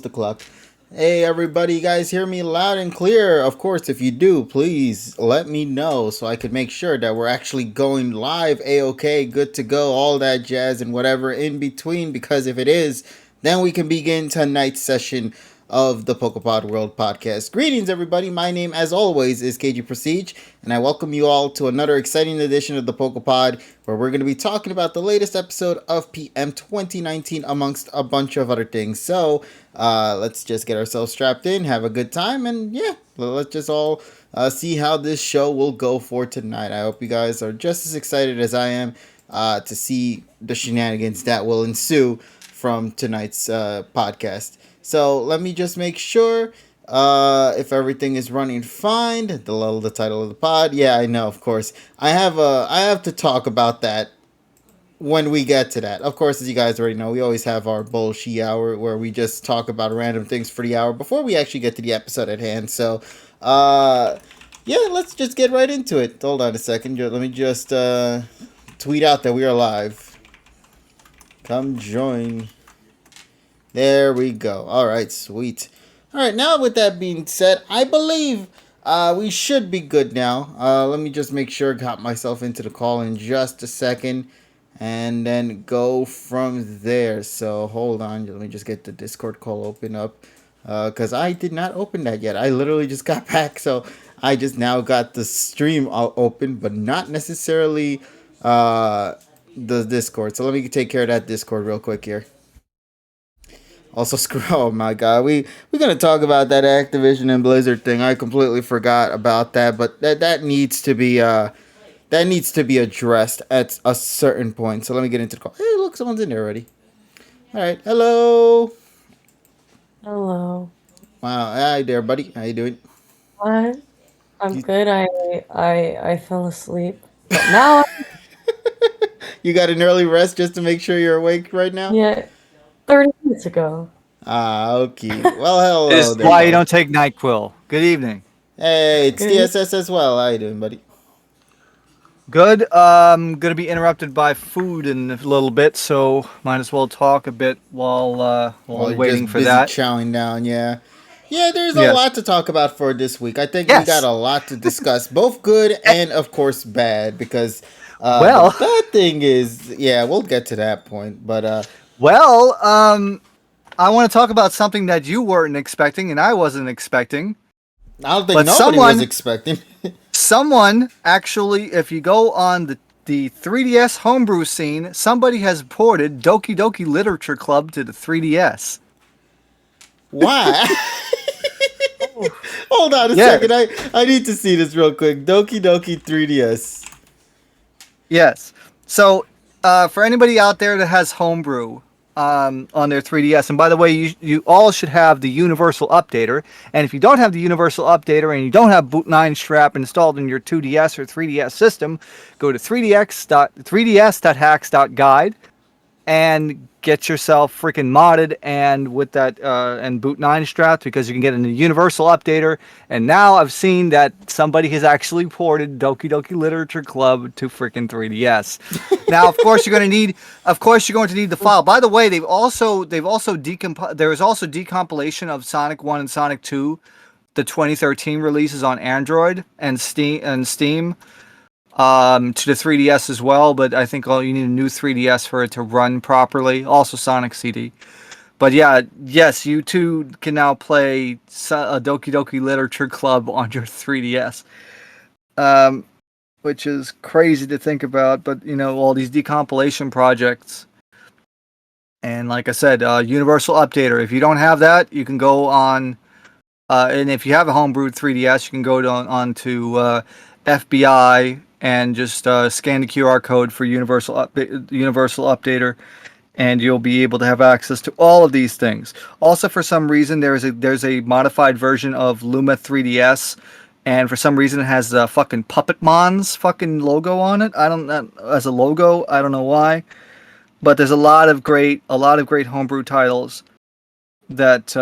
the clock. Hey everybody, you guys hear me loud and clear? Of course, if you do, please let me know so I could make sure that we're actually going live, a-okay, good to go, all that jazz and whatever in between, because if it is, then we can begin tonight's session of the PokePod World Podcast. Greetings everybody, my name as always is KG Prestige, and I welcome you all to another exciting edition of the PokePod, where we're going to be talking about the latest episode of PM 2019 amongst a bunch of other things. So, let's just get ourselves strapped in, have a good time, and yeah, let's just all see how this show will go for tonight. I hope you guys are just as excited as I am to see the shenanigans that will ensue from tonight's podcast. So let me just make sure if everything is running fine. The title of the pod. Yeah, I know. Of course, I have to talk about that when we get to that. Of course, as you guys already know, we always have our bullshit hour where we just talk about random things for the hour before we actually get to the episode at hand. So, yeah, let's just get right into it. Hold on a second. Let me just tweet out that we are live. Come join. There we go. All right, sweet. All right, now with that being said, I believe we should be good now. Let me just make sure I got myself into the call in just a second and then go from there. So hold on, let me just get the Discord call open up because I did not open that yet. I literally just got back, so I just now got the stream open, but not necessarily the Discord. So let me take care of that Discord real quick here. Also, screw. Oh my God, we're gonna talk about that Activision and Blizzard thing. I completely forgot about that, but that needs to be addressed at a certain point. So let me get into the call. Hey, look, someone's in there already. All right, hello. Hello. Wow, hi there, buddy. How you doing? What? I'm You, good. I fell asleep, but now you got an early rest just to make sure you're awake right now. yeah, 30 minutes ago. Ah, okay. Well, hello Is there, why you fellas. don't take NyQuil. Good evening. Hey, it's Good. TSS as well. How you doing, buddy? Good. Gonna be interrupted by food in a little bit, so might as well talk a bit while While you're waiting just for busy that. chowing down, yeah. Yeah, there's a Yes. lot to talk about for this week. I think we got Yes. a lot to discuss, both good Eh, and, of course, bad. Because the Well, bad thing is, yeah, we'll get to that point. But well. I want to talk about something that you weren't expecting and I wasn't expecting. I don't think But nobody was someone, expecting. someone actually, if you go on the 3DS homebrew scene, somebody has ported Doki Doki Literature Club to the 3DS. Why? Oh. Hold on a Yes. second. I need to see this real quick. Doki Doki 3DS. Yes. So, for anybody out there that has homebrew on their 3DS, and by the way, you all should have the Universal Updater. And if you don't have the Universal Updater and you don't have Boot 9 Strap installed in your 2DS or 3DS system, go to 3ds.hacks.guide and get yourself freaking modded and with that and boot 9 strapped because you can get a universal updater. And now I've seen that somebody has actually ported Doki Doki Literature Club to freaking 3DS. Now of course you're going to need the file. By the way, there is also decompilation of Sonic 1 and Sonic 2, the 2013 releases on Android and Steam to the 3DS as well, but I think you need a new 3DS for it to run properly. Also Sonic CD. But yeah, yes, you too can now play a Doki Doki Literature Club on your 3DS. Which is crazy to think about, but you know, all these decompilation projects. And like I said, Universal Updater. If you don't have that, you can go on, and if you have a homebrewed 3DS, you can go on to FBI and just scan the QR code for Universal Updater, and you'll be able to have access to all of these things. Also, for some reason, there's a modified version of Luma 3DS, and for some reason, it has the fucking Puppetmon's fucking logo on it. I don't know, as a logo. I don't know why, but there's a lot of great homebrew titles that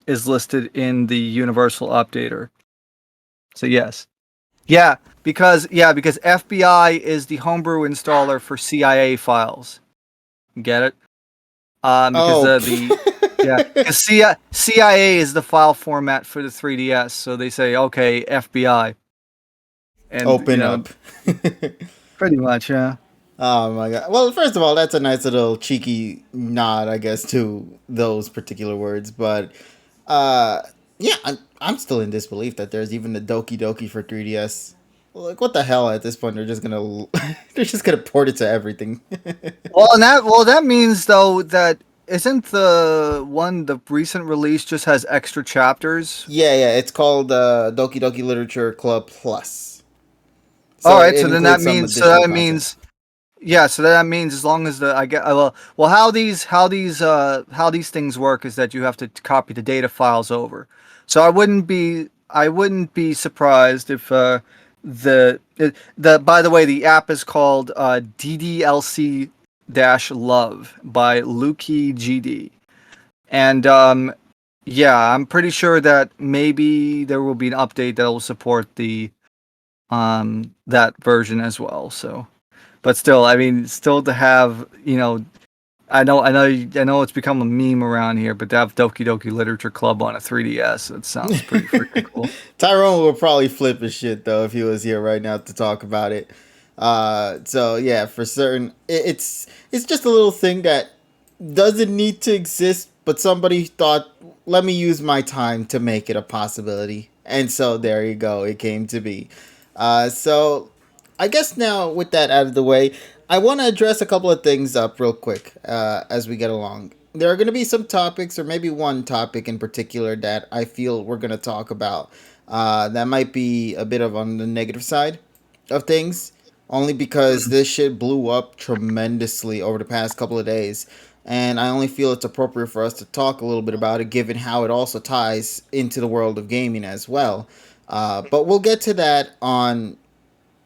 is listed in the Universal Updater. So yes. Because FBI is the homebrew installer for CIA files. Get it? Because Oh. the Yeah, because CIA is the file format for the 3DS, so they say, okay, FBI, and Open up. pretty much, yeah. Oh my god. Well, first of all, that's a nice little cheeky nod, I guess, to those particular words. But uh, yeah, I'm still in disbelief that there's even the Doki Doki for 3DS. Like, what the hell? At this point, they're just gonna they're just gonna port it to everything. That means though that isn't the recent release just has extra chapters. Yeah, it's called Doki Doki Literature Club Plus. All So right, it so then that includes some means additional content. yeah, so that means as long as I get well how these things work is that you have to copy the data files over. So I wouldn't be surprised if the by the way the app is called DDLC Love by Luki GD. And yeah, I'm pretty sure that maybe there will be an update that will support the that version as well. So, but still, I mean, still to have I know it's become a meme around here, but to have Doki Doki Literature Club on a 3DS, that sounds pretty freaking cool. Tyrone would probably flip his shit though if he was here right now to talk about it. So yeah, for certain, it's just a little thing that doesn't need to exist, but somebody thought, let me use my time to make it a possibility, and so there you go, it came to be. So I guess now with that out of the way, I want to address a couple of things up real quick as we get along. There are going to be some topics, or maybe one topic in particular, that I feel we're going to talk about that might be a bit of on the negative side of things, only because this shit blew up tremendously over the past couple of days. And I only feel it's appropriate for us to talk a little bit about it, given how it also ties into the world of gaming as well. But we'll get to that on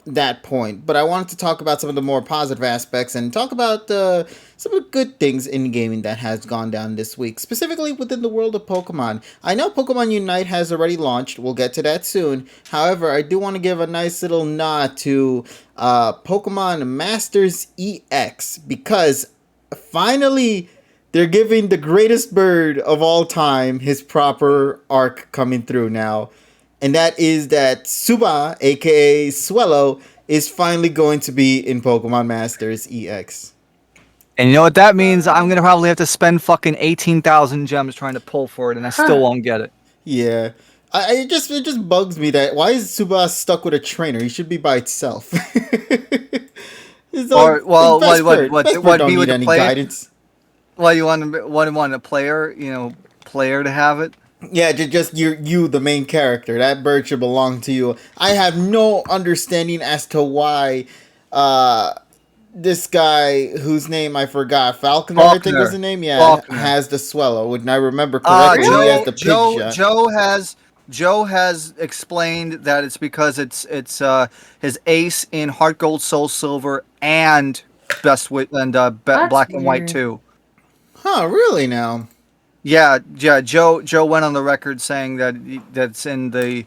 that point. But I wanted to talk about some of the more positive aspects and talk about some of the good things in gaming that has gone down this week, specifically within the world of Pokemon. I know Pokemon Unite has already launched. We'll get to that soon. However, I do want to give a nice little nod to Pokemon Masters EX, because finally they're giving the greatest bird of all time his proper arc coming through now, and that is that Suba, aka Swellow, is finally going to be in Pokemon Masters EX. And you know what that means? I'm gonna probably have to spend fucking 18,000 gems trying to pull for it, and I still won't get it. Yeah. It just bugs me that why is Suba stuck with a trainer? He should be by itself. It's like Or well, best bird. Best bird what don't be with need the any player? guidance. Well, you want a player, player to have it. Yeah, just you, the main character. That bird should belong to you. I have no understanding as to why uh this guy whose name I forgot, Falconer, I think was Faulkner. the name. Yeah, Faulkner. has the Swellow. When I remember correctly, he has Really? the pig shot. Joe has explained that it's because it's his ace in Heart Gold, Soul Silver, and That's Black and White weird. too. Huh? Really now? Yeah. Joe went on the record saying that that's in the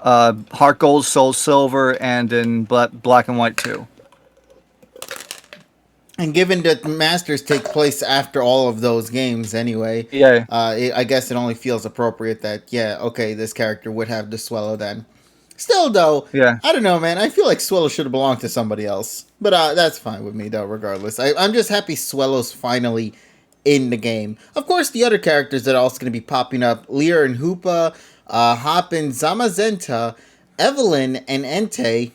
Heart Gold, Soul Silver, and in Black and White too. And given that Masters take place after all of those games anyway, Yeah. I guess it only feels appropriate that, yeah, okay, this character would have the Swallow then. Still, though, Yeah. I don't know, man. I feel like Swallow should have belonged to somebody else. But that's fine with me, though, regardless. I'm just happy Swallow's finally in the game. Of course, the other characters that are also going to be popping up, Lear and Hoopa, Hoppin, Zamazenta, Evelyn, and Entei.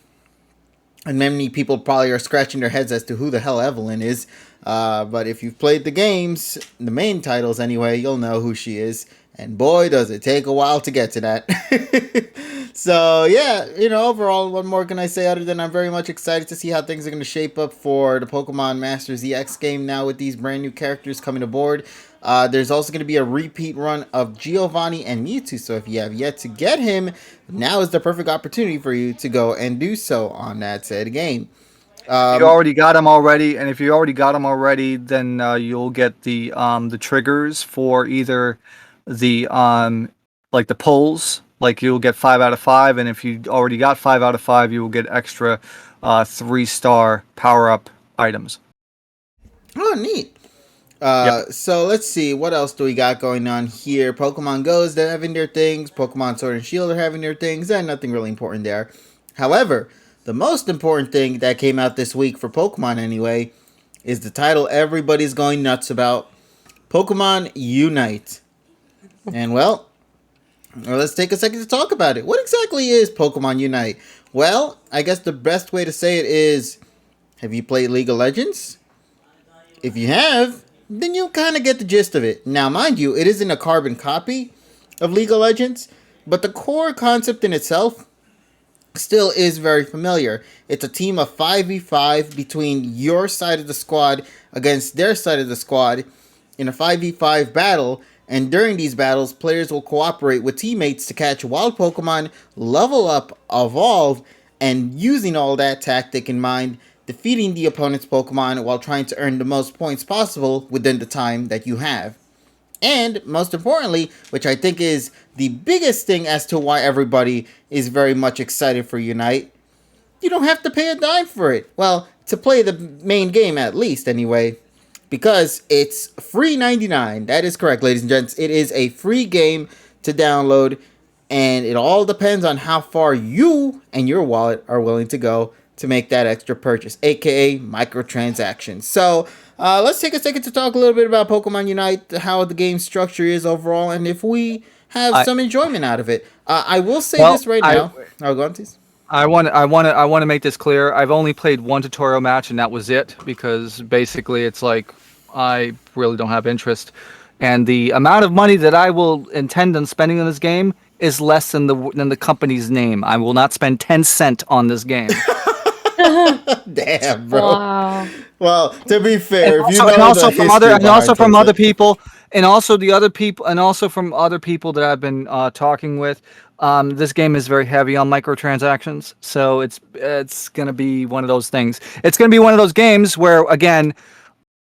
And many people probably are scratching their heads as to who the hell Evelyn is. But if you've played the games, the main titles anyway, you'll know who she is. And boy, does it take a while to get to that. So, yeah, overall, what more can I say other than I'm very much excited to see how things are going to shape up for the Pokemon Masters EX game now with these brand new characters coming aboard. There's also going to be a repeat run of Giovanni and Mewtwo, so if you have yet to get him, now is the perfect opportunity for you to go and do so on that said game. You already got them already, and if you already got them already, then you'll get the triggers for either the like the pulls, like you'll get 5 out of 5, and if you already got 5 out of 5, you will get extra 3-star power up items. Oh, neat. Yep. So let's see, what else do we got going on here? Pokemon Go's, they're having their things. Pokemon Sword and Shield are having their things, and nothing really important there. However, the most important thing that came out this week for Pokemon anyway is the title everybody's going nuts about, Pokemon Unite. And well, let's take a second to talk about it. What exactly is Pokemon Unite? Well, I guess the best way to say it is, have you played League of Legends? If you have, then you kind of get the gist of it. Now, mind you, it isn't a carbon copy of League of Legends, but the core concept in itself still is very familiar. It's a team of 5v5 between your side of the squad against their side of the squad in a 5v5 battle, and during these battles, players will cooperate with teammates to catch wild Pokemon, level up, evolve, and using all that tactic in mind, defeating the opponent's Pokemon while trying to earn the most points possible within the time that you have. And most importantly, which I think is the biggest thing as to why everybody is very much excited for Unite, you don't have to pay a dime for it. Well, to play the main game at least anyway, because it's free 99. That is correct, ladies and gents. It is a free game to download, and it all depends on how far you and your wallet are willing to go to make that extra purchase, aka microtransactions. So let's take a second to talk a little bit about Pokemon Unite, how the game structure is overall, and if we have some enjoyment out of it. I will say this right now. Oh, go on, please. I want to make this clear. I've only played one tutorial match, and that was it, because basically it's like I really don't have interest, and the amount of money that I will intend on spending on this game is less than the company's name. I will not spend 10 cents on this game. Damn, bro. Wow. Well, to be fair, And if you also, know and also the from history other, and also behind from it. other people, and also the other people, and also from other people that I've been talking with, this game is very heavy on microtransactions. So it's gonna be one of those things. It's gonna be one of those games where, again,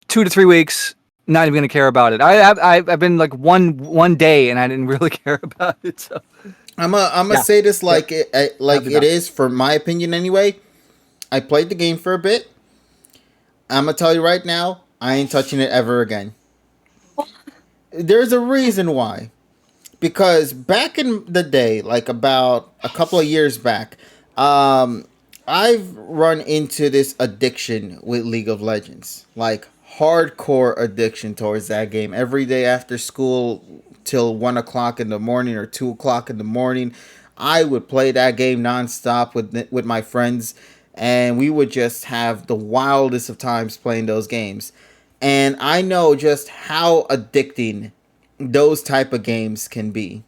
2 to 3 weeks, not even gonna care about it. I've been like one day, and I didn't really care about it. So I'm gonna Yeah. say this like Yep. like Be it done. is, for my opinion anyway. I played the game for a bit. I'm gonna tell you right now, I ain't touching it ever again. There's a reason why. Because back in the day, like about a couple of years back, I've run into this addiction with League of Legends, like hardcore addiction towards that game. Every day after school till 1 o'clock in the morning or 2 o'clock in the morning, I would play that game nonstop with my friends, and we would just have the wildest of times playing those games. And I know just how addicting those type of games can be,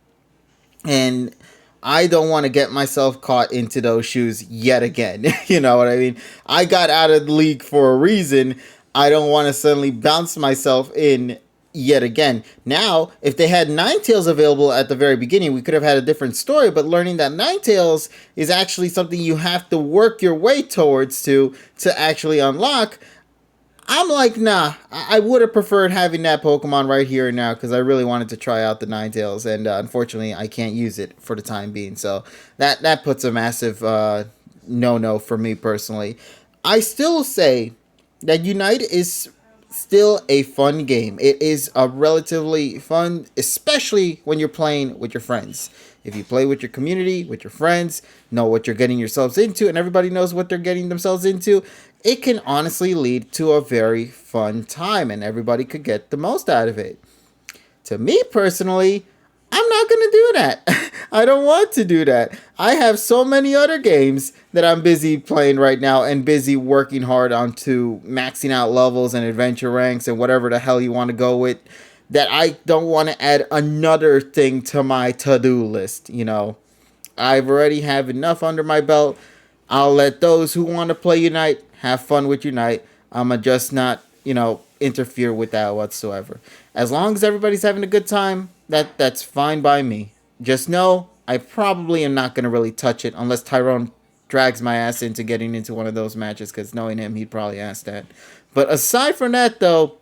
and I don't want to get myself caught into those shoes yet again. You know what I mean? I got out of the league for a reason. I don't want to suddenly bounce myself in yet again. Now, if they had Ninetales available at the very beginning, we could have had a different story, but learning that Ninetales is actually something you have to work your way towards to actually unlock, I'm like, nah, I would have preferred having that Pokemon right here and now, because I really wanted to try out the Ninetales, and unfortunately, I can't use it for the time being. So that puts a massive no for me personally. I still say that Unite is still a fun game. It is a relatively fun, especially when you're playing with your friends. If you play with your community, with your friends, know what you're getting yourselves into, and everybody knows what they're getting themselves into, it can honestly lead to a very fun time, and everybody could get the most out of it. To me personally, I'm not going to do that. I don't want to do that. I have so many other games that I'm busy playing right now and busy working hard on to maxing out levels and adventure ranks and whatever the hell you want to go with, that I don't want to add another thing to my to-do list, you know. I've already have enough under my belt. I'll let those who want to play Unite have fun with Unite. I'ma just not, interfere with that whatsoever. As long as everybody's having a good time, that's fine by me. Just know I probably am not gonna really touch it unless Tyrone drags my ass into getting into one of those matches, because knowing him, he'd probably ask that. But aside from that, though,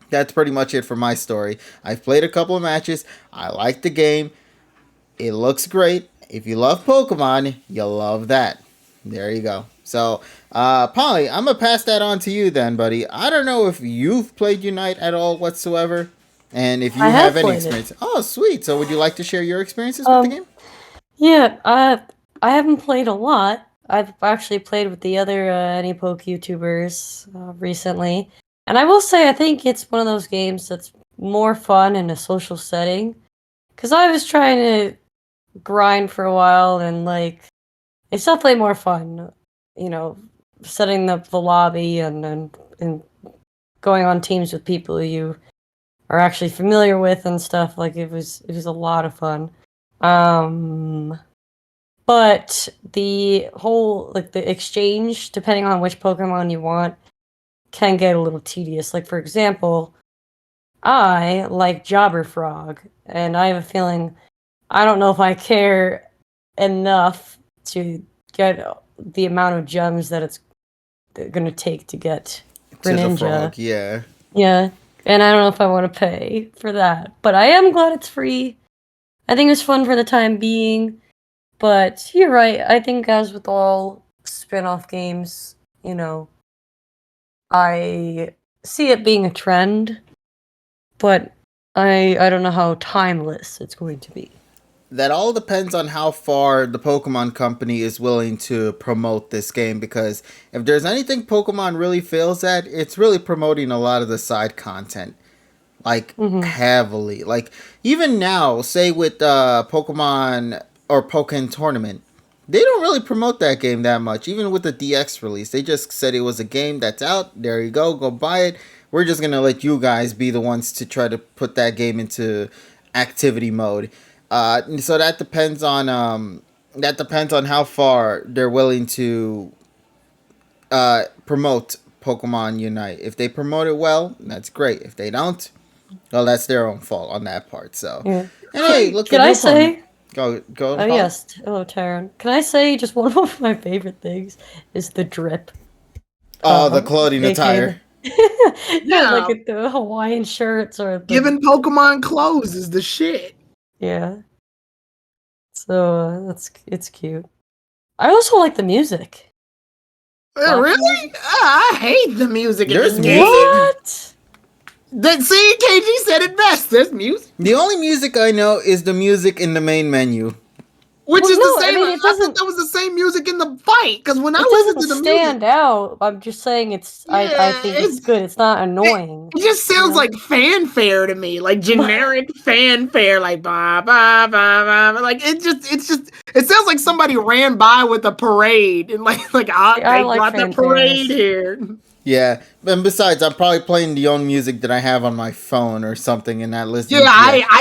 that's pretty much it for my story. I've played a couple of matches. I like the game. It looks great. If you love Pokemon, you'll love that. There you go. So, Polly, I'm gonna pass that on to you then, buddy. I don't know if you've played Unite at all whatsoever, and if I you have have any played it. experience. Oh, sweet. So, would you like to share your experiences with the Um, game? yeah, I haven't played a lot. I've actually played with the other Anypoke YouTubers recently, and I will say I think it's one of those games that's more fun in a social setting. Cause I was trying to grind for a while, and like it's definitely more fun, you know, setting up the lobby and going on teams with people you are actually familiar with and stuff. Like it was a lot of fun. Um, but the whole like the exchange, depending on which Pokemon you want, can get a little tedious. Like for example, I like Jobberfrog, and I have a feeling I don't know if I care enough to get the amount of gems that it's going to take to get To the Greninja. frog, yeah. Yeah, and I don't know if I want to pay for that. But I am glad it's free. I think it's fun for the time being. But you're right. I think as with all spin-off games, I see it being a trend, but I don't know how timeless it's going to be. That all depends on how far the Pokemon Company is willing to promote this game, because if there's anything Pokemon really fails at, it's really promoting a lot of the side content. Like, Mm-hmm. heavily. Like, even now, say with Pokemon or Pokken Tournament, they don't really promote that game that much. Even with the DX release, they just said it was a game that's out. There you go buy it. We're just gonna let you guys be the ones to try to put that game into activity mode. So that depends on how far they're willing to promote Pokemon Unite. If they promote it well, that's great. If they don't, well, that's their own fault on that part. So, Yeah. and hey, look Can at I your opponent. say? Go, Oh Paul. yes. Hello, Taran. Can I say just one of my favorite things is the drip. Oh, the clothing AKA attire. the yeah, like Yeah, the Hawaiian shirts or the giving Pokemon clothes is the shit. yeah. So it's cute. I also like the music. Really? I hate the music in There's this music? game. What? See, KG said it best. There's music. The only music I know is the music in the main menu. Which Well, is no, the I same. mean, I it thought doesn't. that was the same music in the fight. Because when I It listen doesn't to the music, stand out. I'm just saying it's. I yeah, think it's good. It's not it, annoying. it just sounds like fanfare to me, like generic fanfare, like ba ba ba ba. Like it sounds like somebody ran by with a parade and I they like got the parade fanfares. here. Yeah, and besides, I'm probably playing the own music that I have on my phone or something, and not listening. Yeah,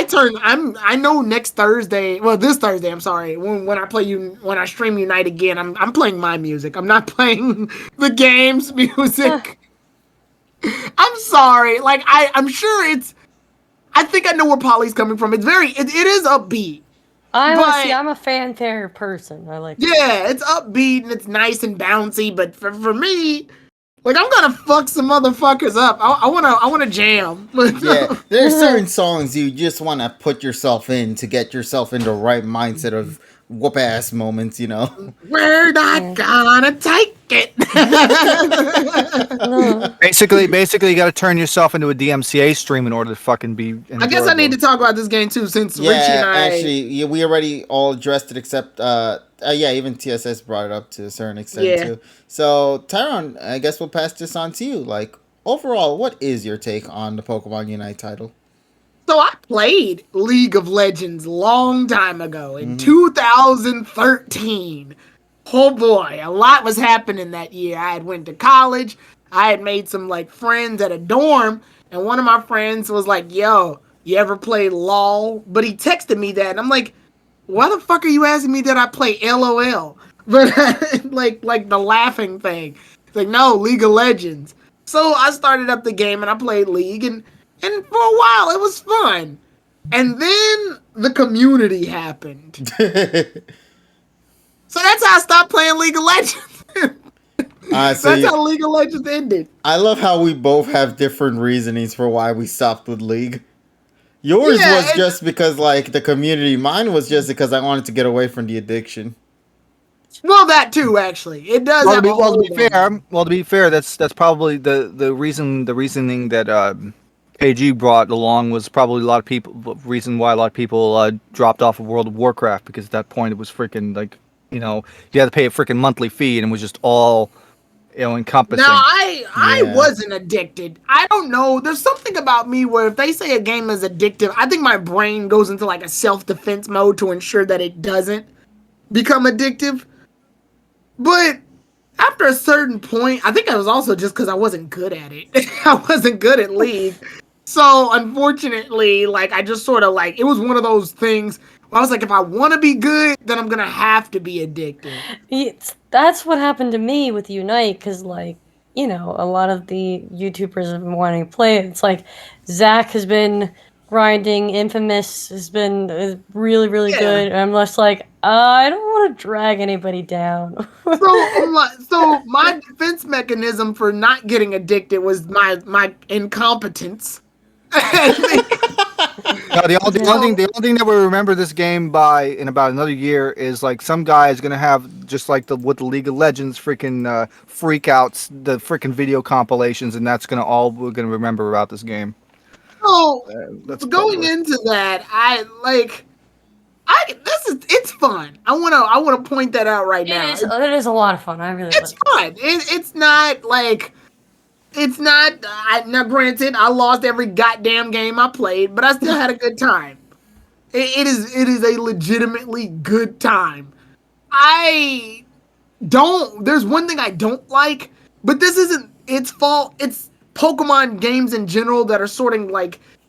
to I know next Thursday. Well, this Thursday. I'm sorry. When I stream Unite again, I'm playing my music. I'm not playing the game's music. I'm sorry. Like I'm sure it's. I think I know where Polly's coming from. It is upbeat, but I'm a fanfare person. I like. yeah, it's upbeat and it's nice and bouncy. But for me, like I'm gonna fuck some motherfuckers up. I wanna jam. Yeah, there's certain songs you just want to put yourself in to get yourself in the right mindset of whoop ass moments, you know. We're not gonna take it. No. Basically, you got to turn yourself into a DMCA stream in order to fucking be enjoyable. I guess I need to talk about this game too, since Richie and Yeah, I. actually, yeah, we already all addressed it, except yeah, even TSS brought it up to a certain extent Yeah. too. So, Tyron, I guess we'll pass this on to you. Like, overall, what is your take on the Pokemon Unite title? So I played League of Legends long time ago in 2013. Oh boy, a lot was happening that year. I had went to college. I had made some friends at a dorm, and one of my friends was like, "Yo, you ever play LOL?" But he texted me that, and I'm like, "Why the fuck are you asking me that I play LOL?" But like the laughing thing. It's like, no, League of Legends. So I started up the game and I played League, and for a while it was fun. And then the community happened. So that's how I stopped playing League of Legends. That's how League of Legends ended. I love how we both have different reasonings for why we stopped with League. Yours Yeah, was just because, like, the community. Mine was just because I wanted to get away from the addiction. Well, that too, actually, it does Well, have a hold on. to be fair, that's probably the reasoning that KG brought along was probably a lot of people reason why a lot of people dropped off of World of Warcraft, because at that point it was freaking like, you had to pay a freaking monthly fee and it was just all Now, encompassing. I Yeah. wasn't addicted. I don't know. There's something about me where if they say a game is addictive, I think my brain goes into like a self-defense mode to ensure that it doesn't become addictive. But after a certain point, I think it was also just because I wasn't good at it. I wasn't good at League. So unfortunately, like I just sort of like it was one of those things where I was like, if I want to be good, then I'm gonna have to be addicted. That's what happened to me with Unite, because like, a lot of the YouTubers have been wanting to play it. It's like Zach has been grinding, Infamous has been really, really Yeah. good. And I'm just like, I don't want to drag anybody down. So my defense mechanism for not getting addicted was my incompetence. No, the only thing that we remember this game by in about another year is like some guy is gonna have, just like with the League of Legends freaking freakouts, the freaking video compilations, and that's gonna all we're gonna remember about this game. So That's going probably. into that, it's fun. I wanna point that out right now. It is a lot of fun. I really It's like it. fun. It's not like it's not. Now, granted, I lost every goddamn game I played, but I still had a good time. It is a legitimately good time. I don't. There's one thing I don't like, but this isn't its fault. It's Pokemon games in general that are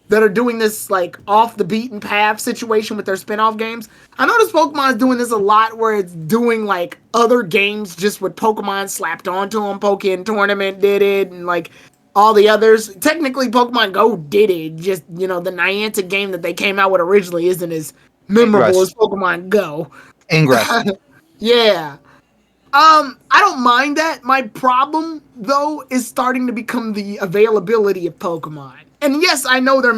that are doing this like off the beaten path situation with their spin-off games. I notice Pokemon's doing this a lot where it's doing like other games just with Pokemon slapped onto them. Pokken Tournament did it, and like all the others. Technically, Pokemon Go did it. Just the Niantic game that they came out with originally isn't as memorable as Pokemon Go. Ingress. Yeah. I don't mind that. My problem, though, is starting to become the availability of Pokemon. And yes, I know they're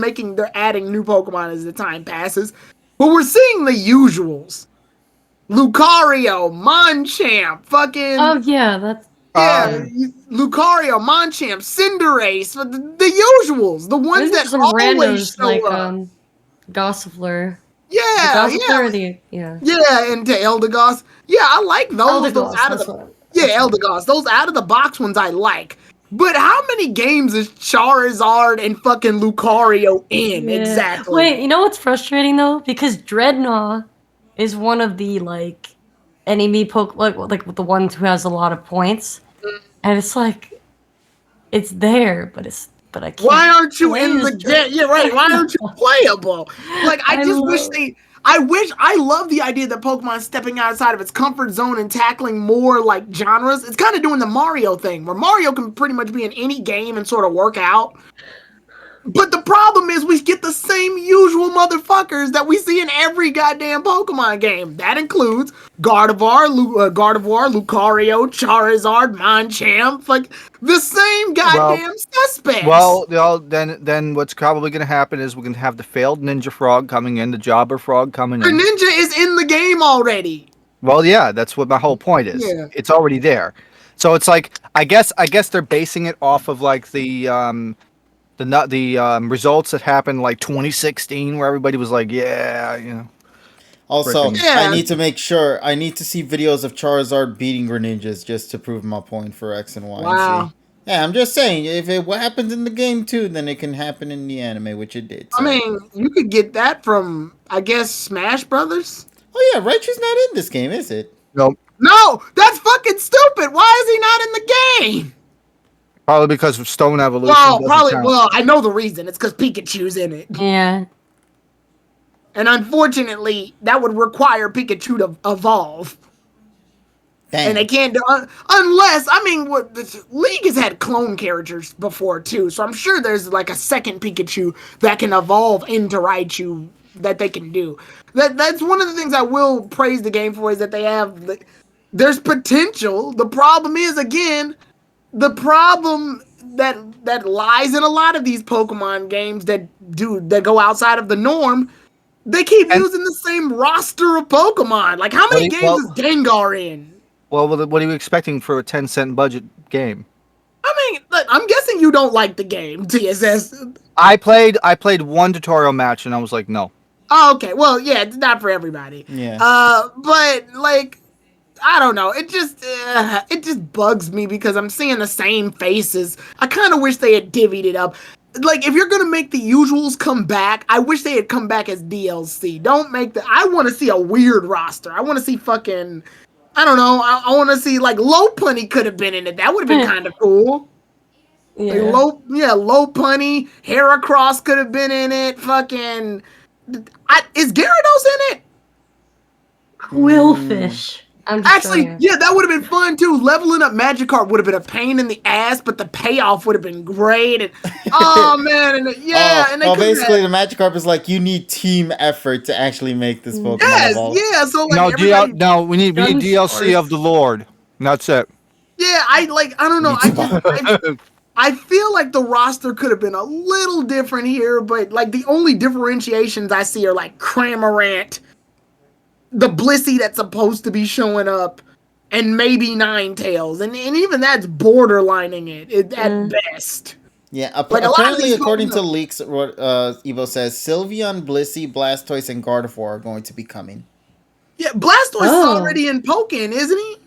adding new Pokemon as the time passes, but we're seeing the usuals. Lucario, Machamp, fucking Oh yeah, that's Lucario, Machamp, Cinderace, the usuals, the ones those are that some always randos show like up. Gossifleur. Yeah, Gossifleur, yeah. Yeah, and to Eldegoss. Yeah, I like those. Those Eldegoss, out of that's the what. Eldegoss. Those out of the box ones I like. But how many games is Charizard and fucking Lucario in exactly? Wait, you know what's frustrating though? Because Dreadnought is one of the enemy like the ones who has a lot of points, and it's like it's there, but I can't. Why aren't you play in as the game? Yeah, right. Why aren't you playable? Like, I love the idea that Pokemon's stepping outside of its comfort zone and tackling more like genres. It's kind of doing the Mario thing, where Mario can pretty much be in any game and sort of work out. But the problem is we get the same usual motherfuckers that we see in every goddamn Pokemon game. That includes Gardevoir, Lucario, Charizard, Machamp, like the same goddamn suspects. Well, then what's probably going to happen is we're going to have the failed Ninja Frog coming in, the Jobber Frog coming in. Greninja is in the game already. Well, yeah, that's what my whole point is. Yeah. It's already there. So it's like I guess they're basing it off of like the results that happened like 2016, where everybody was like, yeah. Also, Freaking- I Yeah. need to make sure. I need to see videos of Charizard beating Greninjas just to prove my point for X and Y. Wow. And Z. Yeah, I'm just saying, if it happens in the game too, then it can happen in the anime, which it did. I mean, you could get that from, I guess, Smash Brothers. Oh yeah, Raichu's not in this game, is it? Nope. No, that's fucking stupid. Why is he not in the game? Probably because of Stone Evolution. Well, doesn't probably. count. Well, I know the reason. It's because Pikachu's in it, Yeah. and unfortunately, that would require Pikachu to evolve. Dang. And they can't do unless this League has had clone characters before too, so I'm sure there's like a second Pikachu that can evolve into Raichu that they can do. That's one of the things I will praise the game for, is that they have there's potential. The problem is, again, the problem that lies in a lot of these Pokemon games that go outside of the norm. They keep using the same roster of Pokemon. Like, how many games is Gengar in? Well, what are you expecting for a 10-cent budget game? I mean, look, I'm guessing you don't like the game, TSS. I played one tutorial match and I was like, no. Oh, okay. Well, yeah, it's not for everybody. Yeah. But like, I don't know. It just bugs me because I'm seeing the same faces. I kind of wish they had divvied it up. Like, if you're gonna make the usuals come back, I wish they had come back as DLC. Don't make I want to see a weird roster. I want to see fucking, I don't know. I want to see like Low Punny could have been in it. That would have been kind of cool. Yeah. Like Low Punny, Heracross could have been in it. Fucking, is Gyarados in it? Quillfish. I'm just Actually, throwing yeah, that would have been fun too. Leveling up Magikarp would have been a pain in the ass, but the payoff would have been great. And oh man, and yeah, and they basically the Magikarp is like you need team effort to actually make this Pokemon evolve. yeah. So like We need DLC of the Lord. And that's it. Yeah, I don't know. I feel like the roster could have been a little different here, but like the only differentiations I see are like Cramorant, the Blissey that's supposed to be showing up, and maybe Ninetales, and even that's borderlining it at best. Yeah, Like, apparently, according to leaks, what Evo says, Sylveon, Blissey, Blastoise, and Gardevoir are going to be coming. Yeah, Blastoise is already in Pokken, isn't he?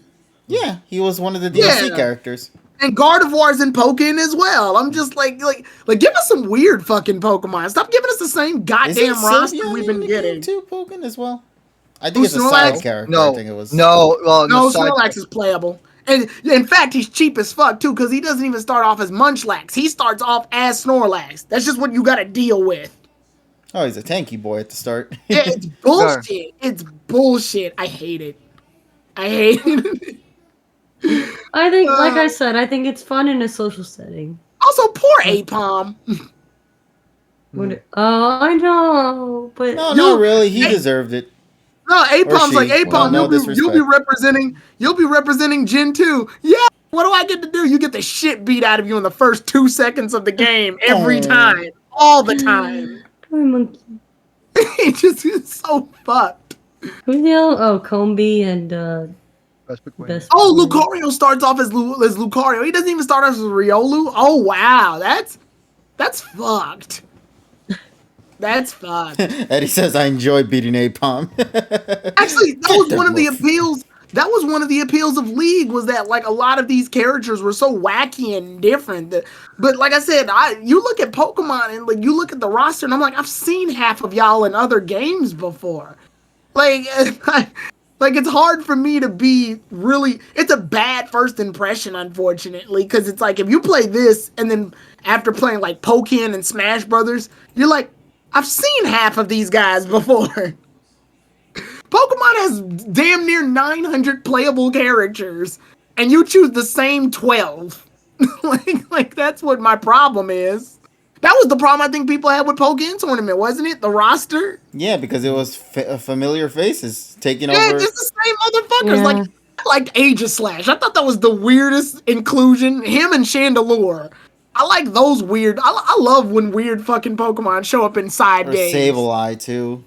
Yeah, he was one of the DLC characters. And Gardevoir's in Pokken as well. I'm just like, give us some weird fucking Pokemon. Stop giving us the same goddamn roster we've been getting. Too Pokken as well. I think it's a side character. No, I think it was. no, Snorlax is playable. And in fact, he's cheap as fuck too, because he doesn't even start off as Munchlax. He starts off as Snorlax. That's just what you gotta deal with. Oh, he's a tanky boy at the start. Yeah, it's bullshit. It's bullshit. I hate it. I hate it. I think, like I said, I think it's fun in a social setting. Also, poor Apom. Oh, I know, but No, not really. He deserved it. No, Apom's like, Apom, well, you'll be representing Gen 2. Yeah, what do I get to do? You get the shit beat out of you in the first 2 seconds of the game every time. All the time. Poor monkey. It just is so fucked. Who's the other? Oh, Combi and Best Oh, Lucario starts off as Lucario. He doesn't even start off as Riolu. Oh wow, that's fucked. That's fucked. Eddie says, "I enjoy beating Apom." Actually, that was one of the appeals. That was one of the appeals of League, was that like a lot of these characters were so wacky and different. But like I said, you look at Pokemon and like you look at the roster, and I'm like, I've seen half of y'all in other games before. Like, like it's hard for me to be really. It's a bad first impression, unfortunately, because it's like if you play this and then after playing like Pokken and Smash Brothers, you're like, I've seen half of these guys before. Pokemon has damn near 900 playable characters, and you choose the same 12. like that's what my problem is. That was the problem I think people had with Pokken Tournament, wasn't it? The roster? Yeah, because it was familiar faces taking over. Yeah, just the same motherfuckers. Yeah. Like, I liked Aegislash. I thought that was the weirdest inclusion. Him and Chandelure. I like those weird. I love when weird fucking Pokemon show up in side Or games. Sableye too.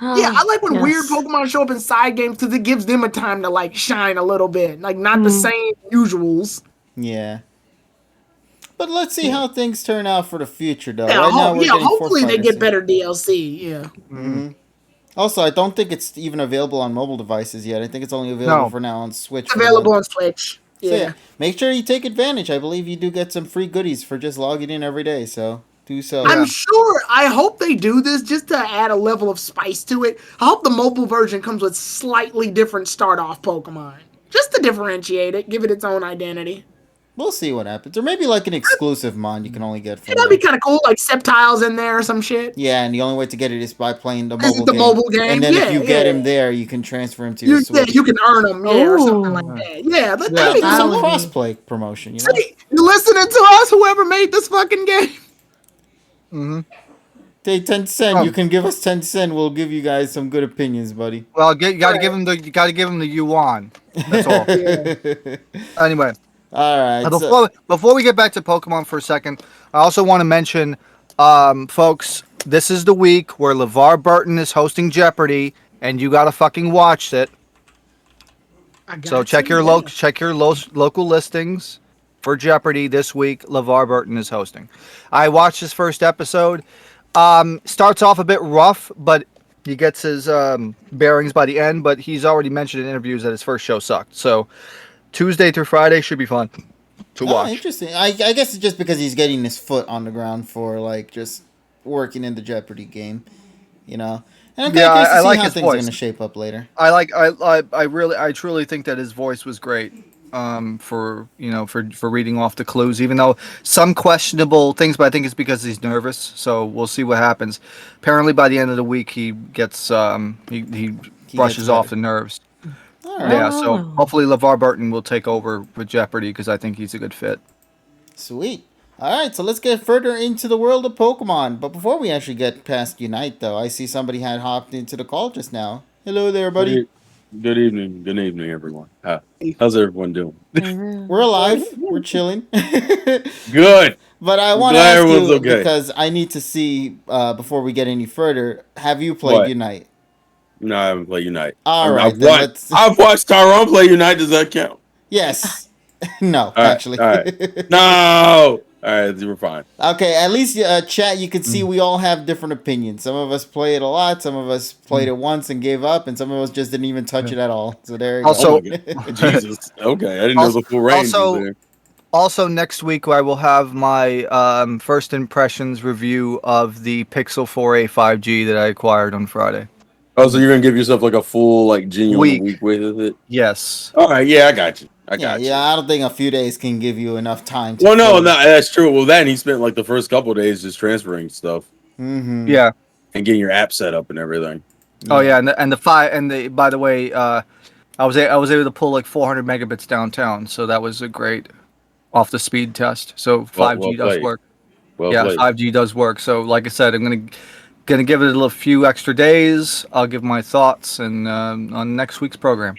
Yeah, I like when weird Pokemon show up in side games because it gives them a time to like shine a little bit. Like not the same usuals. Yeah. But let's see how things turn out for the future, though. Yeah, right now, we're getting hopefully they get in. better DLC. Yeah. Mm-hmm. Also, I don't think it's even available on mobile devices yet. I think it's only available for now on Switch. It's available on Switch. Yeah. So, yeah. Make sure you take advantage. I believe you do get some free goodies for just logging in every day. So do so. I'm sure. I hope they do this just to add a level of spice to it. I hope the mobile version comes with slightly different start off Pokemon, just to differentiate it, give it its own identity. We'll see what happens. Or maybe like an exclusive mon you can only get from that'd be kind of cool, like Sceptiles in there or some shit. Yeah, and the only way to get it is by playing the mobile game. Mobile game. And then if you get him there, you can transfer him to your Switch. Yeah, you can earn them, or something like that. Yeah, that'd be some cool. crossplay promotion, you know? See, you listening to us, whoever made this fucking game. Mm-hmm. Hey, 10 cent. You can give us 10 cent. We'll give you guys some good opinions, buddy. Well, you gotta give him the yuan. That's all. Anyway. All right. Before we get back to Pokemon for a second, I also want to mention, folks, this is the week where Levar Burton is hosting Jeopardy, and you gotta fucking watch it. I got So check your local listings for Jeopardy this week. Levar Burton is hosting. I watched his first episode. Starts off a bit rough, but he gets his bearings by the end. But he's already mentioned in interviews that his first show sucked. So Tuesday through Friday should be fun to watch. Interesting. I guess it's just because he's getting his foot on the ground for like just working in the Jeopardy game, you know. And I'm kind of curious to see like how his things are voice. going to shape up later. I truly think that his voice was great. For reading off the clues, even though some questionable things, but I think it's because he's nervous. So we'll see what happens. Apparently, by the end of the week, he gets he brushes off the nerves. All right. Yeah, so hopefully LeVar Burton will take over with Jeopardy because I think he's a good fit. Sweet. All right, so let's get further into the world of Pokemon. But before we actually get past Unite, though, I see somebody had hopped into the call just now. Hello there, buddy. Good evening. Good evening, everyone. How's everyone doing? We're alive. We're chilling. Good. But I want to ask you, because I need to see, before we get any further, have you played Unite? No, I haven't played Unite. All right. I've watched Tyrone play Unite. Does that count? Yes. No, actually. All right. No. All right, we're fine. Okay, at least chat, you can see we all have different opinions. Some of us play it a lot, some of us played it once and gave up, and some of us just didn't even touch it at all. So there you go. Jesus. Okay, I didn't know the full range was there. Also, next week I will have my first impressions review of the Pixel 4a 5G that I acquired on Friday. Oh, so you're gonna give yourself like a full, genuine week with it? Yes. All right. Yeah, I got you. I got you. Yeah, I don't think a few days can give you enough time. Well, no, that's true. Well, then he spent the first couple of days just transferring stuff. Mm-hmm. Yeah. And getting your app set up and everything. Oh yeah, by the way, I was able to pull 400 megabits downtown, so that was a great off the speed test. So 5G does work. Well played. 5G does work. So like I said, I'm gonna give it a few extra days. I'll give my thoughts and on next week's program.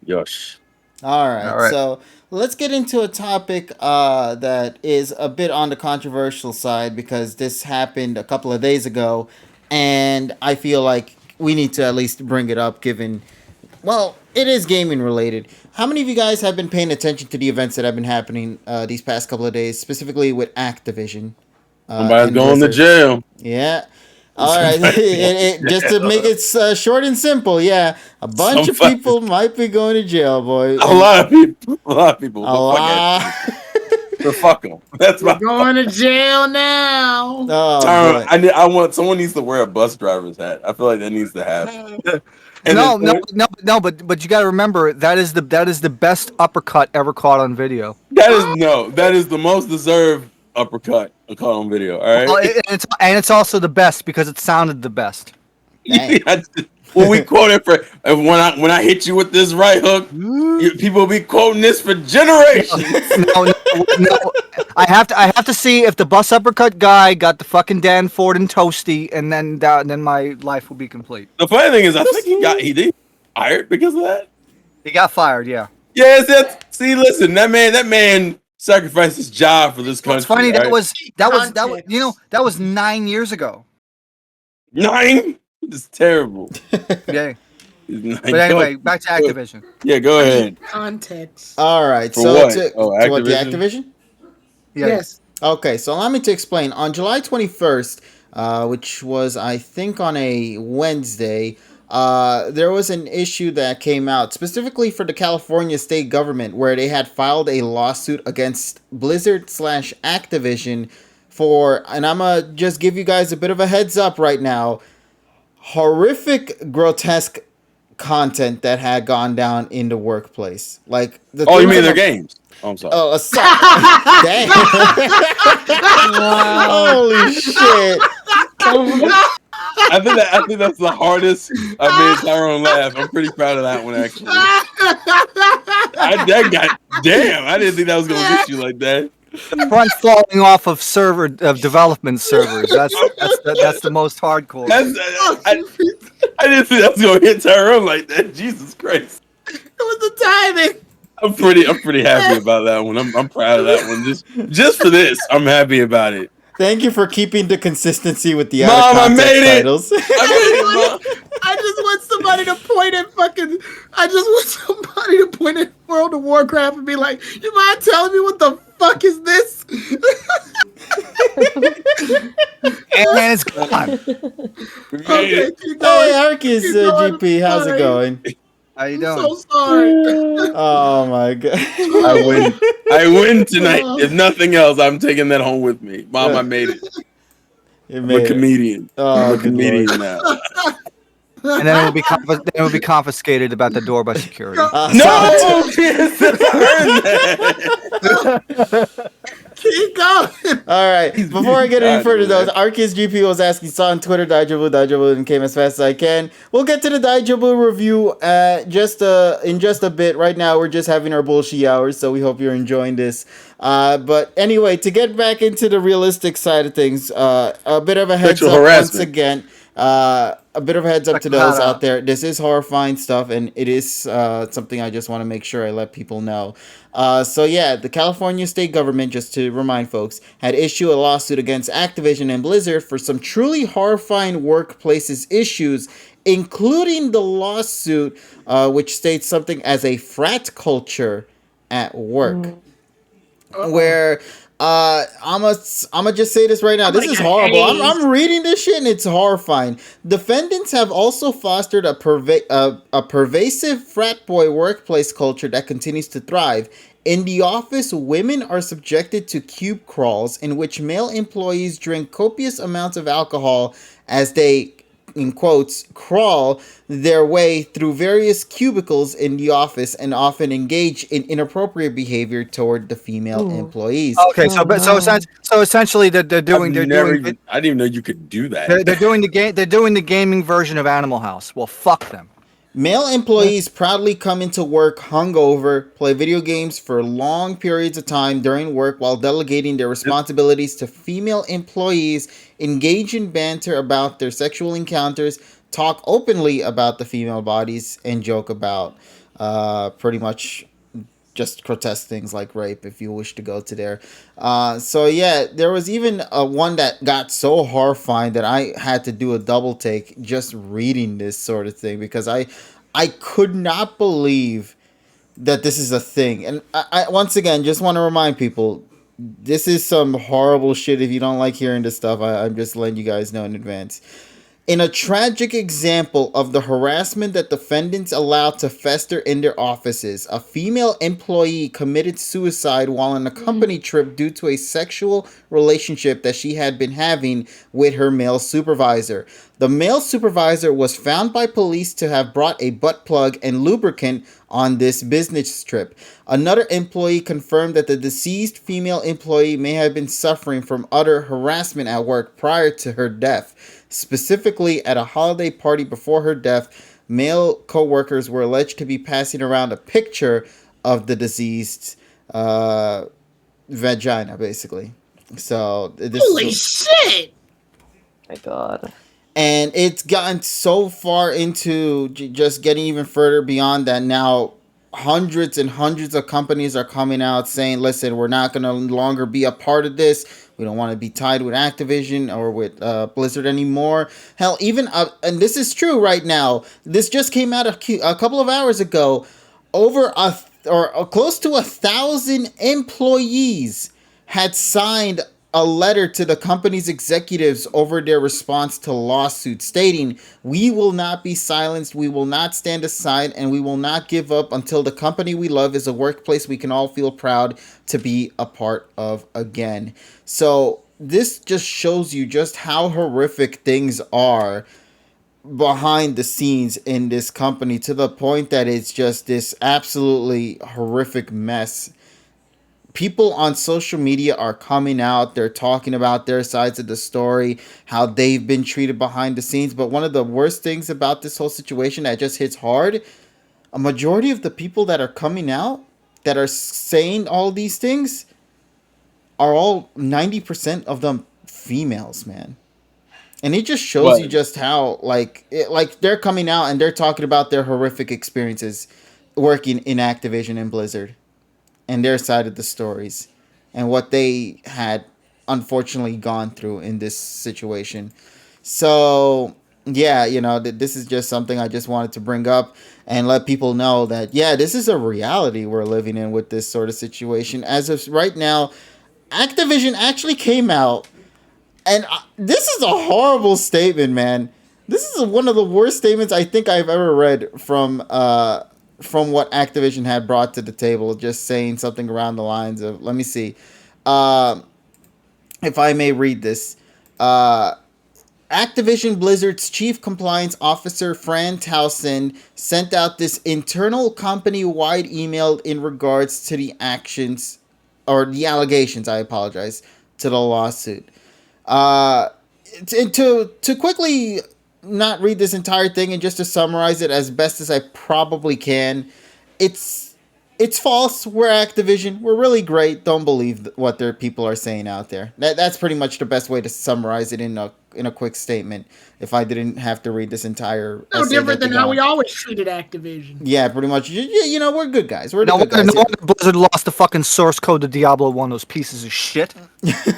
Yosh. All right. So let's get into a topic that is a bit on the controversial side because this happened a couple of days ago, and I feel like we need to at least bring it up given, well, it is gaming related. How many of you guys have been paying attention to the events that have been happening these past couple of days, specifically with Activision? Somebody's going to jail. Yeah. All right, just to make it short and simple, yeah, a bunch of people might be going to jail, boy. A lot of people. So fuck them. That's my going to jail now. Oh, I want someone needs to wear a bus driver's hat. I feel like that needs to happen. But you got to remember that is the best uppercut ever caught on video. That is the most deserved uppercut caught on video. All right, well, it's also the best because it sounded the best. Well, we quote it for when I hit you with this right hook. People will be quoting this for generations. No. I have to see if the bus uppercut guy got the fucking Dan Ford and Toasty, and then my life will be complete. The funny thing is, I think he did fired because of that. He got fired. Yeah. Yes. See, listen, that man sacrificed his job for this country. It's funny right? that was 9 years ago. 9? It's terrible. Yeah. But anyway, back to Activision. Yeah, go ahead. Context. All right. For so what? to what, the Activision? Yeah. Yes. Okay, so allow me to explain. On July 21st, which was, I think, on a Wednesday, there was an issue that came out specifically for the California state government where they had filed a lawsuit against Blizzard/Activision for, and I'm going to just give you guys a bit of a heads up right now, horrific, grotesque content that had gone down in the workplac. Like you mean their games? Oh, I'm sorry. Oh, damn. Holy shit. I think that's the hardest I made Tyrone laugh. I'm pretty proud of that one, actually. Damn, I didn't think that was going to get you like that. Front falling off of development servers. That's the most hardcore. I didn't think that was going to hit Tyrone like that. Jesus Christ. It was the timing. I'm pretty happy about that one. I'm proud of that one. Just for this, I'm happy about it. Thank you for keeping the consistency with the Mom, out of I made context it. titles. I just want somebody to point at fucking I just want somebody to point at World of Warcraft and be like, "You mind telling me what the fuck is this?" And it's gone. We made Okay, it. keep going. Hey, Arcus Keep going. GP, how's it Sorry. going? How you I'm doing? so sorry. Oh my god. I win. I win tonight. If nothing else, I'm taking that home with me. Mom, I made it. You I'm a made it. comedian. Oh, I'm a good lord. comedian now. And then it will be confiscated about the door by security. No, Jesus, I earned that. Keep going. All right. Before I get any God, further, though, man. Arceus GP was asking, saw on Twitter, Daijoubu, and came as fast as I can. We'll get to the Daijoubu review in just a bit. Right now, we're just having our bullshit hours, so we hope you're enjoying this. But anyway, to get back into the realistic side of things, a bit of a heads Sexual up once harassment. again. A bit of a heads up to those out there. This is horrifying stuff, and it is something I just want to make sure I let people know. So yeah, the California state government, just to remind folks, had issued a lawsuit against Activision and Blizzard for some truly horrifying workplaces issues, including the lawsuit which states something as a frat culture at work. Where I'ma just say this right now. This is horrible. I'm reading this shit and it's horrifying. Defendants have also fostered a pervasive frat boy workplace culture that continues to thrive. In the office, women are subjected to cube crawls in which male employees drink copious amounts of alcohol as they, in quotes, crawl their way through various cubicles in the office and often engage in inappropriate behavior toward the female employees. Okay, so essentially they're doing I didn't even know you could do that. they're doing the gaming version of Animal House. Well, fuck them. Male employees proudly come into work hungover, play video games for long periods of time during work while delegating their responsibilities to female employees, engage in banter about their sexual encounters, talk openly about the female bodies, and joke about pretty much just grotesque things like rape if you wish to go to there. So yeah, there was even one that got so horrifying that I had to do a double take just reading this sort of thing because I could not believe that this is a thing. And I once again just want to remind people, this is some horrible shit. If you don't like hearing this stuff, I'm just letting you guys know in advance. In a tragic example of the harassment that defendants allowed to fester in their offices, a female employee committed suicide while on a company trip due to a sexual relationship that she had been having with her male supervisor. The male supervisor was found by police to have brought a butt plug and lubricant on this business trip. Another employee confirmed that the deceased female employee may have been suffering from other harassment at work prior to her death. Specifically, at a holiday party before her death, male co-workers were alleged to be passing around a picture of the deceased's vagina, basically. So Holy shit! My God. And it's gotten so far into just getting even further beyond that. Now, hundreds and hundreds of companies are coming out saying, listen, we're not going to longer be a part of this. We don't want to be tied with Activision or with Blizzard anymore. Hell, even, and this is true right now, this just came out a couple of hours ago, close to 1,000 employees had signed a letter to the company's executives over their response to lawsuit stating, we will not be silenced, we will not stand aside, and we will not give up until the company we love is a workplace we can all feel proud to be a part of again. So this just shows you just how horrific things are behind the scenes in this company, to the point that it's just this absolutely horrific mess. People on social media are coming out, they're talking about their sides of the story, how they've been treated behind the scenes. But one of the worst things about this whole situation that just hits hard, a majority of the people that are coming out, that are saying all these things, are all 90% of them females, man. And it just shows you just how, like they're coming out and they're talking about their horrific experiences working in Activision and Blizzard, and their side of the stories, and what they had unfortunately gone through in this situation. So yeah, this is just something I just wanted to bring up and let people know that, yeah, this is a reality we're living in with this sort of situation. As of right now, Activision actually came out, and this is a horrible statement, man. This is one of the worst statements I think I've ever read from what Activision had brought to the table. Just saying something around the lines of, let me see, uh, if I may read this. Uh, Activision Blizzard's chief compliance officer, Fran Towson, sent out this internal company-wide email in regards to the actions, or the allegations, I apologize, to the lawsuit. Uh, to quickly not read this entire thing and just to summarize it as best as I probably can, it's it's false. We're Activision. We're really great. Don't believe what their people are saying out there. That's pretty much the best way to summarize it in a quick statement. If I didn't have to read this entire No essay different that than they how we got. always treated Activision. Yeah, pretty much. We're good guys. We're the No good guys. wonder Blizzard lost the fucking source code to Diablo 1, those pieces of shit.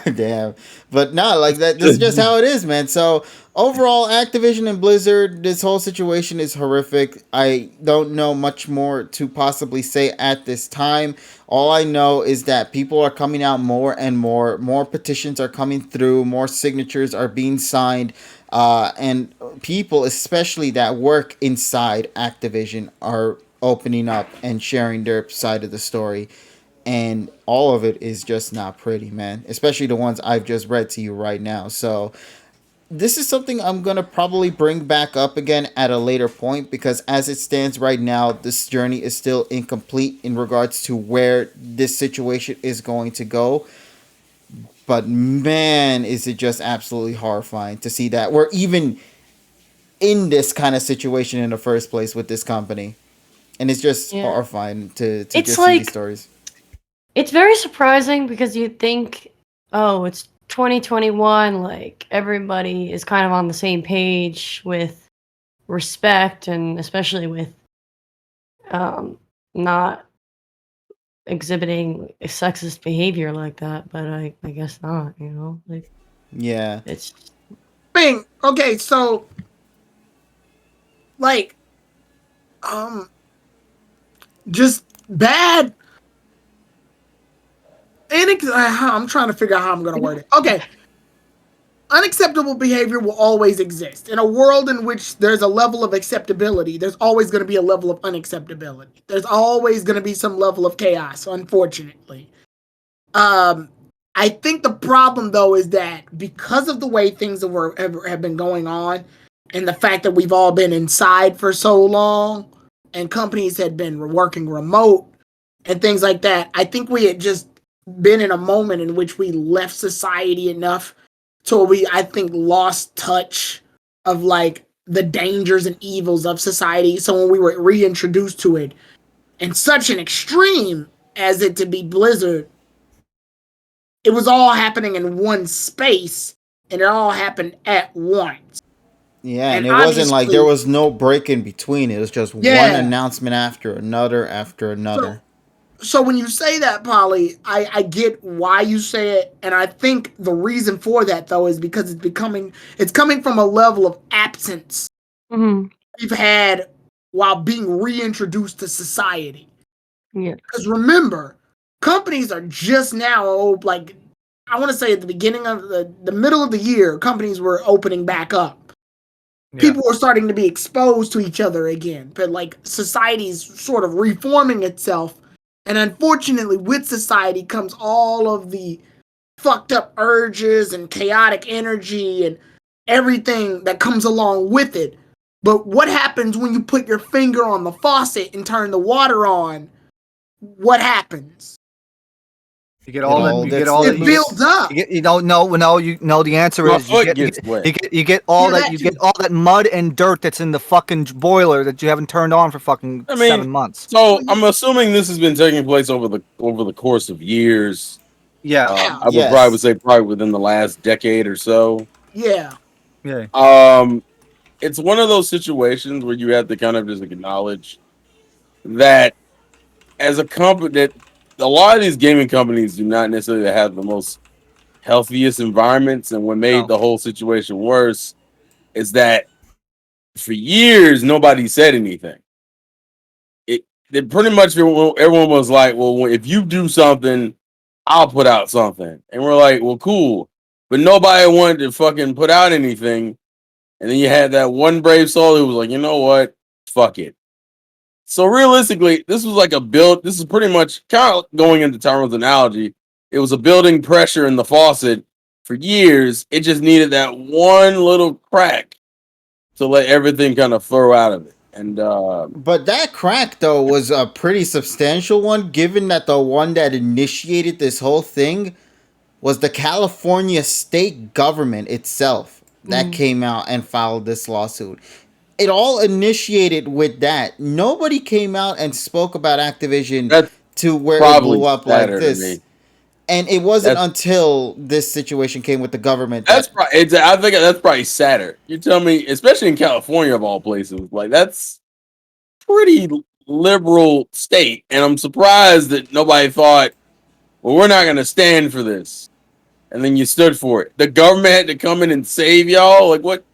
Damn. But no, like that, this is just how it is, man. So overall, Activision and Blizzard, this whole situation is horrific. I don't know much more to possibly say at this time. All I know is that people are coming out more and more. More petitions are coming through. More signatures are being signed. And people, especially that work inside Activision, are opening up and sharing their side of the story. And all of it is just not pretty, man. Especially the ones I've just read to you right now. So this is something I'm gonna probably bring back up again at a later point, because as it stands right now, this journey is still incomplete in regards to where this situation is going to go. But man, is it just absolutely horrifying to see that we're even in this kind of situation in the first place with this company. And it's just horrifying to It's just see like- these stories. It's very surprising because you think, oh, it's 2021, like everybody is kind of on the same page with respect, and especially with not exhibiting sexist behavior like that. But I guess not, like Yeah. it's Bing. Okay, so like, just bad. I'm trying to figure out how I'm gonna word it. Okay. Unacceptable behavior will always exist. In a world in which there's a level of acceptability, there's always going to be a level of unacceptability. There's always going to be some level of chaos, unfortunately. I think the problem, though, is that because of the way things have been going on, and the fact that we've all been inside for so long, and companies had been working remote, and things like that, I think we had just been in a moment in which we left society enough so we, I think, lost touch of like the dangers and evils of society. So when we were reintroduced to it in such an extreme as it to be Blizzard, it was all happening in one space and it all happened at once. Yeah, and it wasn't like there was no break in between. It was just one announcement after another after another. So when you say that, Polly, I get why you say it, and I think the reason for that, though, is because it's coming from a level of absence we've had while being reintroduced to society. Yeah. Because remember, companies are just now, like, I want to say at the beginning of the middle of the year, companies were opening back up. Yeah. People were starting to be exposed to each other again, but like society's sort of reforming itself. And unfortunately, with society comes all of the fucked up urges and chaotic energy and everything that comes along with it. But what happens when you put your finger on the faucet and turn the water on? What happens? You get all that. You get all that. It builds up. The answer is you get all that. You get all that mud and dirt that's in the fucking boiler that you haven't turned on for fucking 7 months. So I'm assuming this has been taking place over the course of years. Yeah, I would probably say within the last decade or so. Yeah. It's one of those situations where you have to kind of just acknowledge that as a company, that a lot of these gaming companies do not necessarily have the most healthiest environments, and what made the whole situation worse is that for years, nobody said anything. It pretty much everyone was like, well, if you do something, I'll put out something. And we're like, well, cool. But nobody wanted to fucking put out anything. And then you had that one brave soul who was like, you know what? Fuck it. So realistically, this was like a build. This is pretty much kind of going into Tyrone's analogy. It was a building pressure in the faucet for years. It just needed that one little crack to let everything kind of flow out of it. And But that crack though was a pretty substantial one, given that the one that initiated this whole thing was the California state government itself that came out and filed this lawsuit. It all initiated with that. Nobody came out and spoke about Activision that's to where it probably blew up like sadder to this. me. And it wasn't That's until this situation came with the government that's that probably. I think that's probably sadder. You tell me, especially in California of all places, like that's pretty liberal state, and I'm surprised that nobody thought, well, we're not going to stand for this. And then you stood for it. The government had to come in and save y'all. Like what?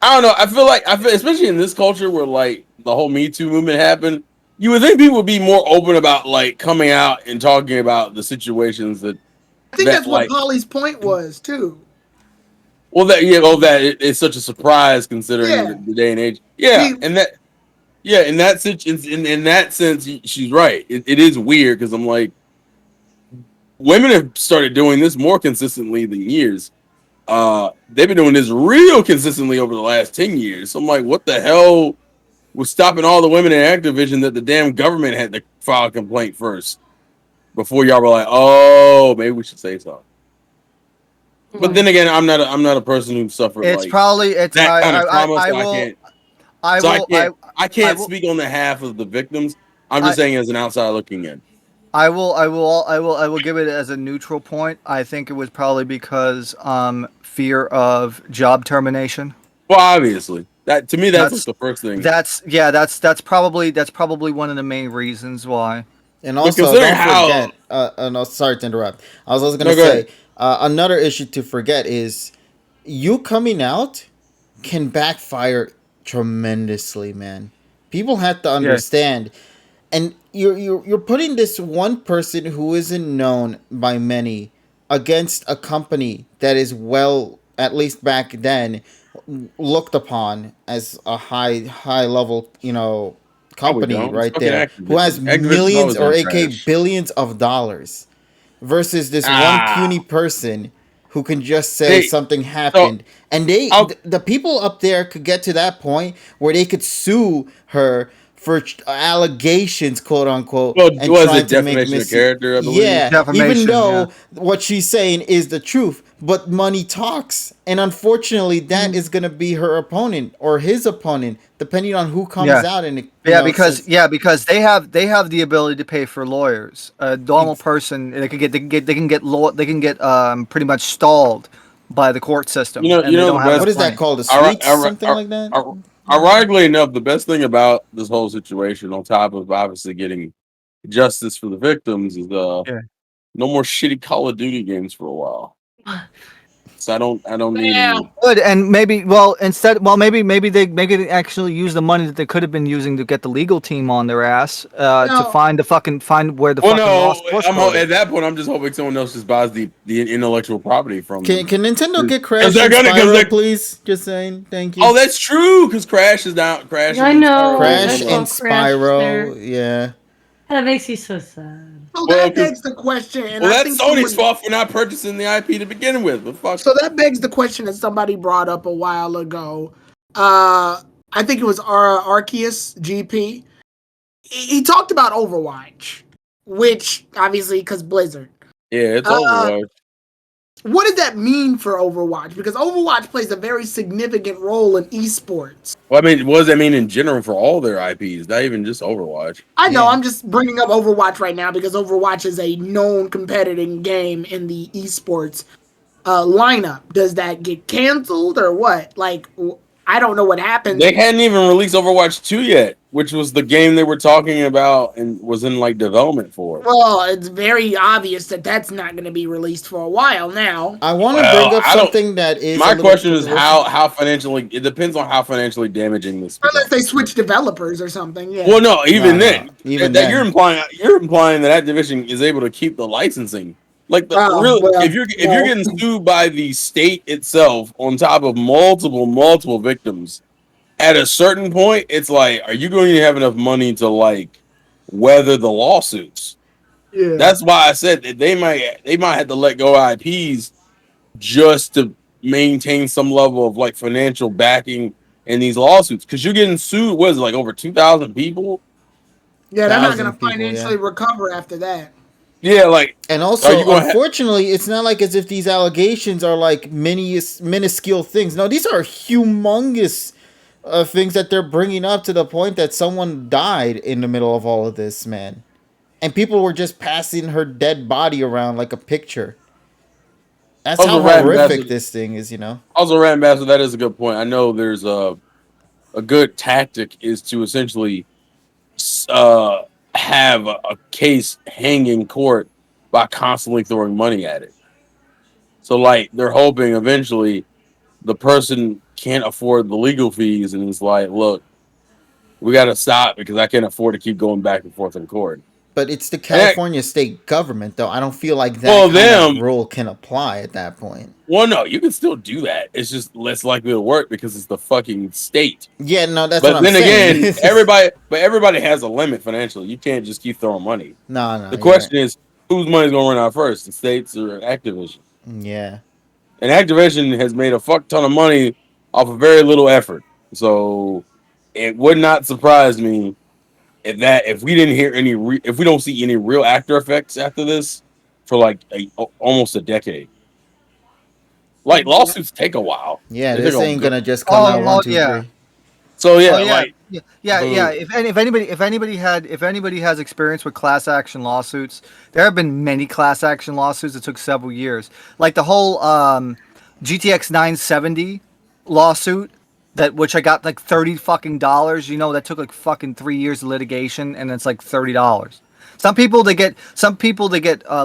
I don't know. I feel, especially in this culture where like the whole Me Too movement happened, you would think people would be more open about like coming out and talking about the situations that I think that's what like. Polly's point was too. Well, it's such a surprise considering Yeah. the day and age. Yeah, See- and that. Yeah, in that sense, she's right. It is weird because I'm like, women have started doing this more consistently than years. They've been doing this real consistently over the last 10 years. So I'm like, what the hell was stopping all the women in Activision that the damn government had to file a complaint first before y'all were like, oh, maybe we should say something. But then again, I'm not a person who suffered It's like probably it's that kind of trauma, I so will. I can't. I So will. I can't will- speak on the half of the victims. I'm just saying as an outsider looking in. I will give it as a neutral point. I think it was probably because fear of job termination. Well, obviously, that to me that's like the first thing. That's probably one of the main reasons why. and But also considering don't forget no, sorry to interrupt. I was also going No, to go say ahead. another issue to forget is you coming out can backfire tremendously, man. People have to understand. And you're putting this one person who isn't known by many against a company that is well, at least back then, looked upon as a high level, company don't. It's right fucking there, who has Activision. Activision's millions always or been AK trash. billions of dollars versus this one puny person who can just say something happened, and the people up there could get to that point where they could sue her for allegations, quote unquote, Well, and was trying it to make defamation of character? I believe. yeah, Defamation, even though yeah. what she's saying is the truth, but money talks, and unfortunately, that is gonna be her opponent or his opponent, depending on who comes out and Because they have the ability to pay for lawyers. A normal person they can get pretty much stalled by the court system. You know and they don't the have best- what is that money. called? A suite, something like that. Ironically enough, the best thing about this whole situation, on top of obviously getting justice for the victims, is no more shitty Call of Duty games for a while. So I don't need any. Good, and maybe maybe they actually use the money that they could have been using to get the legal team on their ass to find where the Well, fucking lost source code is. at that point, I'm just hoping someone else just buys the intellectual property from Can them. Nintendo get Crash they're and gonna- 'cause Spyro, they're- please? Just saying, thank you. Oh, that's true, because Crash is down. Crash. I and know. Spyro. Crash I and saw Crash Spyro, there. yeah. That makes me so sad. So Well, that begs the question, and Well, I that's think Sony's fault for not purchasing the IP to begin with. But fuck. So that begs the question that somebody brought up a while ago. I think it was Arceus GP. He talked about Overwatch, which obviously because Blizzard. Yeah, it's Overwatch. What does that mean for Overwatch? Because Overwatch plays a very significant role in esports. Well, I mean, what does that mean in general for all their IPs? Not even just Overwatch. I know, I'm just bringing up Overwatch right now because Overwatch is a known competitive game in the esports lineup. Does that get canceled or what? Like, I don't know what happened. They hadn't even released Overwatch 2 yet. which was the game they were talking about and was in like development for. Well, it's very obvious that that's not going to be released for a while now. I want to bring up I don't- something that is. My a little question is controversial. how financially. It depends on how financially damaging this. Unless they becomes. switch developers or something. Yeah. Well, no, even No, then, even that then. you're implying that Activision is able to keep the licensing. Like Well, if you're getting sued by the state itself on top of multiple victims, at a certain point, it's like, are you going to have enough money to like weather the lawsuits? yeah. That's why I said that they might have to let go of IPs just to maintain some level of like financial backing in these lawsuits, because you're getting sued. What is it, like over 2,000 people? Yeah, they're not going 1,000 to people, financially recover after that. Yeah, like, And are also, you gonna unfortunately, it's not like as if these allegations are like minuscule things. No, these are humongous things that they're bringing up to the point that someone died in the middle of all of this, man. And people were just passing her dead body around like a picture. That's how Also, Rat horrific Ambassador- this thing is, you know? Also, Rat Ambassador, that is a good point. I know there's a good tactic is to essentially have a case hang in court by constantly throwing money at it. So, like, they're hoping eventually the person can't afford the legal fees, and it's like, look, we got to stop because I can't afford to keep going back and forth in court. But it's the California state government, though. I don't feel like that Well, kind of rule can apply at that point. Well, no, you can still do that. It's just less likely to work because it's the fucking state. Yeah, no, that's But what I'm then saying. again, everybody has a limit financially. You can't just keep throwing money. No, The question is, whose money's going to run out first, the states or Activision? Yeah. And Activision has made a fuck ton of money off of very little effort. So it would not surprise me if we didn't hear any, if we don't see any real after effects after this for like almost a decade. Like, lawsuits take a while. Yeah, They this take a ain't good- gonna just come out one, two, yeah. three. So yeah, Oh, yeah. like Yeah. If anybody has experience with class action lawsuits, there have been many class action lawsuits that took several years. Like the whole GTX 970 lawsuit, which I got like $30 fucking dollars. You know, that took like fucking 3 years of litigation, and it's like $30. Some people they get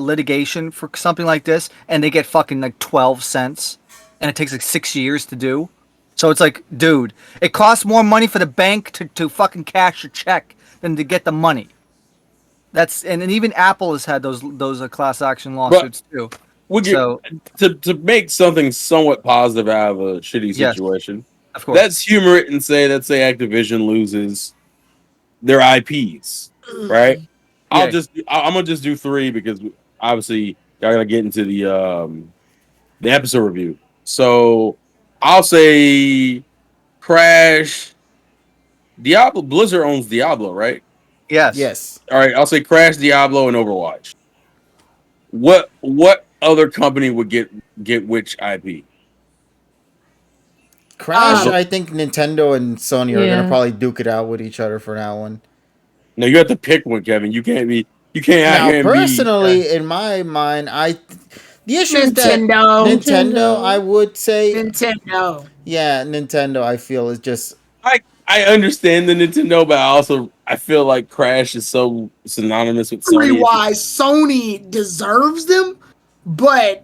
litigation for something like this, and they get fucking like 12 cents, and it takes like 6 years to do. So it's like, dude, it costs more money for the bank to fucking cash your check than to get the money. And even Apple has had those class action lawsuits too. to make something somewhat positive out of a shitty Yes, situation. of course. Let's humor it and say Activision loses their IPs, right? I'm gonna just do 3 because obviously y'all gotta get into the episode review. So I'll say Crash. Diablo. Blizzard owns Diablo, right? Yes. All right, I'll say Crash, Diablo, and Overwatch. What other company would get which IP? Crash, I think Nintendo and Sony are Yeah. gonna probably duke it out with each other for that one. No, you have to pick one, Kevin. You can't out Now, here and personally, in my mind, the issue is that Nintendo. Nintendo, I would say, Nintendo. yeah, Nintendo. I feel is just I understand the Nintendo, but I feel like Crash is so synonymous with Sony. Wise, Sony deserves them, but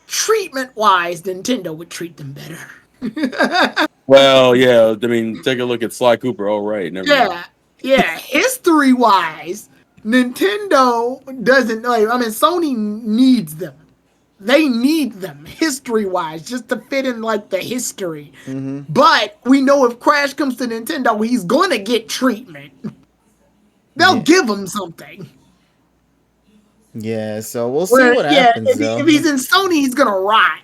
treatment wise, Nintendo would treat them better. Well, yeah. I mean, take a look at Sly Cooper. Oh, right. Never mind. Yeah. History wise, Nintendo doesn't. Sony needs them. They need them history wise just to fit in like the history. Mm-hmm. But we know if Crash comes to Nintendo, he's gonna get treatment. They'll give him something. Yeah, so we'll see what happens. If he's in Sony, he's gonna rot.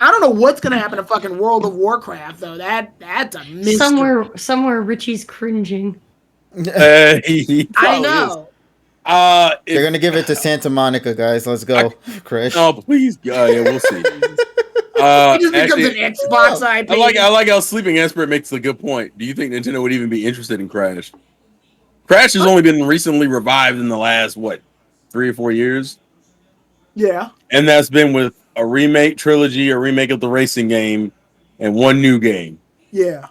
I don't know what's gonna happen to fucking World of Warcraft though. That's a mystery. Somewhere Richie's cringing. I know. They're gonna give it to Santa Monica, guys. Let's go, Crash. Oh, please. Yeah, we'll see. It just becomes an Xbox IP. I like how Sleeping Expert makes a good point. Do you think Nintendo would even be interested in Crash? Crash has only been recently revived in the last 3 or 4 years. Yeah. And that's been with a remake trilogy, a remake of the racing game, and one new game. Yeah.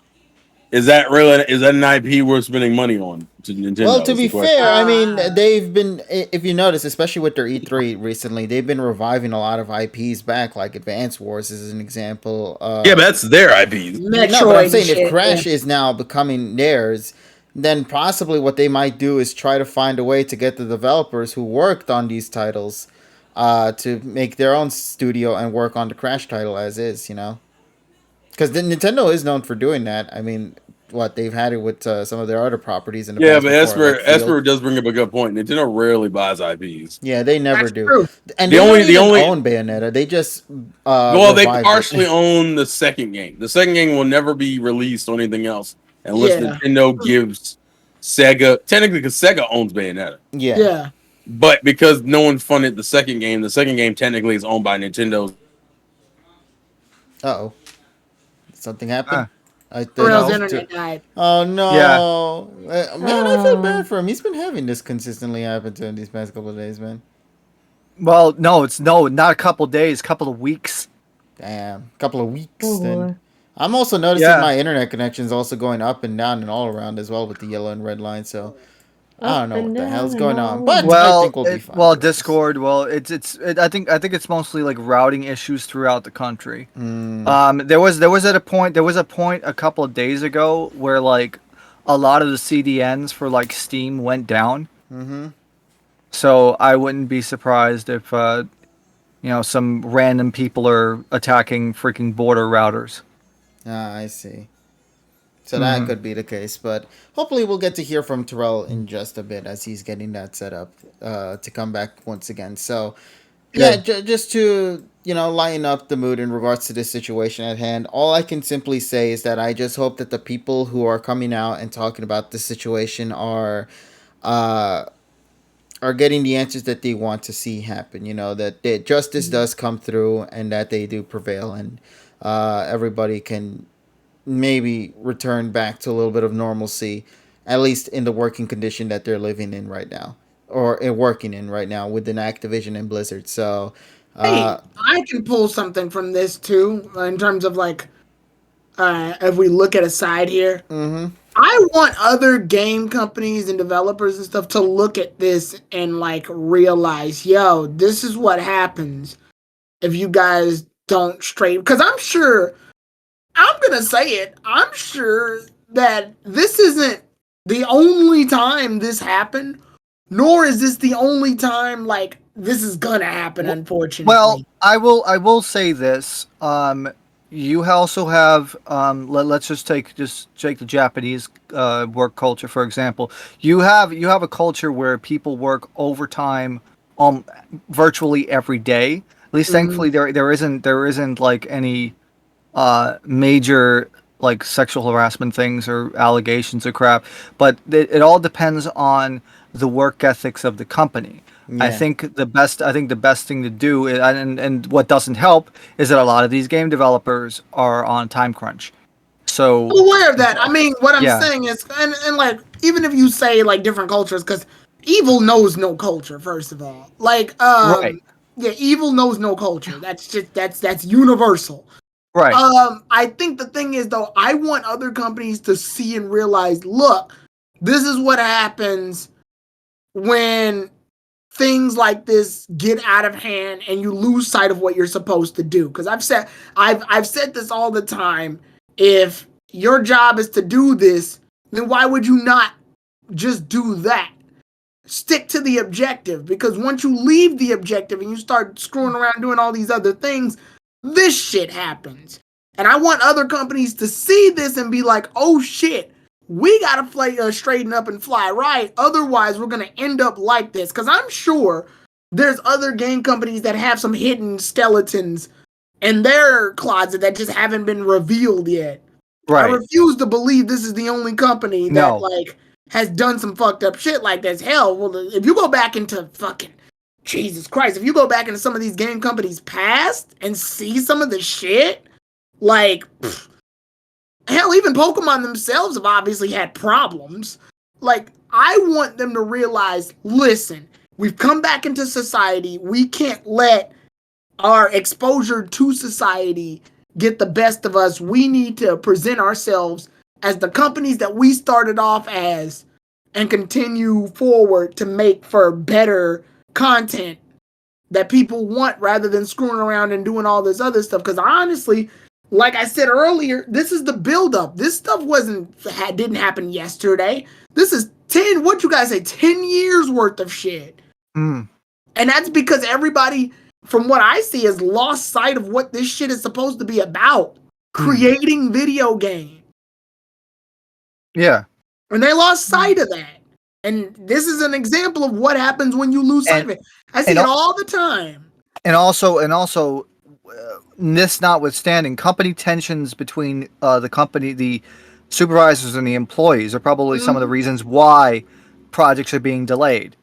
is that an IP worth spending money on to Nintendo? Well, to is be the question. fair, I mean, they've been, if you notice, especially with their E3 recently, they've been reviving a lot of IPs back, like Advance Wars is an example. Yeah, but that's their IPs. No, but I'm Metroid and saying if shit, Crash yeah. is now becoming theirs, then possibly what they might do is try to find a way to get the developers who worked on these titles to make their own studio and work on the Crash title as is, you know? Because Nintendo is known for doing that. I mean, what they've had it with some of their other properties in the Yeah, past but before, like Esper Field. does bring up a good point. Nintendo rarely buys IPs. Yeah, they never That's do. true. And The they only- don't the even only- own Bayonetta. They just Well, they revived partially it. own the second game. The second game will never be released on anything else unless Yeah. Nintendo gives Sega. Technically, because Sega owns Bayonetta, Yeah. Yeah. but because no one funded the second game technically is owned by Nintendo. Uh-oh. Something happened? I Pharrell's No. internet died. Oh no, man! I feel bad for him. He's been having this consistently happen to him these past couple of days, man. Well, no, not a couple days, couple of weeks. Damn, couple of weeks. Oh, Then boy. I'm also noticing Yeah. my internet connection's also going up and down and all around as well with the yellow and red line. So I don't know Up what and the hell's down going and on, all but around. I think we'll be fine. regardless. Discord. Well, I think it's mostly like routing issues throughout the country. There was a point a couple of days ago where like a lot of the CDNs for like Steam went down. Mm-hmm. So I wouldn't be surprised if some random people are attacking freaking border routers. Ah, I see. So that could be the case, but hopefully we'll get to hear from Terrell in just a bit as he's getting that set up to come back once again. So, yeah, just to lighten up the mood in regards to this situation at hand, all I can simply say is that I just hope that the people who are coming out and talking about this situation are getting the answers that they want to see happen. That justice does come through and that they do prevail, and everybody can maybe return back to a little bit of normalcy, at least in the working condition that they're living in right now, or working in right now within Activision and Blizzard. So, Hey, I can pull something from this too, in terms of like, if we look at a side here. I want other game companies and developers and stuff to look at this and like realize, yo, this is what happens if you guys don't straight. Because I'm sure, I'm gonna say it, I'm sure that this isn't the only time this happened, nor is this the only time like this is gonna happen. Unfortunately, Well, I will say this. You also have let's just take the Japanese work culture for example. You have a culture where people work overtime virtually every day. At least thankfully there isn't like any major like sexual harassment things or allegations or crap, but it all depends on the work ethics of the company. Yeah. I think the best thing to do is, and what doesn't help is that a lot of these game developers are on time crunch. So I'm aware of that. I mean, what I'm Yeah. saying is, and like, even if you say like different cultures, because evil knows no culture. First of all, like, Right. yeah, evil knows no culture. That's just that's universal. right. I think the thing is though, I want other companies to see and realize, look, this is what happens when things like this get out of hand and you lose sight of what you're supposed to do. Because I've said this all the time. If your job is to do this, then why would you not just do that? Stick to the objective, because once you leave the objective and you start screwing around doing all these other things, this shit happens. And I want other companies to see this and be like, oh shit, we gotta play straighten up and fly right. Otherwise, we're gonna end up like this. Because I'm sure there's other game companies that have some hidden skeletons in their closet that just haven't been revealed yet. Right. I refuse to believe this is the only company that No. like has done some fucked up shit like this. Hell, well, if you go back into fucking Jesus Christ, if you go back into some of these game companies' past and see some of the shit, like, hell, even Pokemon themselves have obviously had problems. Like, I want them to realize, listen, we've come back into society. We can't let our exposure to society get the best of us. We need to present ourselves as the companies that we started off as and continue forward to make for better content that people want rather than screwing around and doing all this other stuff. Because honestly, like I said earlier, this is the buildup. This stuff didn't happen yesterday. This is 10 years worth of shit. Mm. And that's because everybody, from what I see, has lost sight of what this shit is supposed to be about. Creating video games. Yeah. And they lost sight of that. And this is an example of what happens when you lose sight of it. I see it all the time. And also, this notwithstanding, company tensions between the supervisors and the employees are probably some of the reasons why projects are being delayed,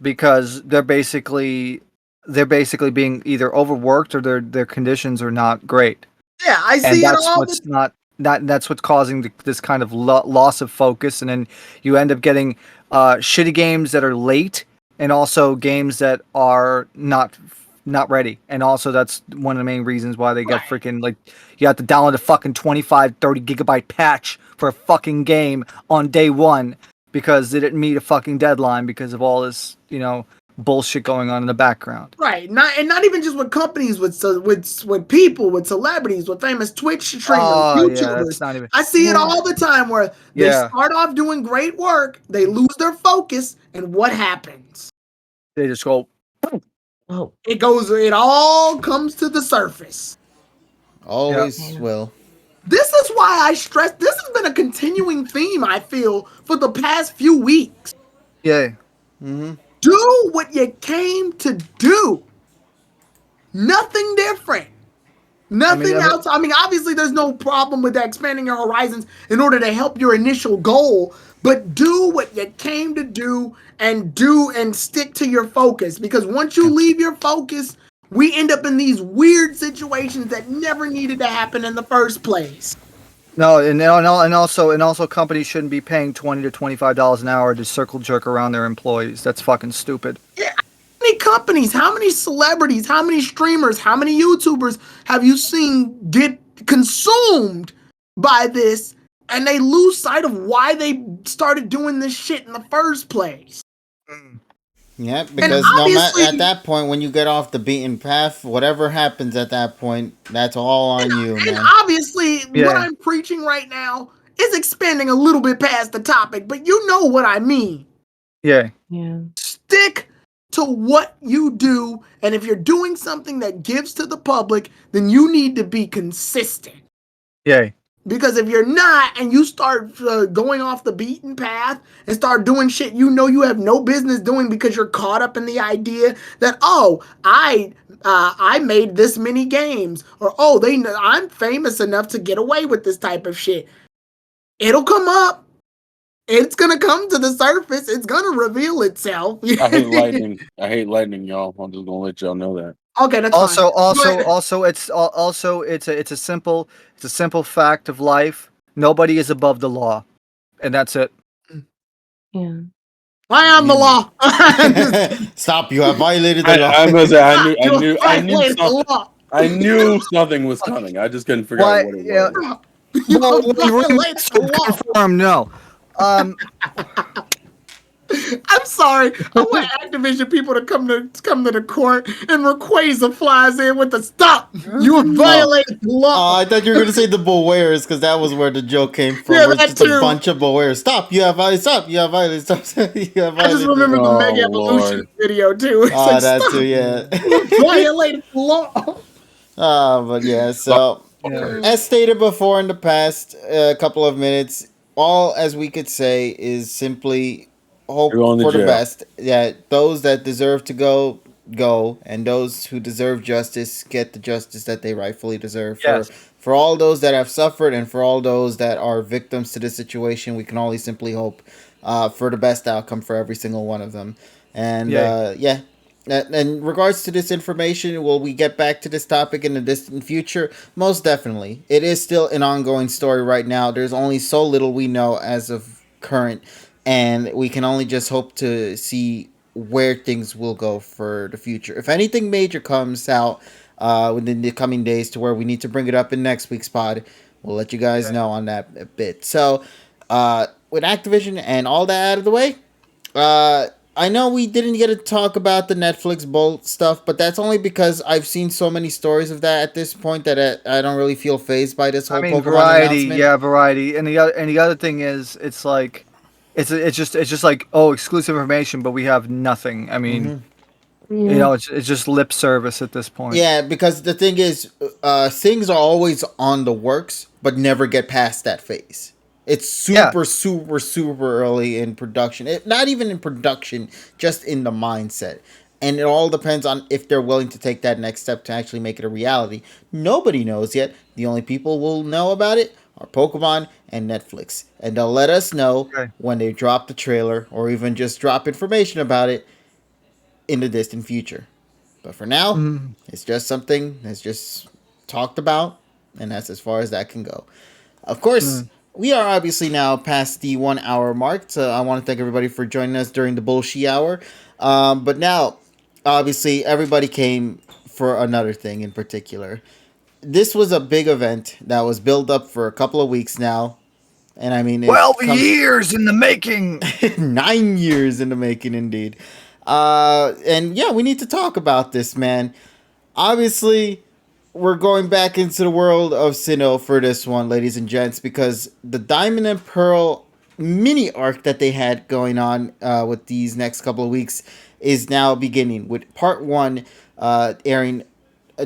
because they're basically being either overworked or their conditions are not great. Yeah, I see it all. That's what's causing this kind of loss of focus, and then you end up getting shitty games that are late, and also games that are not ready. And also that's one of the main reasons why they get freaking, like, you have to download a fucking 25, 30 gigabyte patch for a fucking game on day one because they didn't meet a fucking deadline because of all this, bullshit going on in the background. Right. Not even just with companies, with people, with celebrities, with famous Twitch streamers, YouTubers. Yeah, I see it all the time where they start off doing great work, they lose their focus, and what happens? They just go, oh, it all comes to the surface. Always will. This is why I stress, this has been a continuing theme, I feel, for the past few weeks. Yeah. Mm-hmm. Do what you came to do. Nothing different. Nothing else. I mean, obviously, there's no problem with expanding your horizons in order to help your initial goal, but do what you came to do and stick to your focus. Because once you leave your focus, we end up in these weird situations that never needed to happen in the first place. No, and also companies shouldn't be paying $20 to $25 an hour to circle jerk around their employees. That's fucking stupid. Yeah. How many companies, how many celebrities, how many streamers, how many YouTubers have you seen get consumed by this and they lose sight of why they started doing this shit in the first place? Yeah, because no matter at that point, when you get off the beaten path, whatever happens at that point, that's all on you, man. And obviously, what I'm preaching right now is expanding a little bit past the topic, but you know what I mean. Yeah. Stick to what you do, and if you're doing something that gives to the public, then you need to be consistent. Yeah. Because if you're not, and you start going off the beaten path and start doing shit you have no business doing because you're caught up in the idea that, I made this many games, or I'm famous enough to get away with this type of shit. It'll come up. It's gonna come to the surface. It's gonna reveal itself. I hate lightning. Y'all. I'm just gonna let y'all know that. Okay, that's fine. It's a simple fact of life. Nobody is above the law, and that's it. yeah. I am the law. Stop! You have violated the law. I must say, I knew something was coming. I just couldn't figure out what it was. Confirm, no. I'm sorry. I want Activision people to come to the court, and Rayquaza flies in with the stop. You have violated the law. I thought you were going to say the Bowares, because that was where the joke came from. Yeah, it's just too. A bunch of Bowares. Stop! You have violated. Stop! You have violated. Stop! You have violated. I just remember the Mega Evolution video too. Oh, that too, yeah. Violated the law. But yeah. So, as stated before in the past couple of minutes, all as we could say is simply hope for the best. Yeah, those that deserve to go, and those who deserve justice get the justice that they rightfully deserve. Yes. For all those that have suffered and for all those that are victims to this situation, we can only simply hope for the best outcome for every single one of them. And in regards to this information, will we get back to this topic in the distant future? Most definitely. It is still an ongoing story right now. There's only so little we know as of current, and we can only just hope to see where things will go for the future. If anything major comes out within the coming days to where we need to bring it up in next week's pod, We'll let you guys know on that a bit. So, with Activision and all that out of the way, I know we didn't get to talk about the Netflix Bolt stuff, but that's only because I've seen so many stories of that at this point that I don't really feel phased by this whole Pokemon variety, announcement. yeah, variety. And the other thing is, it's like, it's just like, oh, exclusive information, but we have nothing. I mean, it's just lip service at this point. Yeah, because the thing is, things are always on the works, but never get past that phase. It's super, super early in production. Not even in production, just in the mindset. And it all depends on if they're willing to take that next step to actually make it a reality. Nobody knows yet. The only people who will know about it are Pokemon and Netflix. And they'll let us know when they drop the trailer or even just drop information about it in the distant future. But for now, it's just something that's just talked about, and that's as far as that can go. Of course, we are obviously now past the 1 hour mark, so I want to thank everybody for joining us during the bullshit hour. But now, obviously, everybody came for another thing in particular. This was a big event that was built up for a couple of weeks now. And I mean, 12 years in the making. 9 years in the making, indeed. And yeah, we need to talk about this, man. Obviously, we're going back into the world of Sinnoh for this one, ladies and gents, because the Diamond and Pearl mini arc that they had going on with these next couple of weeks is now beginning, with part 1 airing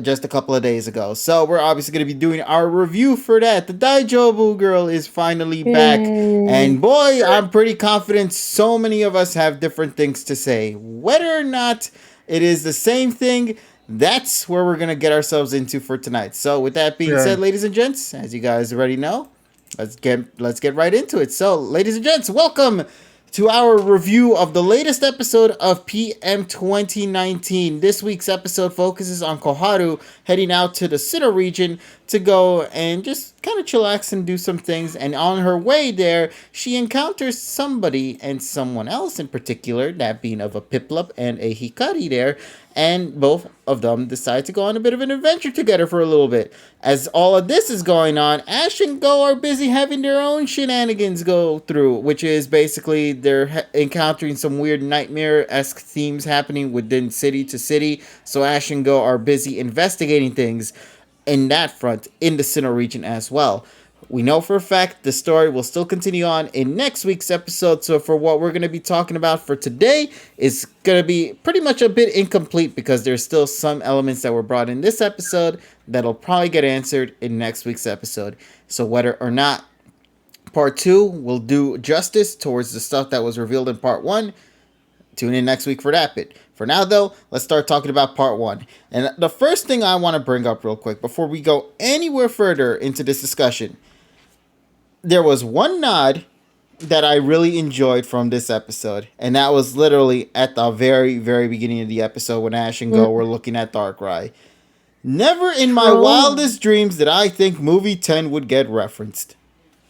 just a couple of days ago. So we're obviously going to be doing our review for that. The Daijoubu girl is finally back. And boy, I'm pretty confident so many of us have different things to say. Whether or not it is the same thing, that's where we're going to get ourselves into for tonight. So with that being said, ladies and gents, as you guys already know, let's get right into it. So, ladies and gents, welcome to our review of the latest episode of PM 2019. This week's episode focuses on Koharu heading out to the Sinnoh region to go and just kind of chillax and do some things. And on her way there, she encounters somebody and someone else in particular, that being of a Piplup and a Hikari there. And both of them decide to go on a bit of an adventure together for a little bit. As all of this is going on, Ash and Go are busy having their own shenanigans go through, which is basically they're encountering some weird nightmare-esque themes happening within city to city. So Ash and Go are busy investigating things in that front in the Sinnoh region as well. We know for a fact the story will still continue on in next week's episode, so for what we're going to be talking about for today is going to be pretty much a bit incomplete because there's still some elements that were brought in this episode that'll probably get answered in next week's episode. So whether or not part 2 will do justice towards the stuff that was revealed in part 1, tune in next week for that bit. For now, though, let's start talking about part 1. And the first thing I want to bring up real quick before we go anywhere further into this discussion, there was one nod that I really enjoyed from this episode, and that was literally at the very, very beginning of the episode when Ash and Go were looking at Darkrai. Never in my wildest dreams did I think movie 10 would get referenced.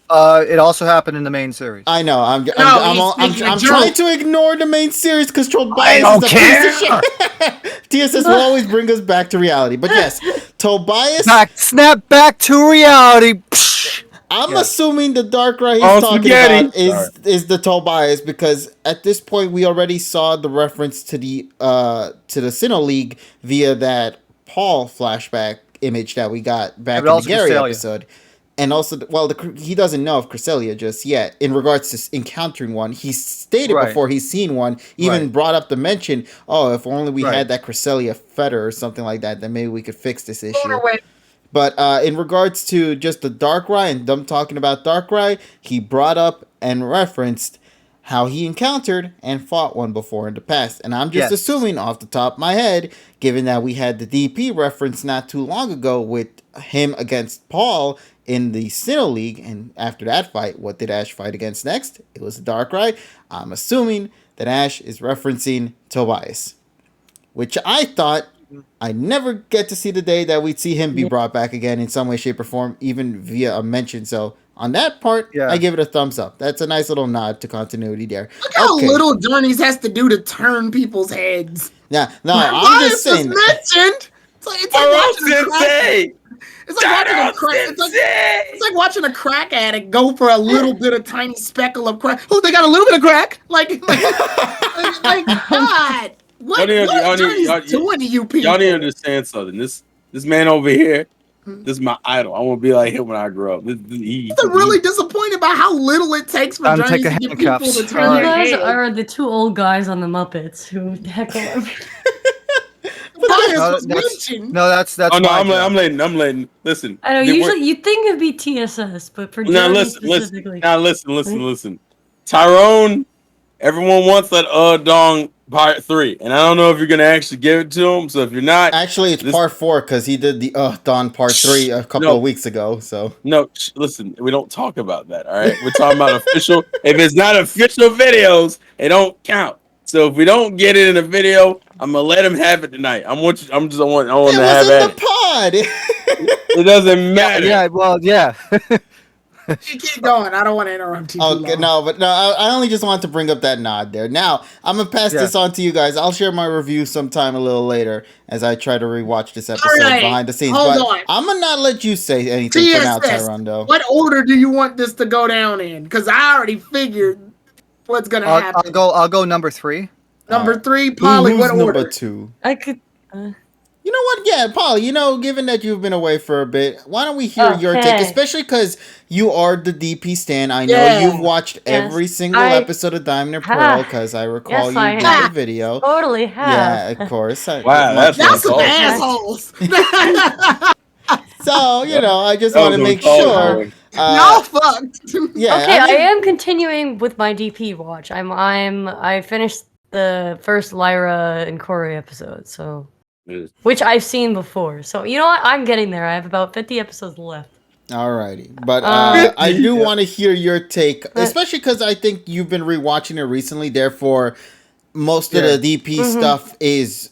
It also happened in the main series. I know. I'm trying to ignore the main series because Tobias is a piece of shit. TSS will always bring us back to reality. But yes, Tobias... Snap back to reality. I'm assuming the Darkrai he's talking about is the Tobias, because at this point we already saw the reference to the Sinnoh League via that Paul flashback image that we got back in the Gary episode. And also, he doesn't know of Cresselia just yet. In regards to encountering one, he stated before he's seen one, even brought up the mention, oh, if only we had that Cresselia feather or something like that, then maybe we could fix this issue. But in regards to just the Darkrai and them talking about Darkrai, he brought up and referenced how he encountered and fought one before in the past. And I'm just assuming off the top of my head, given that we had the DP reference not too long ago with him against Paul in the Sinnoh League, and after that fight, what did Ash fight against next? It was the Darkrai. I'm assuming that Ash is referencing Tobias, which I thought I never get to see the day that we'd see him be brought back again in some way, shape, or form, even via a mention. So on that part, I give it a thumbs up. That's a nice little nod to continuity there. Look how little Journeys has to do to turn people's heads. Yeah, no, I'm just saying. Mentioned. It's insane. It's like watching a crack. It's like watching a crack addict go for a little bit of tiny speckle of crack. Oh, they got a little bit of crack. Like God, what attorneys doing to you people? Y'all need to understand something. This man over here, this is my idol. I want to be like him when I grow up. I'm really disappointed by how little it takes for journeys to get people to turn You their guys head. are the two old guys on the Muppets who heckle everyone. That's. Oh no, I'm letting. Listen. I know. Usually, you'd think it'd be TSS, but for Journey specifically. Listen. Tyrone. Everyone wants that Dong Part 3, and I don't know if you're gonna actually give it to him. So if you're not, actually, it's Part 4 because he did the Dawn Part 3 a couple of weeks ago. So listen, we don't talk about that. All right, we're talking about official. If it's not official videos, it don't count. So if we don't get it in a video, I'm gonna let him have it tonight. I want to have it. The pod. It doesn't matter. Yeah. Well, yeah. Keep going. I don't want to interrupt you. Okay, I only just wanted to bring up that nod there. Now, I'm going to pass this on to you guys. I'll share my review sometime a little later as I try to rewatch this episode behind the scenes. Hold on. I'm going to not let you say anything for now, Tyrondo. What order do you want this to go down in? Because I already figured what's going to happen. I'll go number 3. Number 3, Polly, what order? Number 2? I could... You know what? Yeah, Polly, given that you've been away for a bit, why don't we hear your take? Especially because you are the DP stan. I know you've watched every single episode of Diamond and Pearl because I recall you did the video. Totally have. Yeah, of course. Wow, that's some assholes. So, I just want to make sure. Y'all fucked. Yeah. Okay, I am continuing with my DP watch. I finished the first Lyra and Corey episode, so... Which I've seen before. So, you know what? I'm getting there. I have about 50 episodes left. Alrighty. But I do want to hear your take, especially because I think you've been rewatching it recently. Therefore, most of the DP stuff is,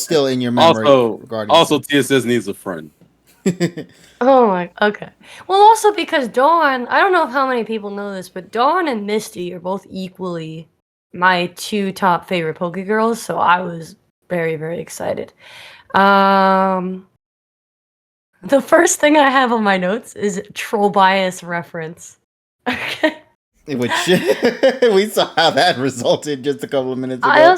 still in your memory. Also, TSS needs a friend. Oh my, okay. Well, also because Dawn, I don't know how many people know this, but Dawn and Misty are both equally my 2 top favorite Poke Girls. So I was very, very excited. The first thing I have on my notes is troll bias reference. Okay. Which we saw how that resulted just a couple of minutes ago.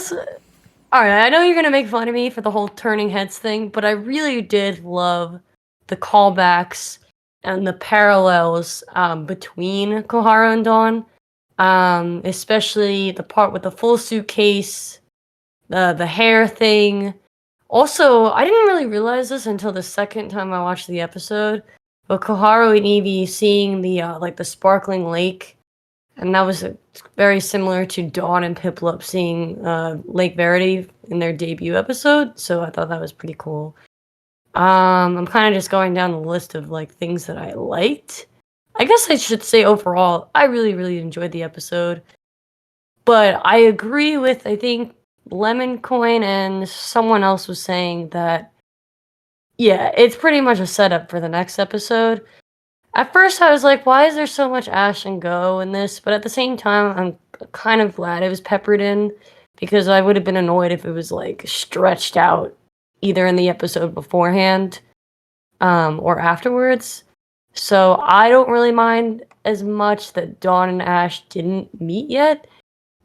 Alright, I know you're gonna make fun of me for the whole turning heads thing, but I really did love the callbacks and the parallels between Koharu and Dawn. Especially the part with the full suitcase, the hair thing. Also, I didn't really realize this until the second time I watched the episode, but Koharu and Eevee seeing the sparkling lake, and that was very similar to Dawn and Piplup seeing Lake Verity in their debut episode, so I thought that was pretty cool. I'm kind of just going down the list of things that I liked. I guess I should say overall, I really, really enjoyed the episode, but I agree with, I think, Lemon Coin and someone else was saying that, yeah, it's pretty much a setup for the next episode. At first, I was like, why is there so much Ash and Go in this? But at the same time, I'm kind of glad it was peppered in, because I would have been annoyed if it was, stretched out either in the episode beforehand or afterwards. So I don't really mind as much that Dawn and Ash didn't meet yet,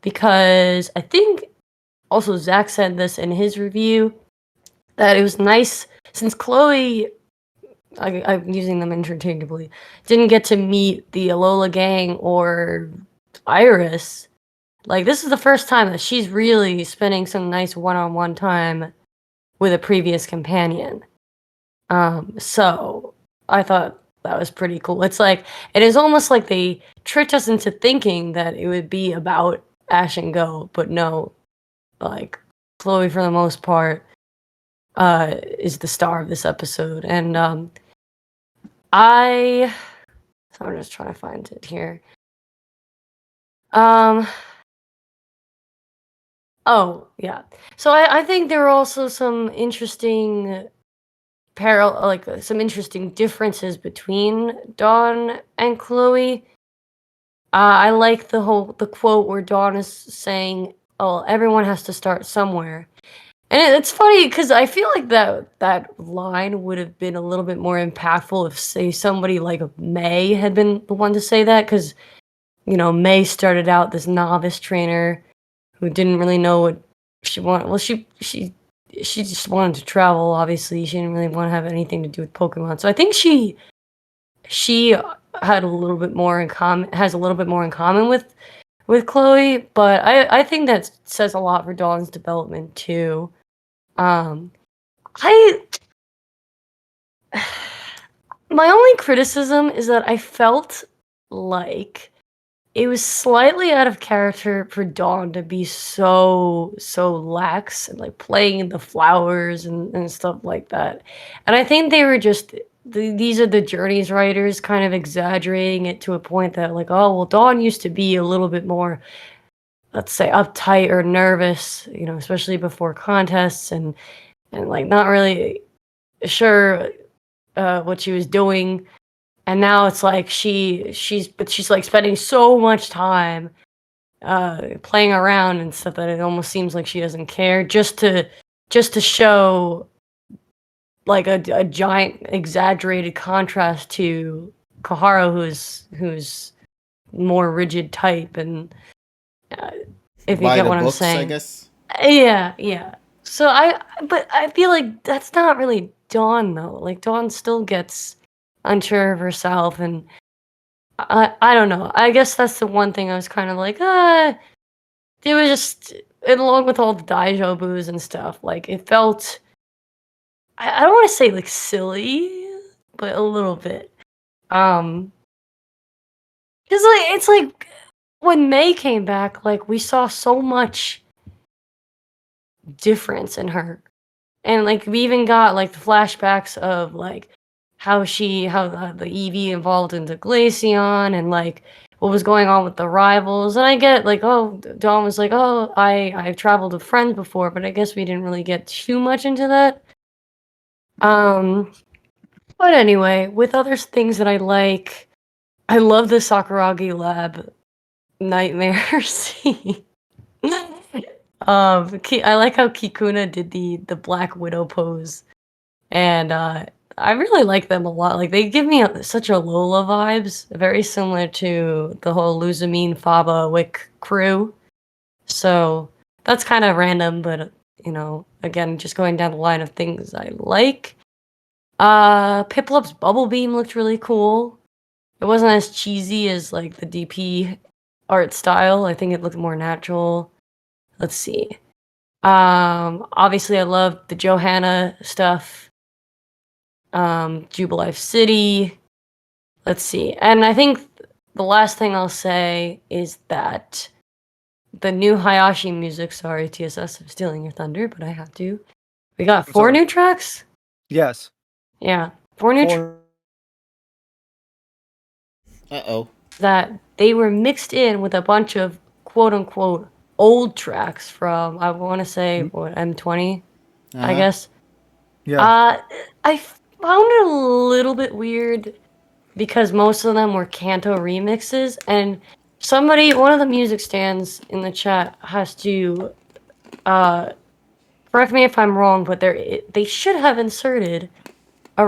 because I think... Also, Zach said this in his review, that it was nice, since Chloe, I'm using them interchangeably, didn't get to meet the Alola gang or Iris. This is the first time that she's really spending some nice one-on-one time with a previous companion. So, I thought that was pretty cool. It is almost like they tricked us into thinking that it would be about Ash and Go, but no. Chloe, for the most part, is the star of this episode. And so I'm just trying to find it here. Oh, yeah. So I think there are also some interesting some interesting differences between Dawn and Chloe. I like the quote where Dawn is saying, "Oh, everyone has to start somewhere." it's funny because I feel like that line would have been a little bit more impactful if, say, somebody like May had been the one to say that, because May started out this novice trainer who didn't really know what she wanted. Well, she just wanted to travel. Obviously, she didn't really want to have anything to do with Pokemon. So I think she had a little bit more in common. Has a little bit more in common with Chloe, but I think that says a lot for Dawn's development too. I my only criticism is that I felt like it was slightly out of character for Dawn to be so lax and like playing in the flowers and stuff like that. And I think they were just these are the Journeys writers kind of exaggerating it to a point that, like, oh well, Dawn used to be a little bit more, let's say, uptight or nervous, especially before contests and like not really sure what she was doing. And now it's like she's like spending so much time playing around and stuff that it almost seems like she doesn't care, just to show like a giant exaggerated contrast to Koharu, who's more rigid type, and if you By get the what I'm books, I saying. guess. Yeah. So but I feel like that's not really Dawn though. Like Dawn still gets unsure of herself, and I don't know. I guess that's the one thing I was kind of like, it was just, and along with all the Daijobus and stuff, like it felt, I don't want to say like silly, but a little bit. Because like it's like when May came back, like we saw so much difference in her, and like we even got like the flashbacks of like how the EV evolved into Glaceon, and like what was going on with the rivals. And I get like, oh, Dawn was like, oh, I've traveled with friends before, but I guess we didn't really get too much into that. But anyway, with other things that I like, I love the Sakuragi Lab nightmare scene. I like how Kikuna did the Black Widow pose, and I really like them a lot. Like they give me such a Lola vibes, very similar to the whole Luzamine Faba Wick crew. So that's kind of random, but again, just going down the line of things I like. Piplup's Bubble Beam looked really cool. It wasn't as cheesy as like the DP art style. I think it looked more natural. Let's see. Obviously I love the Johanna stuff. Jubilife City. Let's see. And I think the last thing I'll say is that the new Hayashi music, sorry TSS, I'm stealing your thunder, but I have to. We got 4 new tracks? Yes. Yeah. 4 new tracks Uh-oh. that they were mixed in with a bunch of quote unquote old tracks from, I want to say, what, M20, I guess. Yeah. I found it a little bit weird because most of them were Kanto remixes, and one of the music stands in the chat has to correct me if I'm wrong, but they should have inserted a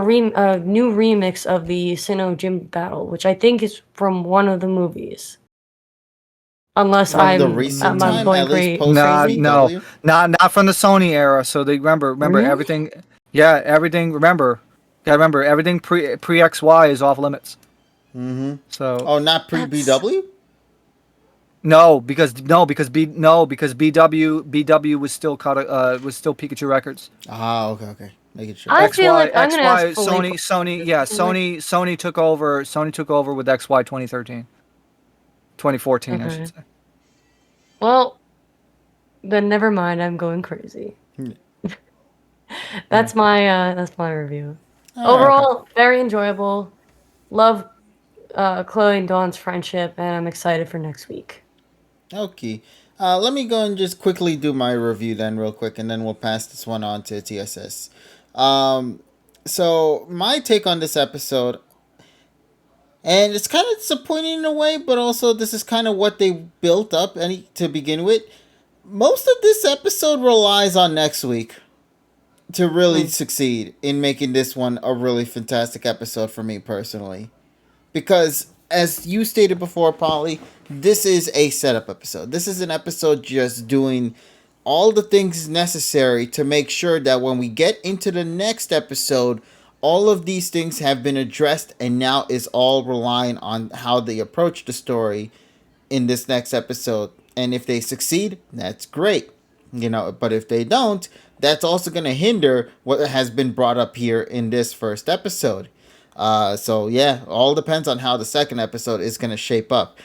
new remix of the Sinnoh Gym battle, which I think is from one of the movies. Unless From the recent time, going at least crazy. post No, VW? not from the Sony era. So they remember Really? everything. Yeah, everything. Remember everything pre XY is off limits. Mm-hmm. So Oh, not pre BW? because BW was still was still Pikachu Records. Ah, okay. Make it sure. I feel like I'm gonna ask Sony took over. Sony took over with XY 2013, 2014, Okay. I should say. Well, then never mind. I'm going crazy. That's my review. Overall, very enjoyable. Love Chloe and Dawn's friendship, and I'm excited for next week. Okay. Let me go and just quickly do my review then real quick, and then we'll pass this one on to TSS. So my take on this episode, and it's kind of disappointing in a way, but also this is kind of what they built up to begin with. most of this episode relies on next week to really succeed in making this one a really fantastic episode for me personally. Because, as you stated before, Polly, this is a setup episode. This is an episode just doing all the things necessary to make sure that when we get into the next episode, all of these things have been addressed and now is all relying on how they approach the story in this next episode. And if they succeed, that's great. But if they don't, that's also going to hinder what has been brought up here in this first episode. So yeah, all depends on how the second episode is going to shape up.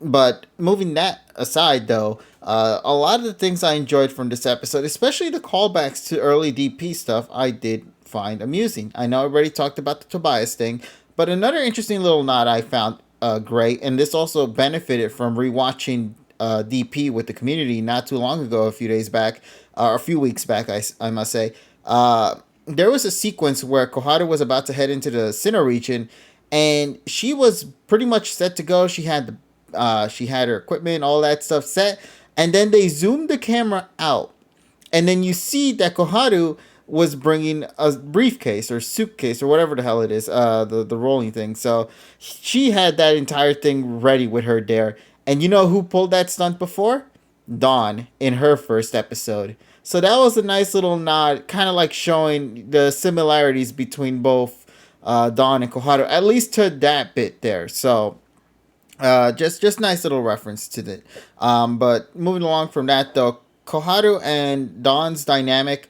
But moving that aside, though, a lot of the things I enjoyed from this episode, especially the callbacks to early DP stuff, I did find amusing. I know I already talked about the Tobias thing, but another interesting little nod I found great, and this also benefited from rewatching DP with the community not too long ago, a few days back, or a few weeks back, I must say. There was a sequence where Koharu was about to head into the Sinnoh region, and she was pretty much set to go. She had her equipment, all that stuff set, and then they zoomed the camera out, and then you see that Koharu was bringing a briefcase or suitcase or whatever the hell it is, the rolling thing. So she had that entire thing ready with her there. And you know who pulled that stunt before? Dawn in her first episode. So that was a nice little nod, kind of like showing the similarities between both Dawn and Koharu, at least to that bit there. So just nice little reference to that. But moving along from that though, Koharu and Dawn's dynamic,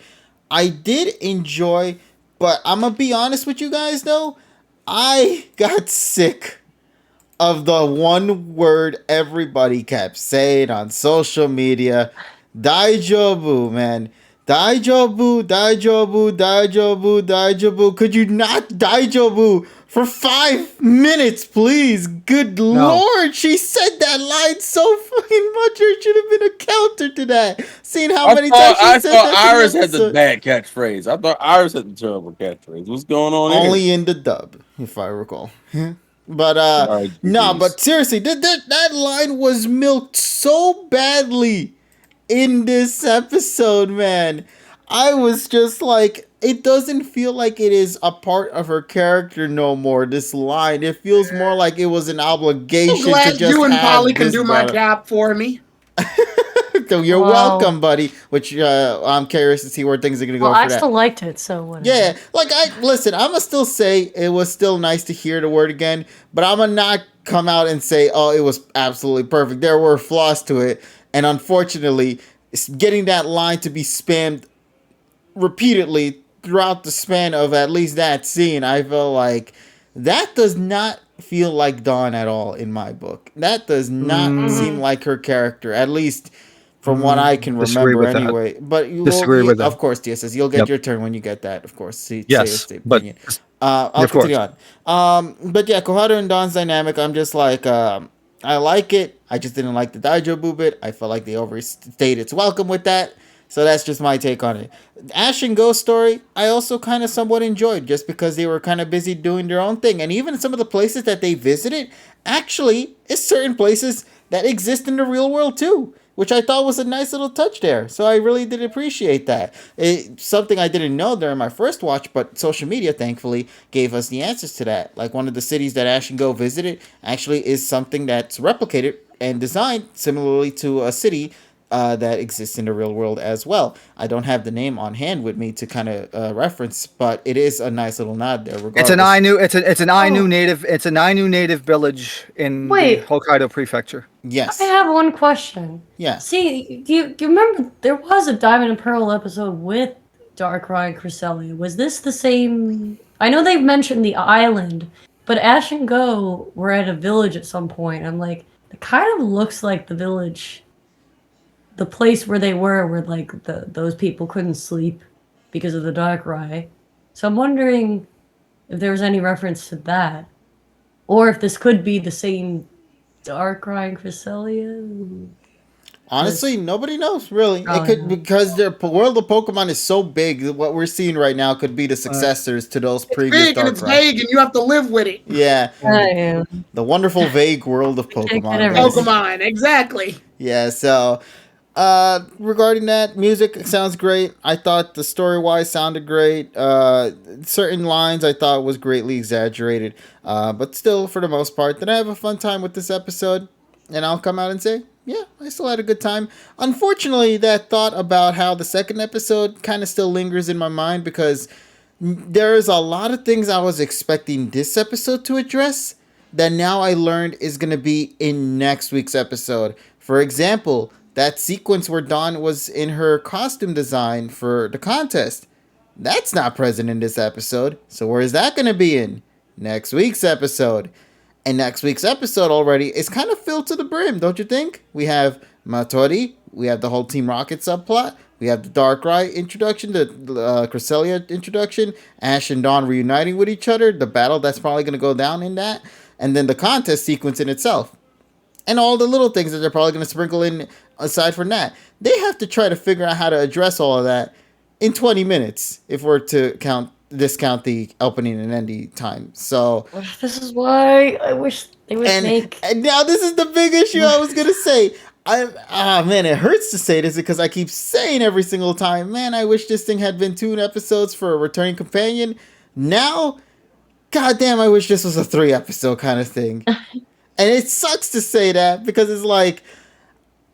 I did enjoy, but I'm gonna be honest with you guys though, I got sick of the one word everybody kept saying on social media. Daijoubu, man. Daijoubu, Daijoubu, Daijoubu, Daijoubu. Could you not Daijoubu for 5 minutes, please? Good Lord, she said that line so fucking much. There should have been a counter to that. Seeing how many times she said that. Iris had the bad catchphrase. I thought Iris had the terrible catchphrase. What's going on here? Only in the dub, if I recall. But no, but seriously, that line was milked so badly in this episode, man. I was just like, it doesn't feel like it is a part of her character no more, this line. It feels more like it was an obligation I'm glad to just you and have Polly can this do my job for me. So you're welcome, buddy. Which I'm curious to see where things are going to go for I that. still liked it, so whatever. Yeah, like listen, I'm gonna still say it was still nice to hear the word again, but I'm gonna not come out and say, oh, it was absolutely perfect. There were flaws to it, and unfortunately, getting that line to be spammed repeatedly throughout the span of at least that scene, I feel like that does not feel like Dawn at all in my book. That does not seem like her character, at least from what I can remember anyway. That. But you disagree with that. Of course, TSS, you'll get your turn when you get that, of course. Yes, but I'll continue on. But yeah, Koharu and Dawn's dynamic, I'm just like, I like it. I just didn't like the Daijoubu bit. I felt like they overstayed its welcome with that. So that's just my take on it. Ash and Ghost story, I also kind of somewhat enjoyed just because they were kind of busy doing their own thing. And even some of the places that they visited actually is certain places that exist in the real world too, which I thought was a nice little touch there. So I really did appreciate that. It's something I didn't know during my first watch, but social media thankfully gave us the answers to that. Like one of the cities that Ash and Go visited actually is something that's replicated and designed similarly to a city that exists in the real world as well. I don't have the name on hand with me to kind of reference, but it is a nice little nod there. Regardless. It's an Ainu native. It's an Ainu native village in the Hokkaido prefecture. Yes. I have one question. Yeah. See, do you remember there was a Diamond and Pearl episode with Darkrai and Cresselia? Was this the same? I know they've mentioned the island, but Ash and Go were at a village at some point. I'm like, it kind of looks like the village. The place where they were, where like those people couldn't sleep because of the Darkrai. So I'm wondering if there was any reference to that, or if this could be the same Darkrai and Cresselia. Honestly, nobody knows really. It could, because their world of Pokemon is so big. What we're seeing right now could be the successors to those previous. Big and it's vague, and you have to live with it. Yeah, the wonderful vague world of Pokemon. Pokemon, exactly. Yeah, so Regarding that, music sounds great. I thought the story wise sounded great. Certain lines I thought was greatly exaggerated. But still, for the most part, did I have a fun time with this episode? And I'll come out and say, yeah, I still had a good time. Unfortunately, that thought about how the second episode kind of still lingers in my mind because there's a lot of things I was expecting this episode to address that now I learned is going to be in next week's episode. For example, that sequence where Dawn was in her costume design for the contest. That's not present in this episode. So where is that going to be in? Next week's episode. And next week's episode already is kind of filled to the brim, don't you think? We have Matori, we have the whole Team Rocket subplot, we have the Darkrai introduction, the Cresselia introduction, Ash and Dawn reuniting with each other, the battle that's probably going to go down in that, and then the contest sequence in itself. And all the little things that they're probably going to sprinkle in aside from that. They have to try to figure out how to address all of that in 20 minutes if we're to discount the opening and ending time. So This is why I wish they would make. And now this is the big issue I was gonna say. Man, it hurts to say this because I keep saying every single time, man, I wish this thing had been 2 episodes for a returning companion. Now, goddamn, I wish this was a 3 episode kind of thing. And it sucks to say that because it's like,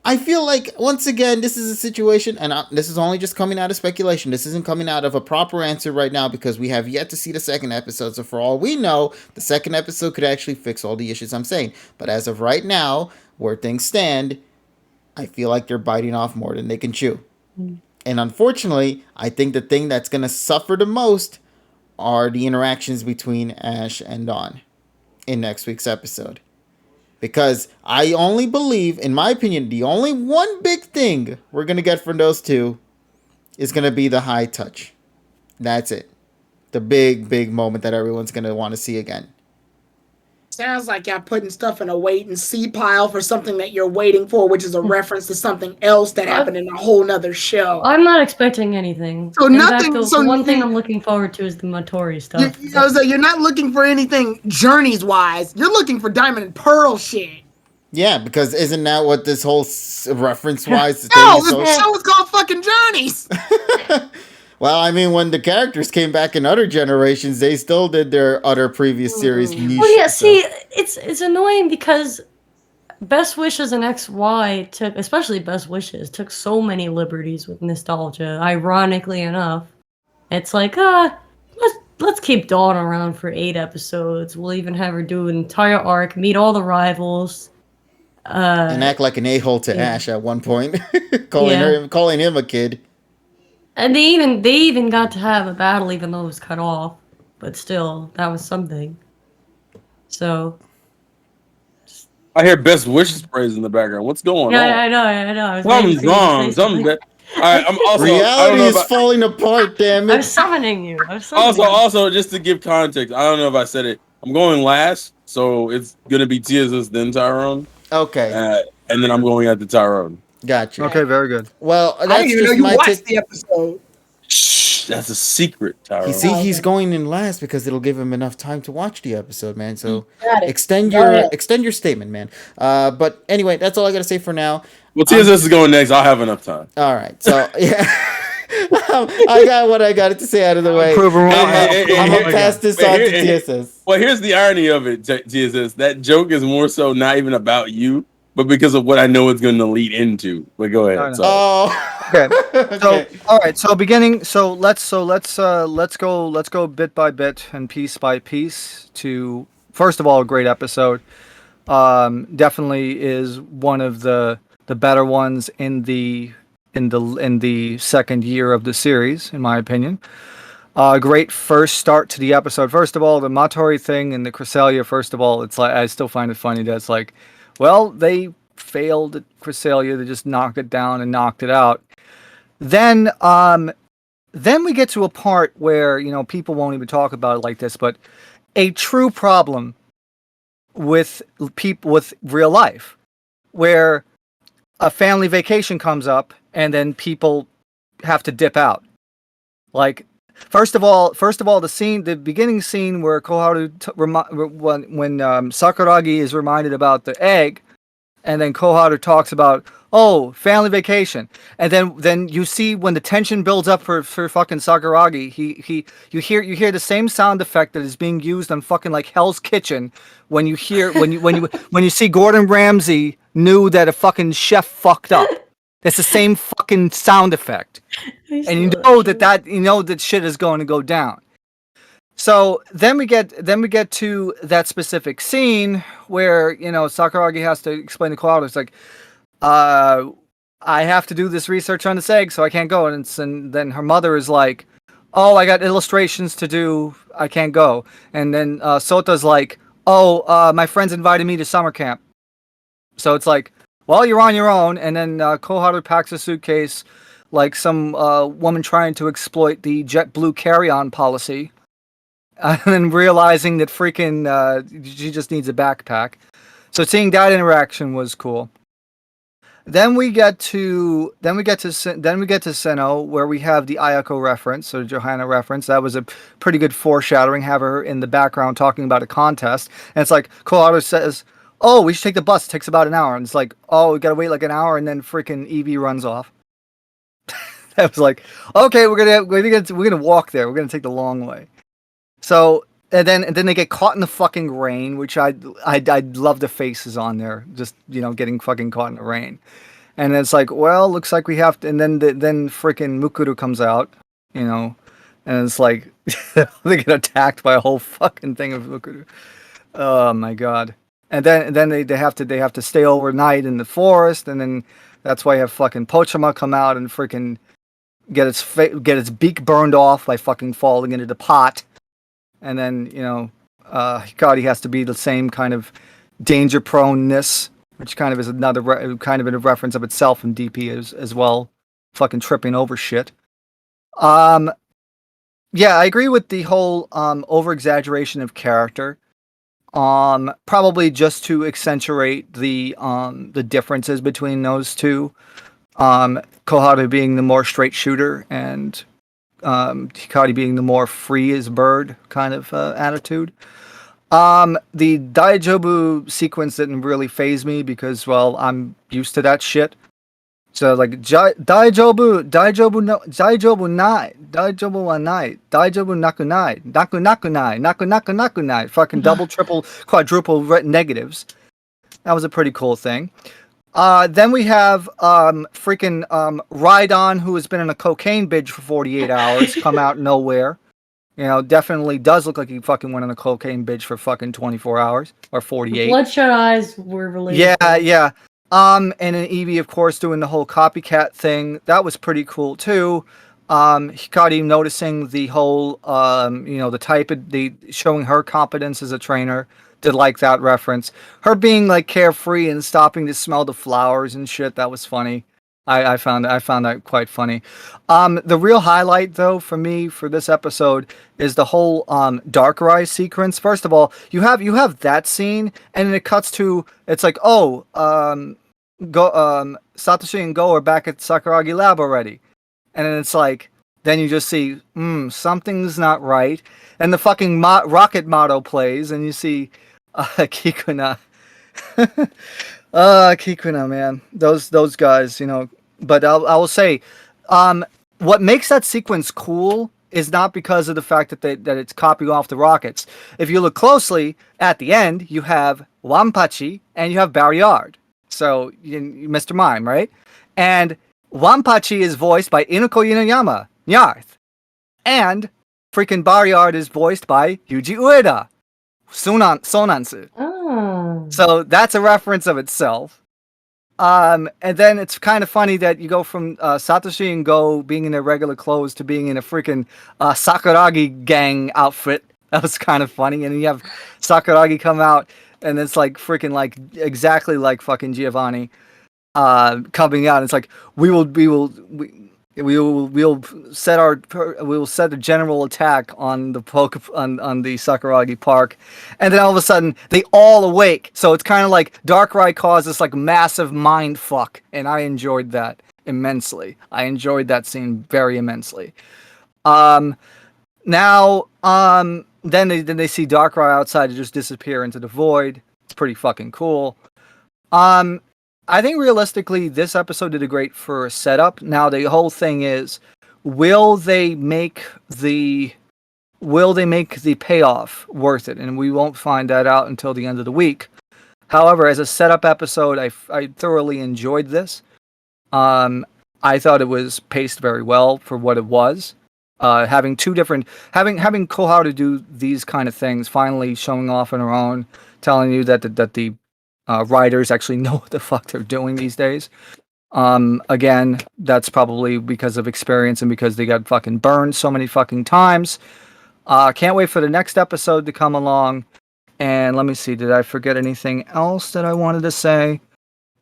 I feel like, once again, this is a situation, and this is only just coming out of speculation. This isn't coming out of a proper answer right now because we have yet to see the second episode. So for all we know, the second episode could actually fix all the issues I'm saying. But as of right now, where things stand, I feel like they're biting off more than they can chew. And unfortunately, I think the thing that's going to suffer the most are the interactions between Ash and Dawn in next week's episode. Because I only believe, in my opinion, the only one big thing we're going to get from those two is going to be the high touch. That's it. The big, big moment that everyone's going to want to see again. Sounds like y'all putting stuff in a wait and see pile for something that you're waiting for, which is a reference to something else that happened in a whole nother show. I'm not expecting anything. So In nothing. Fact, So one thing I'm looking forward to is the Matori stuff. So you're not looking for anything journeys wise. You're looking for Diamond and Pearl shit. Yeah, because isn't that what this whole reference-wise No, thing is? this show is called fucking Journeys. Well, I mean, when the characters came back in other generations, they still did their other previous series niche. Well, yeah, see, it's annoying because Best Wishes and XY took, especially Best Wishes, took so many liberties with nostalgia. Ironically enough, it's like, let's keep Dawn around for 8 episodes. We'll even have her do an entire arc, meet all the rivals, and act like an a-hole to Ash at one point, calling him a kid. And they even got to have a battle, even though it was cut off. But still, that was something. So. I hear Best Wishes praise in the background. What's going on? Yeah, I know. Something's wrong. Something. All right, I'm also. Reality is falling apart. Damn it! I'm summoning you. Also, just to give context, I don't know if I said it. I'm going last, so it's gonna be TSS then Tyrone. Okay. And then I'm going at the Tyrone. Gotcha. Okay, very good. Well, that's I didn't even know just you my watched the episode. Shh, that's a secret, Tyrone. You see, he's going in last because it'll give him enough time to watch the episode, man. So Got it. extend your statement, man. But anyway, that's all I gotta say for now. Well, TSS is going next. I'll have enough time. All right. So yeah, I got what I got to say out of the way. Prove her wrong. I'm gonna pass this on to TSS. Well, here's the irony of it, TSS. That joke is more so not even about you, but because of what I know it's going to lead into. But go ahead. Okay. So all right. So beginning. So let's go bit by bit and piece by piece to, first of all, a great episode. Definitely is one of the better ones in the second year of the series, in my opinion. Great first start to the episode. First of all, the Matori thing and the Cresselia. First of all, it's like, I still find it funny that it's like, well, they failed at Cresselia. They just knocked it down and knocked it out. Then we get to a part where, people won't even talk about it like this, but a true problem with people with real life, where a family vacation comes up and then people have to dip out. Like, first of all, the beginning scene where Koharu, when Sakuragi is reminded about the egg, and then Koharu talks about, oh, family vacation. And then you see when the tension builds up for fucking Sakuragi, you hear the same sound effect that is being used on fucking like Hell's Kitchen when you see Gordon Ramsay knew that a fucking chef fucked up. It's the same fucking sound effect. And you know that shit is going to go down. So then we get to that specific scene where, you know, Sakuragi has to explain to Cloud. It's like, I have to do this research on this egg, so I can't go. And then her mother is like, oh, I got illustrations to do, I can't go. And then Sota's like, oh, my friends invited me to summer camp. So it's like, well, you're on your own. And then Koharu packs a suitcase like some woman trying to exploit the JetBlue carry-on policy. And then realizing that freaking she just needs a backpack. So seeing that interaction was cool. Then we get to Senno, where we have the Ayako reference, so the Johanna reference. That was a pretty good foreshadowing. Have her in the background talking about a contest, and it's like Koharu says, "Oh, we should take the bus. It takes about an hour." And it's like, "Oh, we gotta wait like an hour," and then freaking Evie runs off. I was like, "Okay, we're gonna walk there. We're gonna take the long way." So and then they get caught in the fucking rain, which I love the faces on there, just, you know, getting fucking caught in the rain. And it's like, well, looks like we have to. And then freaking Mukuru comes out, you know, and it's like they get attacked by a whole fucking thing of Mukuru. Oh my god! And then they have to stay overnight in the forest, and then that's why you have fucking Pochama come out and freaking get its beak burned off by fucking falling into the pot. And then, you know, Hikari has to be the same kind of danger proneness, which kind of is another kind of a reference of itself in DP as well. Fucking tripping over shit. Yeah, I agree with the whole over exaggeration of character. Probably just to accentuate the differences between those two. Koharu being the more straight shooter and Hikari being the more free as bird kind of attitude. The Daijoubu sequence didn't really faze me because, well, I'm used to that shit. So like Daijoubu wa nai, Daijoubu naku nai, fucking double, triple, quadruple negatives. That was a pretty cool thing. Then we have freaking Rhydon, who has been in a cocaine binge for 48 hours, come out nowhere. You know, definitely does look like he fucking went on a cocaine binge for fucking 24 hours or 48. Bloodshot eyes were related. Yeah. And then Evie, of course, doing the whole copycat thing. That was pretty cool too. Hikari noticing the whole, you know, showing her competence as a trainer. Did like that reference. Her being like carefree and stopping to smell the flowers and shit. That was funny. I found that quite funny. The real highlight though for me for this episode is the whole Darkrai sequence. First of all, you have that scene, and then it cuts to, it's like, oh, Satoshi and Go are back at Sakuragi Lab already, and then it's like, then you just see, something's not right, and the fucking rocket motto plays, and you see Kikuna. Kikuna, man, those guys, you know. But I will say, what makes that sequence cool is not because of the fact that it's copying off the rockets. If you look closely at the end, you have Wampachi and you have Barryard. So Mr. Mime, right? And Wampachi is voiced by Inuko Inuyama, Nyarth, and freaking Barryard is voiced by Yuji Ueda, Sonansu. Oh. So that's a reference of itself. And then it's kind of funny that you go from Satoshi and Go being in their regular clothes to being in a freaking Sakuragi gang outfit. That was kind of funny. And you have Sakuragi come out, and it's like freaking like exactly like fucking Giovanni coming out. It's like we will set a general attack on the on the Sakuragi Park, and then all of a sudden they all awake. So it's kind of like Darkrai caused this like massive mind fuck, and I enjoyed that immensely. I enjoyed that scene very immensely. Then they see Darkrai outside to just disappear into the void. It's pretty fucking cool. I think realistically, this episode did a great for setup. Now the whole thing is, will they make the payoff worth it? And we won't find that out until the end of the week. However, as a setup episode, I thoroughly enjoyed this. I thought it was paced very well for what it was. Having Koharu do these kind of things, finally showing off on her own, telling you that the writers actually know what the fuck they're doing these days. Again, that's probably because of experience and because they got fucking burned so many fucking times. Can't wait for the next episode to come along. And let me see, did I forget anything else that I wanted to say?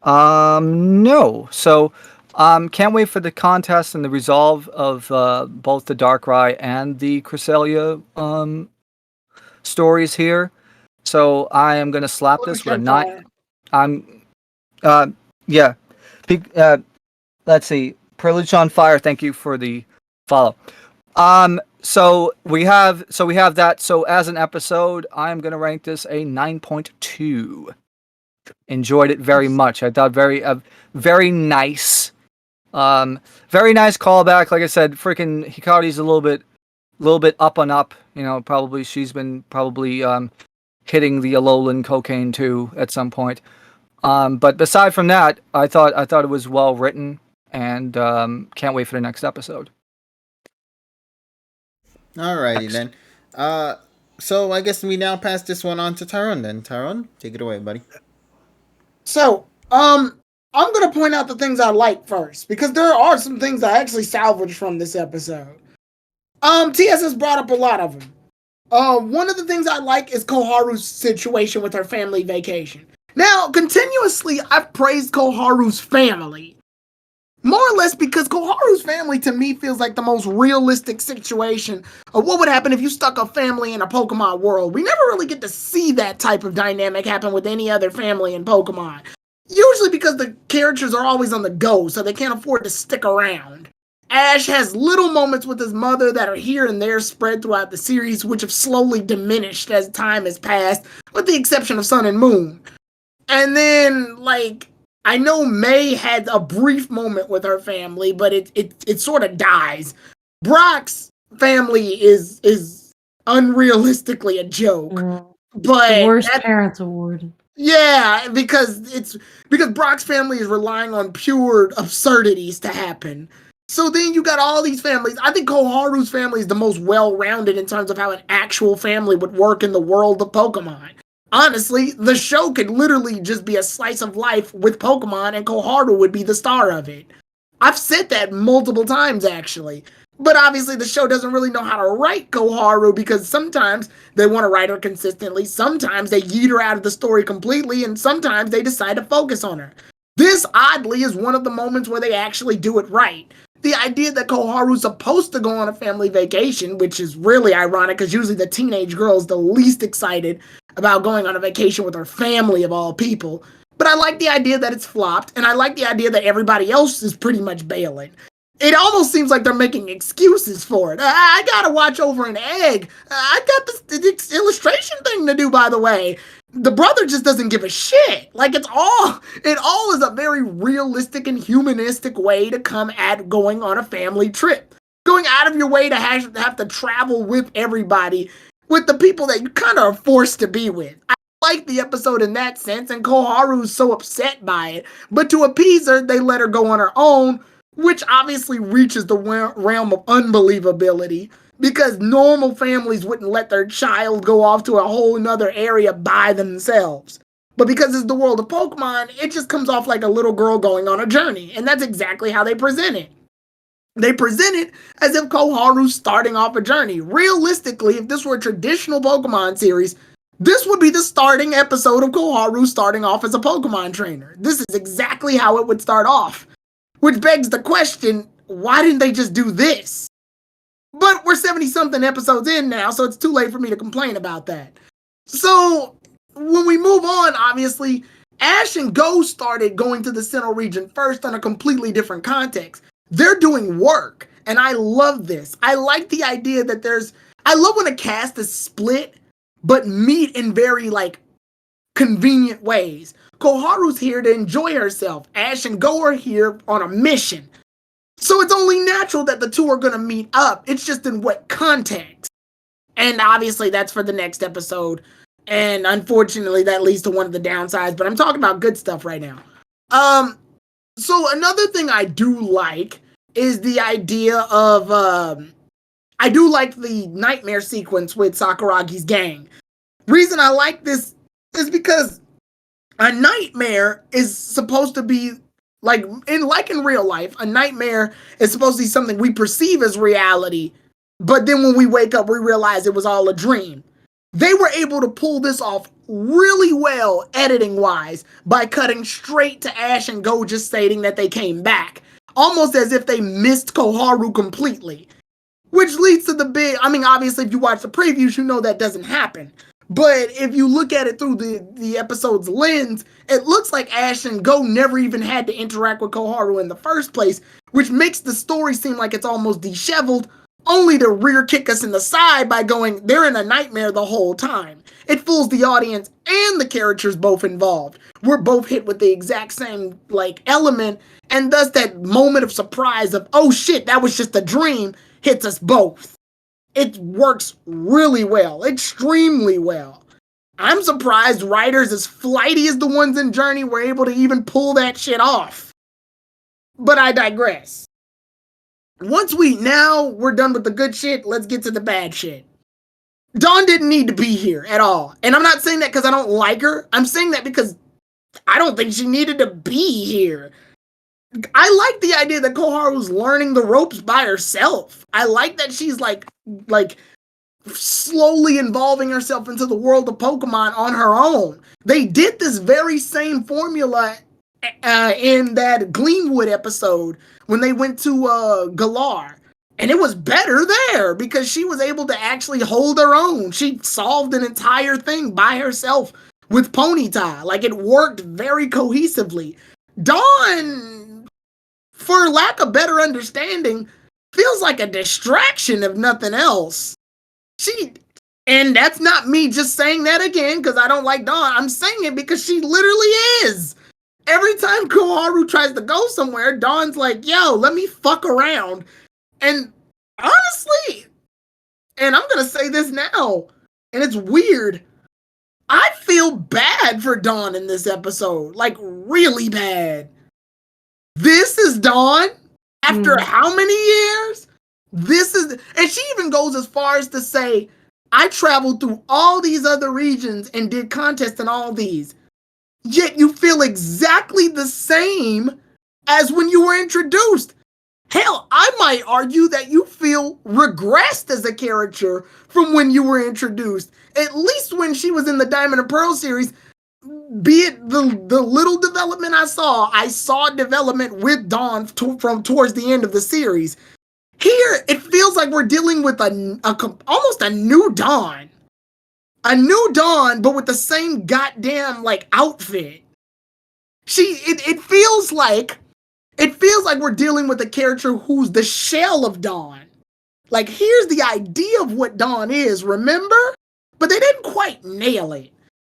No. So, can't wait for the contest and the resolve of both the Darkrai and the Cresselia stories here. So I am gonna slap this with a 9. Yeah. Let's see. Privilege on Fire. Thank you for the follow. So we have that. So as an episode, I'm gonna rank this a 9.2. Enjoyed it very much. I thought very nice. Very nice callback. Like I said, freaking Hikari's a little bit up and up. You know, probably she's been hitting the Alolan cocaine too at some point. But aside from that, I thought it was well written, and can't wait for the next episode. Alrighty then. So I guess we now pass this one on to Tyrone then. Tyrone, take it away, buddy. So, I'm gonna point out the things I like first, because there are some things I actually salvaged from this episode. TS has brought up a lot of them. One of the things I like is Koharu's situation with her family vacation. Now, continuously, I've praised Koharu's family. More or less because Koharu's family, to me, feels like the most realistic situation of what would happen if you stuck a family in a Pokemon world. We never really get to see that type of dynamic happen with any other family in Pokemon. Usually because the characters are always on the go, so they can't afford to stick around. Ash has little moments with his mother that are here and there spread throughout the series, which have slowly diminished as time has passed, with the exception of Sun and Moon. And then, I know May had a brief moment with her family, but it sort of dies. Brock's family is unrealistically a joke. But the worst parents award. Yeah, because Brock's family is relying on pure absurdities to happen. So then you got all these families. I think Koharu's family is the most well-rounded in terms of how an actual family would work in the world of Pokemon. Honestly, the show could literally just be a slice of life with Pokemon, and Koharu would be the star of it. I've said that multiple times, actually. But obviously, the show doesn't really know how to write Koharu, because sometimes they want to write her consistently, sometimes they yeet her out of the story completely, and sometimes they decide to focus on her. This, oddly, is one of the moments where they actually do it right. The idea that Koharu's supposed to go on a family vacation, which is really ironic because usually the teenage girl is the least excited about going on a vacation with her family of all people. But I like the idea that it's flopped, and I like the idea that everybody else is pretty much bailing. It almost seems like they're making excuses for it. I gotta watch over an egg. I got this illustration thing to do, by the way. The brother just doesn't give a shit. It all is a very realistic and humanistic way to come at going on a family trip. Going out of your way to have to travel with everybody, with the people that you kind of are forced to be with. I like the episode in that sense, and Koharu's so upset by it. But to appease her, they let her go on her own, which obviously reaches the realm of unbelievability, because normal families wouldn't let their child go off to a whole nother area by themselves. But because it's the world of Pokemon, it just comes off like a little girl going on a journey, and that's exactly how they present it. They present it as if Koharu's starting off a journey. Realistically, if this were a traditional Pokemon series, this would be the starting episode of Koharu starting off as a Pokemon trainer. This is exactly how it would start off. Which begs the question, why didn't they just do this? But we're 70-something episodes in now, so it's too late for me to complain about that. So, when we move on, obviously, Ash and Go started going to the Sinnoh region first on a completely different context. They're doing work, and I love this. I like the idea that I love when a cast is split, but meet in very, convenient ways. Koharu's here to enjoy herself. Ash and Go are here on a mission. So it's only natural that the two are going to meet up. It's just in what context. And obviously that's for the next episode. And unfortunately that leads to one of the downsides, but I'm talking about good stuff right now. So another thing I do like is the idea of, I do like the nightmare sequence with Sakuragi's gang. Reason I like this is because a nightmare is supposed to be like in real life, a nightmare is supposed to be something we perceive as reality, but then when we wake up, we realize it was all a dream. They were able to pull this off really well, editing-wise, by cutting straight to Ash and Go just stating that they came back, almost as if they missed Koharu completely. Which leads to the big, I mean, obviously, if you watch the previews, you know that doesn't happen. But if you look at it through the episode's lens, it looks like Ash and Go never even had to interact with Koharu in the first place, which makes the story seem like it's almost disheveled, only to rear kick us in the side by going, they're in a nightmare the whole time. It fools the audience and the characters both involved. We're both hit with the exact same, element, and thus that moment of surprise of, oh shit, that was just a dream, hits us both. It works really well, extremely well. I'm surprised writers as flighty as the ones in Journey were able to even pull that shit off. But I digress. Once we're done with the good shit, let's get to the bad shit. Dawn didn't need to be here at all. And I'm not saying that because I don't like her. I'm saying that because I don't think she needed to be here. I like the idea that Koharu's learning the ropes by herself. I like that she's like slowly involving herself into the world of Pokemon on her own. They did this very same formula in that Gleamwood episode when they went to Galar. And it was better there because she was able to actually hold her own. She solved an entire thing by herself with Ponyta. Like, it worked very cohesively. Dawn, for lack of better understanding, feels like a distraction if nothing else. And that's not me just saying that again because I don't like Dawn. I'm saying it because she literally is. Every time Koharu tries to go somewhere, Dawn's like, yo, let me fuck around. And honestly, and I'm going to say this now, and it's weird, I feel bad for Dawn in this episode. Like, really bad. This is Dawn after how many years? And she even goes as far as to say, I traveled through all these other regions and did contests in all these. Yet you feel exactly the same as when you were introduced. Hell, I might argue that you feel regressed as a character from when you were introduced. At least when she was in the Diamond and Pearl series, be it the little development I saw development with Dawn from towards the end of the series. Here, it feels like we're dealing with almost a new Dawn. A new Dawn, but with the same goddamn, outfit. It feels like we're dealing with a character who's the shell of Dawn. Like, here's the idea of what Dawn is, remember? But they didn't quite nail it.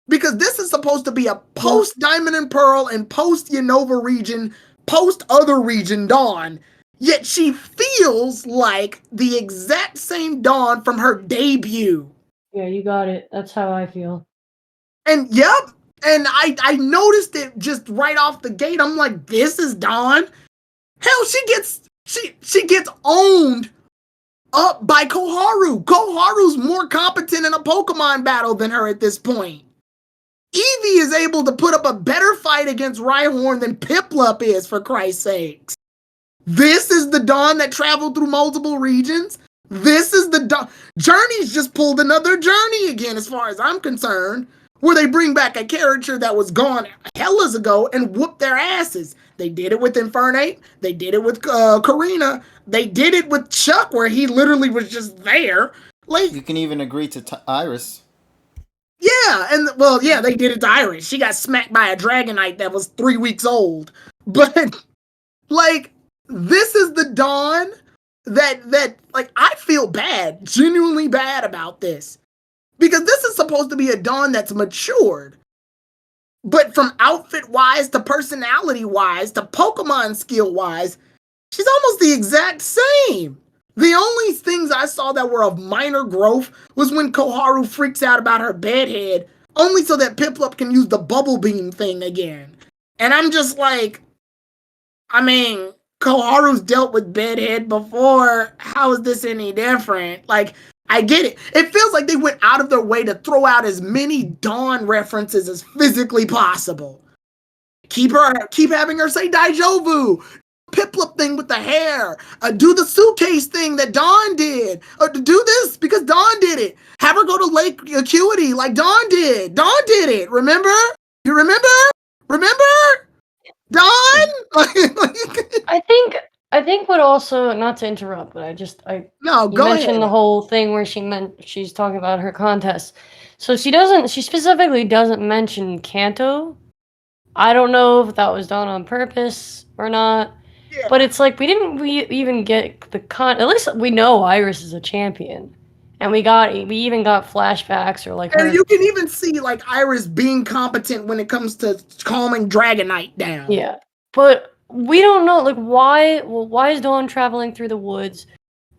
Because this is supposed to be a post-Diamond and Pearl and post-Unova region, post-other region Dawn. Yet she feels like the exact same Dawn from her debut. Yeah, you got it. That's how I feel. And yep, and I noticed it just right off the gate. I'm like, this is Dawn. Hell, she gets owned up by Koharu. Koharu's more competent in a Pokemon battle than her at this point. Eevee is able to put up a better fight against Rhyhorn than Piplup is, for Christ's sakes. This is the Dawn that traveled through multiple regions. This is the Dawn. Journey's just pulled another Journey again, as far as I'm concerned, where they bring back a character that was gone hellas ago and whoop their asses. They did it with Infernape. They did it with Karina. They did it with Chuck, where he literally was just there. You can even agree to Iris. Yeah, they did it to Iris. She got smacked by a Dragonite that was 3 weeks old. But, this is the Dawn that I feel bad, genuinely bad about this. Because this is supposed to be a Dawn that's matured. But from outfit wise to personality wise to Pokemon skill wise, she's almost the exact same. The only things I saw that were of minor growth was when Koharu freaks out about her bedhead, only so that Piplup can use the bubble beam thing again. And I'm just like, I mean, Koharu's dealt with bedhead before. How is this any different? Like, I get it. It feels like they went out of their way to throw out as many Dawn references as physically possible. Keep having her say Daijoubu. Piplup thing with the hair. Do the suitcase thing that Dawn did. Do this because Dawn did it. Have her go to Lake Acuity like Dawn did. Dawn did it. Remember? You remember? Remember? Dawn? I think what also, not to interrupt, but No, you go mentioned ahead. the whole thing where she's talking about her contest. So she specifically doesn't mention Kanto. I don't know if that was done on purpose or not. Yeah. But it's like we even get at least we know Iris is a champion. And we even got flashbacks or like her. And you can even see like Iris being competent when it comes to calming Dragonite down. Yeah. But we don't know like why is Dawn traveling through the woods?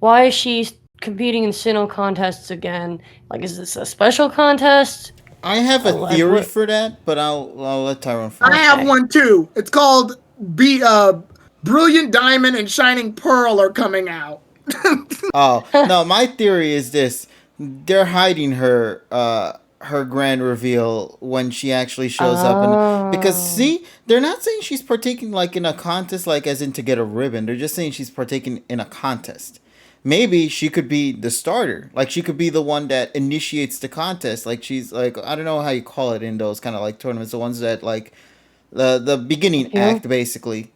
Why is she competing in Sinnoh contests again? Like, is this a special contest? I have a theory for that, but I'll let Tyrone finish. I have one too. It's called Brilliant Diamond and Shining Pearl are coming out. Oh no, my theory is this: they're hiding her grand reveal when she actually shows up, and because see, they're not saying she's partaking like in a contest, like as in to get a ribbon. They're just saying she's partaking in a contest. Maybe she could be the starter, like she could be the one that initiates the contest. Like she's like, I don't know how you call it in those kind of like tournaments, the ones that like the beginning act basically.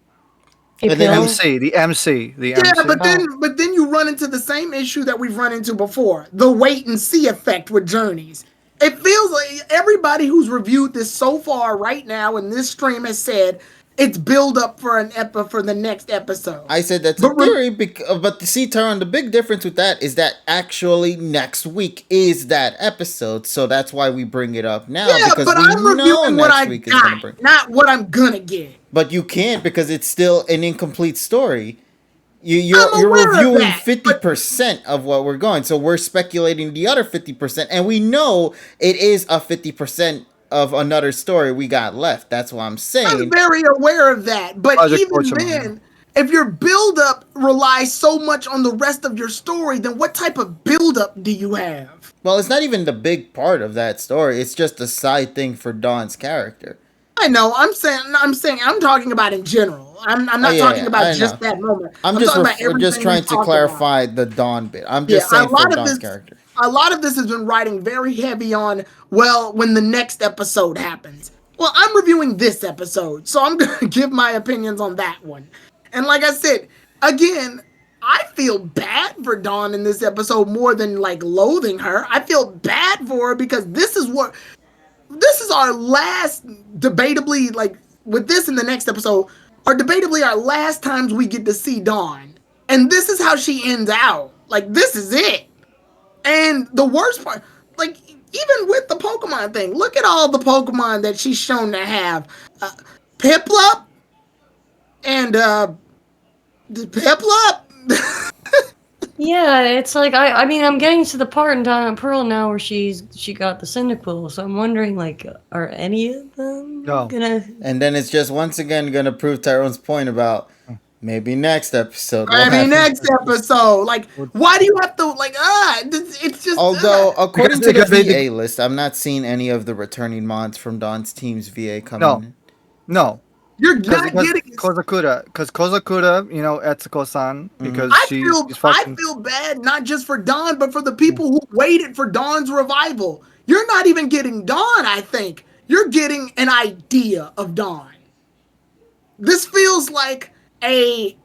The MC. Yeah, but then you run into the same issue that we've run into before, the wait and see effect with Journeys. It feels like everybody who's reviewed this so far right now in this stream has said it's build up for for the next episode. I said that's a theory, but see, Tyrone, the big difference with that is that actually next week is that episode, so that's why we bring it up now. Yeah, because but we I'm reviewing what I got, not what I'm gonna get. But you can't because it's still an incomplete story. You're reviewing 50% of what we're going, so we're speculating the other 50%, and we know it is a 50% of another story we got left. That's what I'm saying. I'm very aware of that, but even then, if your build-up relies so much on the rest of your story, then what type of build-up do you have? Well, it's not even the big part of that story. It's just a side thing for Dawn's character. I know. I'm talking about in general. I'm not talking about just that moment. I'm just trying to clarify the Dawn bit. I'm just saying for Dawn's character. A lot of this has been riding very heavy on, well, when the next episode happens. Well, I'm reviewing this episode, so I'm going to give my opinions on that one. And like I said, again, I feel bad for Dawn in this episode more than like loathing her. I feel bad for her because this is our last, debatably, like with this in the next episode, are debatably our last times we get to see Dawn. And this is how she ends out. Like, this is it. And the worst part, like, even with the Pokemon thing, look at all the Pokemon that she's shown to have. Piplup and Piplup. Yeah, it's like I mean I'm getting to the part in Diamond Pearl now where she got the Cyndaquil, so I'm wondering like are any of them gonna? And then it's just once again gonna prove Tyrone's point about maybe next episode. Next episode. Like, why do you have to like? It's just. Although according to the VA list, I'm not seeing any of the returning mods from Dawn's team's VA coming in. No. You're not getting Kozakura, Etsuko-san, because I feel bad not just for Dawn, but for the people who waited for Dawn's revival. You're not even getting Dawn, I think. You're getting an idea of Dawn. This feels like this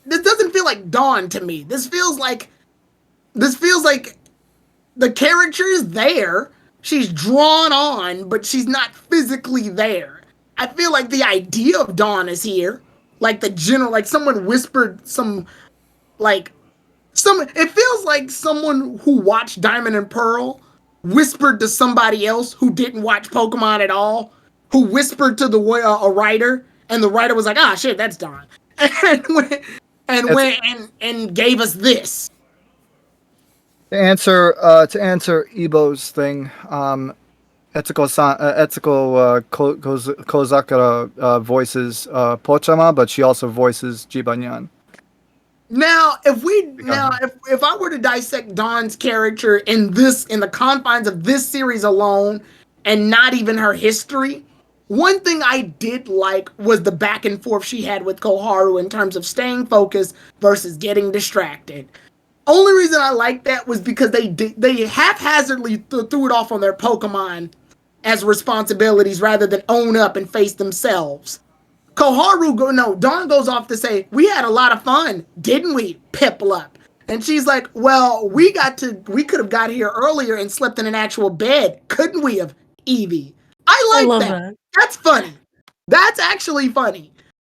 doesn't feel like Dawn to me. This feels like the character is there. She's drawn on, but she's not physically there. I feel like the idea of Dawn is here. Like the general, like someone whispered it feels like someone who watched Diamond and Pearl whispered to somebody else who didn't watch Pokemon at all. who whispered to the a writer, and the writer was like, "Ah, shit, that's Don," and went and gave us this. To answer Ibo's thing, Etsuko Kozakura voices Pochama, but she also voices Jibanyan. Now, if I were to dissect Dawn's character in the confines of this series alone, and not even her history, one thing I did like was the back and forth she had with Koharu in terms of staying focused versus getting distracted. Only reason I liked that was because they haphazardly threw it off on their Pokemon as responsibilities rather than own up and face themselves. Dawn goes off to say, "We had a lot of fun, didn't we, Piplup?" And she's like, "Well, we could have got here earlier and slept in an actual bed, couldn't we have, Eevee?" I like that. That's funny. That's actually funny.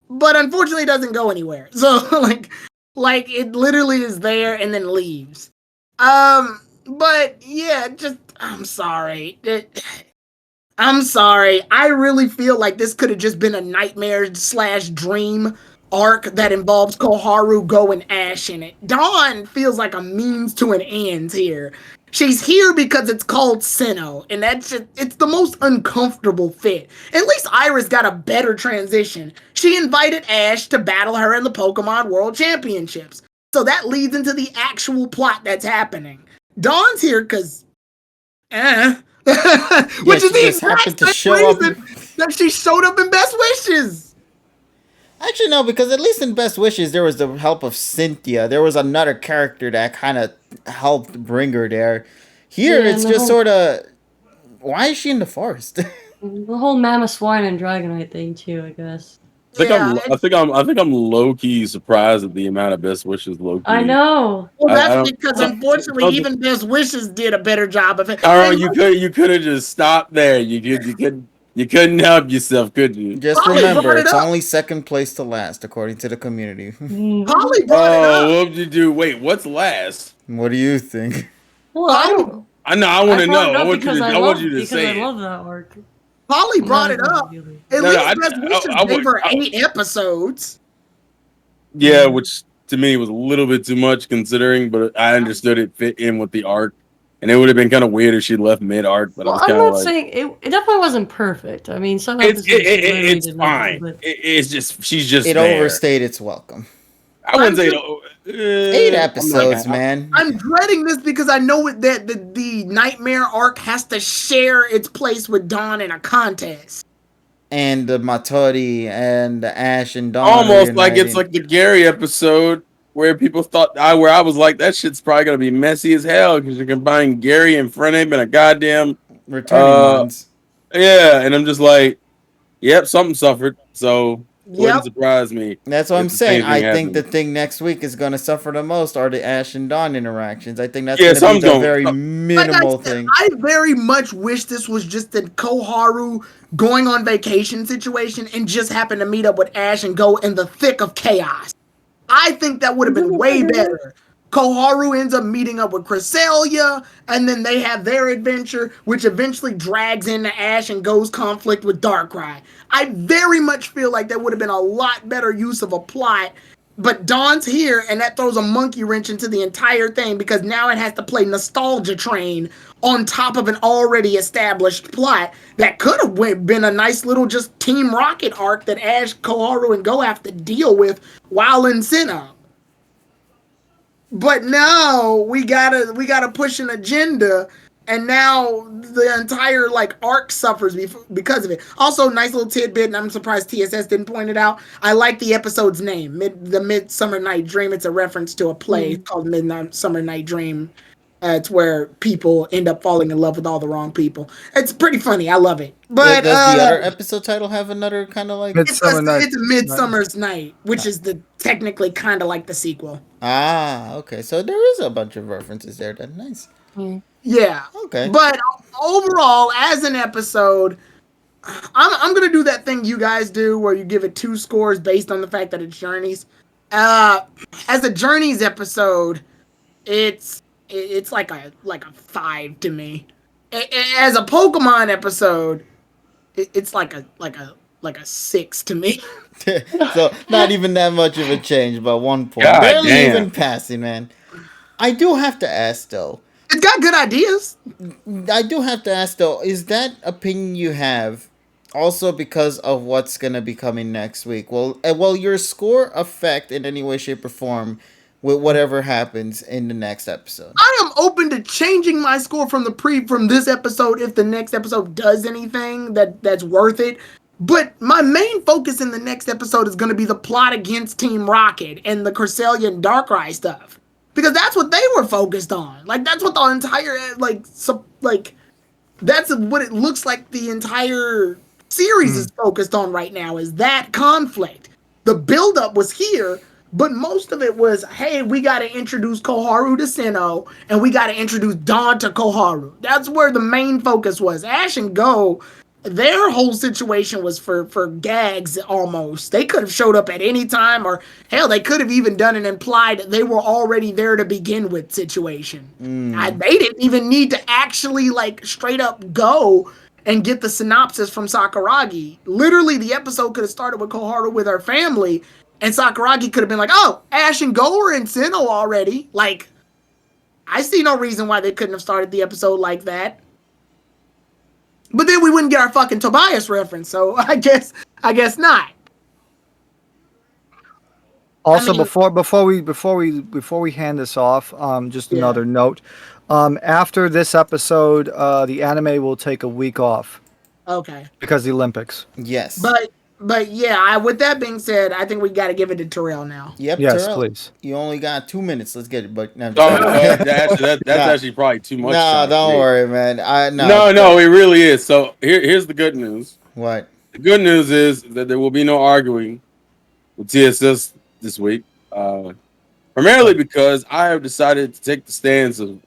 But unfortunately it doesn't go anywhere. So like it literally is there and then leaves. But yeah, I'm sorry. I'm sorry. I really feel like this could have just been a nightmare/dream arc that involves Koharu, Go, and Ash in it. Dawn feels like a means to an end here. She's here because it's called Sinnoh, and it's the most uncomfortable fit. At least Iris got a better transition. She invited Ash to battle her in the Pokemon World Championships. So that leads into the actual plot that's happening. Dawn's here because which is the exact reason that she showed up in Best Wishes. Actually, no, because at least in Best Wishes, there was the help of Cynthia. There was another character that kind of helped bring her there. Here, it's just sort of, why is she in the forest? The whole Mammoth Swine and Dragonite thing too, I guess. I think I'm low key surprised at the amount of Best Wishes low key. I know. Well, that's because unfortunately even Best Wishes did a better job of it. You could have just stopped there. You couldn't help yourself, could you? Just remember, it's only second place to last, according to the community. Holly brought it up. What did you do? Wait, what's last? What do you think? Well, I don't. I know. I want to know. I want you to say it. I love that arc. Holly brought it up. At least Best Wishes gave her 8 episodes. Yeah, which to me was a little bit too much considering, but I understood it fit in with the arc. And it would have been kind of weird if she left mid-arc, but I'm not saying it definitely wasn't perfect. I mean, some episodes it's fine. It's just she's just it there. overstayed its welcome. I wouldn't say 8 episodes, man. I'm dreading this because I know that the Nightmare arc has to share its place with Dawn in a contest. And the Matori and the Ash and Dawn. Almost like it's like the Gary episode where people thought where I was like, that shit's probably gonna be messy as hell because you're combining Gary and Freneb and a goddamn returning ones. Yeah, and I'm just like, yep, something suffered, so wouldn't surprise me. That's what I'm saying. I think the thing next week is gonna suffer the most are the Ash and Dawn interactions. I think that's gonna be the very minimal thing. I very much wish this was just a Koharu going on vacation situation and just happened to meet up with Ash and Go in the thick of chaos. I think that would have been way better. Koharu ends up meeting up with Cresselia, and then they have their adventure, which eventually drags into Ash and Go's conflict with Darkrai. I very much feel like that would have been a lot better use of a plot, but Dawn's here, and that throws a monkey wrench into the entire thing because now it has to play Nostalgia Train on top of an already established plot that could have been a nice little just Team Rocket arc that Ash, Koharu, and Go have to deal with while in Sinnoh. But now we gotta push an agenda, and now the entire arc suffers because of it. Also, nice little tidbit, and I'm surprised TSS didn't point it out. I like the episode's name, the Midsummer Night Dream. It's a reference to a play called Midsummer Night Dream. It's where people end up falling in love with all the wrong people. It's pretty funny. I love it. But does the other episode title have another kind of like? It's a Midsummer's Night, which is technically kind of like the sequel. Ah, okay. So there is a bunch of references there. That's nice. Yeah. Okay. But overall, as an episode, I'm gonna do that thing you guys do where you give it 2 scores based on the fact that it's Journeys. As a Journeys episode, it's like a 5 to me. As a Pokemon episode, it's like a 6 to me. So not even that much of a change, but 1 point. God Barely damn. even passing, man. I do have to ask though. It's got good ideas. Is that opinion you have also because of what's gonna be coming next week? Will your score affect in any way, shape, or form with whatever happens in the next episode? I am open to changing my score from this episode if the next episode does anything that's worth it. But my main focus in the next episode is going to be the plot against Team Rocket and the Cresselia and Darkrai stuff. Because that's what they were focused on. Like, that's what the entire, that's what it looks like the entire series is focused on right now, is that conflict. The buildup was here, but most of it was, hey, we got to introduce Koharu to Sinnoh, and we got to introduce Dawn to Koharu. That's where the main focus was. Ash and Go, their whole situation was for gags almost. They could have showed up at any time, or hell, they could have even done an implied they were already there to begin with situation. They didn't even need to actually like straight up go and get the synopsis from Sakuragi. Literally, the episode could have started with Koharu with her family, and Sakuragi could have been like, oh, Ash and Go are in Sinnoh already. Like, I see no reason why they couldn't have started the episode like that. But then we wouldn't get our fucking Tobias reference, so I guess not. Also, I mean, before we hand this off, just another note. After this episode, the anime will take a week off Okay. because of the Olympics. Yes. But yeah, with that being said, I think we got to give it to Terrell now. Yep. Yes, Terrell, please. You only got 2 minutes. Let's get it. But no, That's actually probably too much. No, time don't for me. worry, man. No, it really is. So here's the good news. What? The good news is that there will be no arguing with TSS this week. Primarily because I have decided to take the stance of a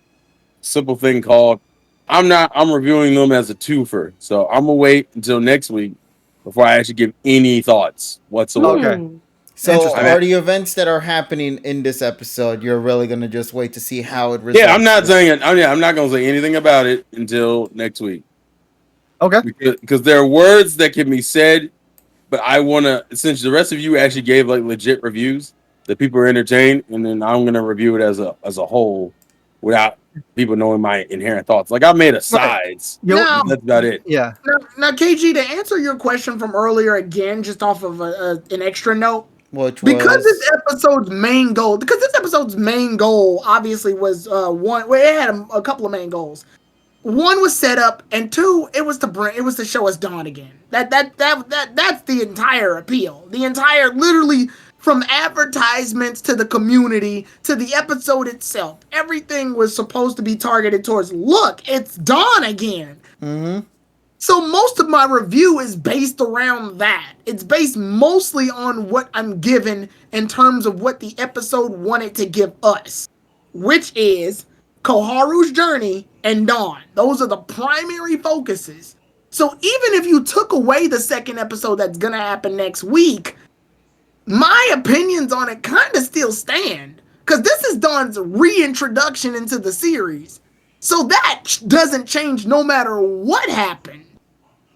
simple thing called I'm reviewing them as a twofer. So I'm gonna wait until next week before I actually give any thoughts whatsoever. Okay. So are the events that are happening in this episode, you're really gonna just wait to see how it resolves? Yeah, I'm not saying it. I'm not gonna say anything about it until next week. Okay. Because there are words that can be said, but I wanna, since the rest of you actually gave like legit reviews that people are entertained, and then I'm gonna review it as a whole without people knowing my inherent thoughts. Like I made asides. Now, That's about it. Yeah. Now, KG, to answer your question from earlier again, just off of an extra note, because this episode's main goal obviously was one. Well, it had a couple of main goals. One was set up, and two, it was to show us Dawn again. That's the entire appeal. The entire, literally, from advertisements to the community to the episode itself, everything was supposed to be targeted towards, look, it's Dawn again. Mm-hmm. So most of my review is based around that. It's based mostly on what I'm given in terms of what the episode wanted to give us, which is Koharu's journey and Dawn. Those are the primary focuses. So even if you took away the second episode that's gonna happen next week, my opinions on it kind of still stand, because this is Dawn's reintroduction into the series. So that doesn't change no matter what happened.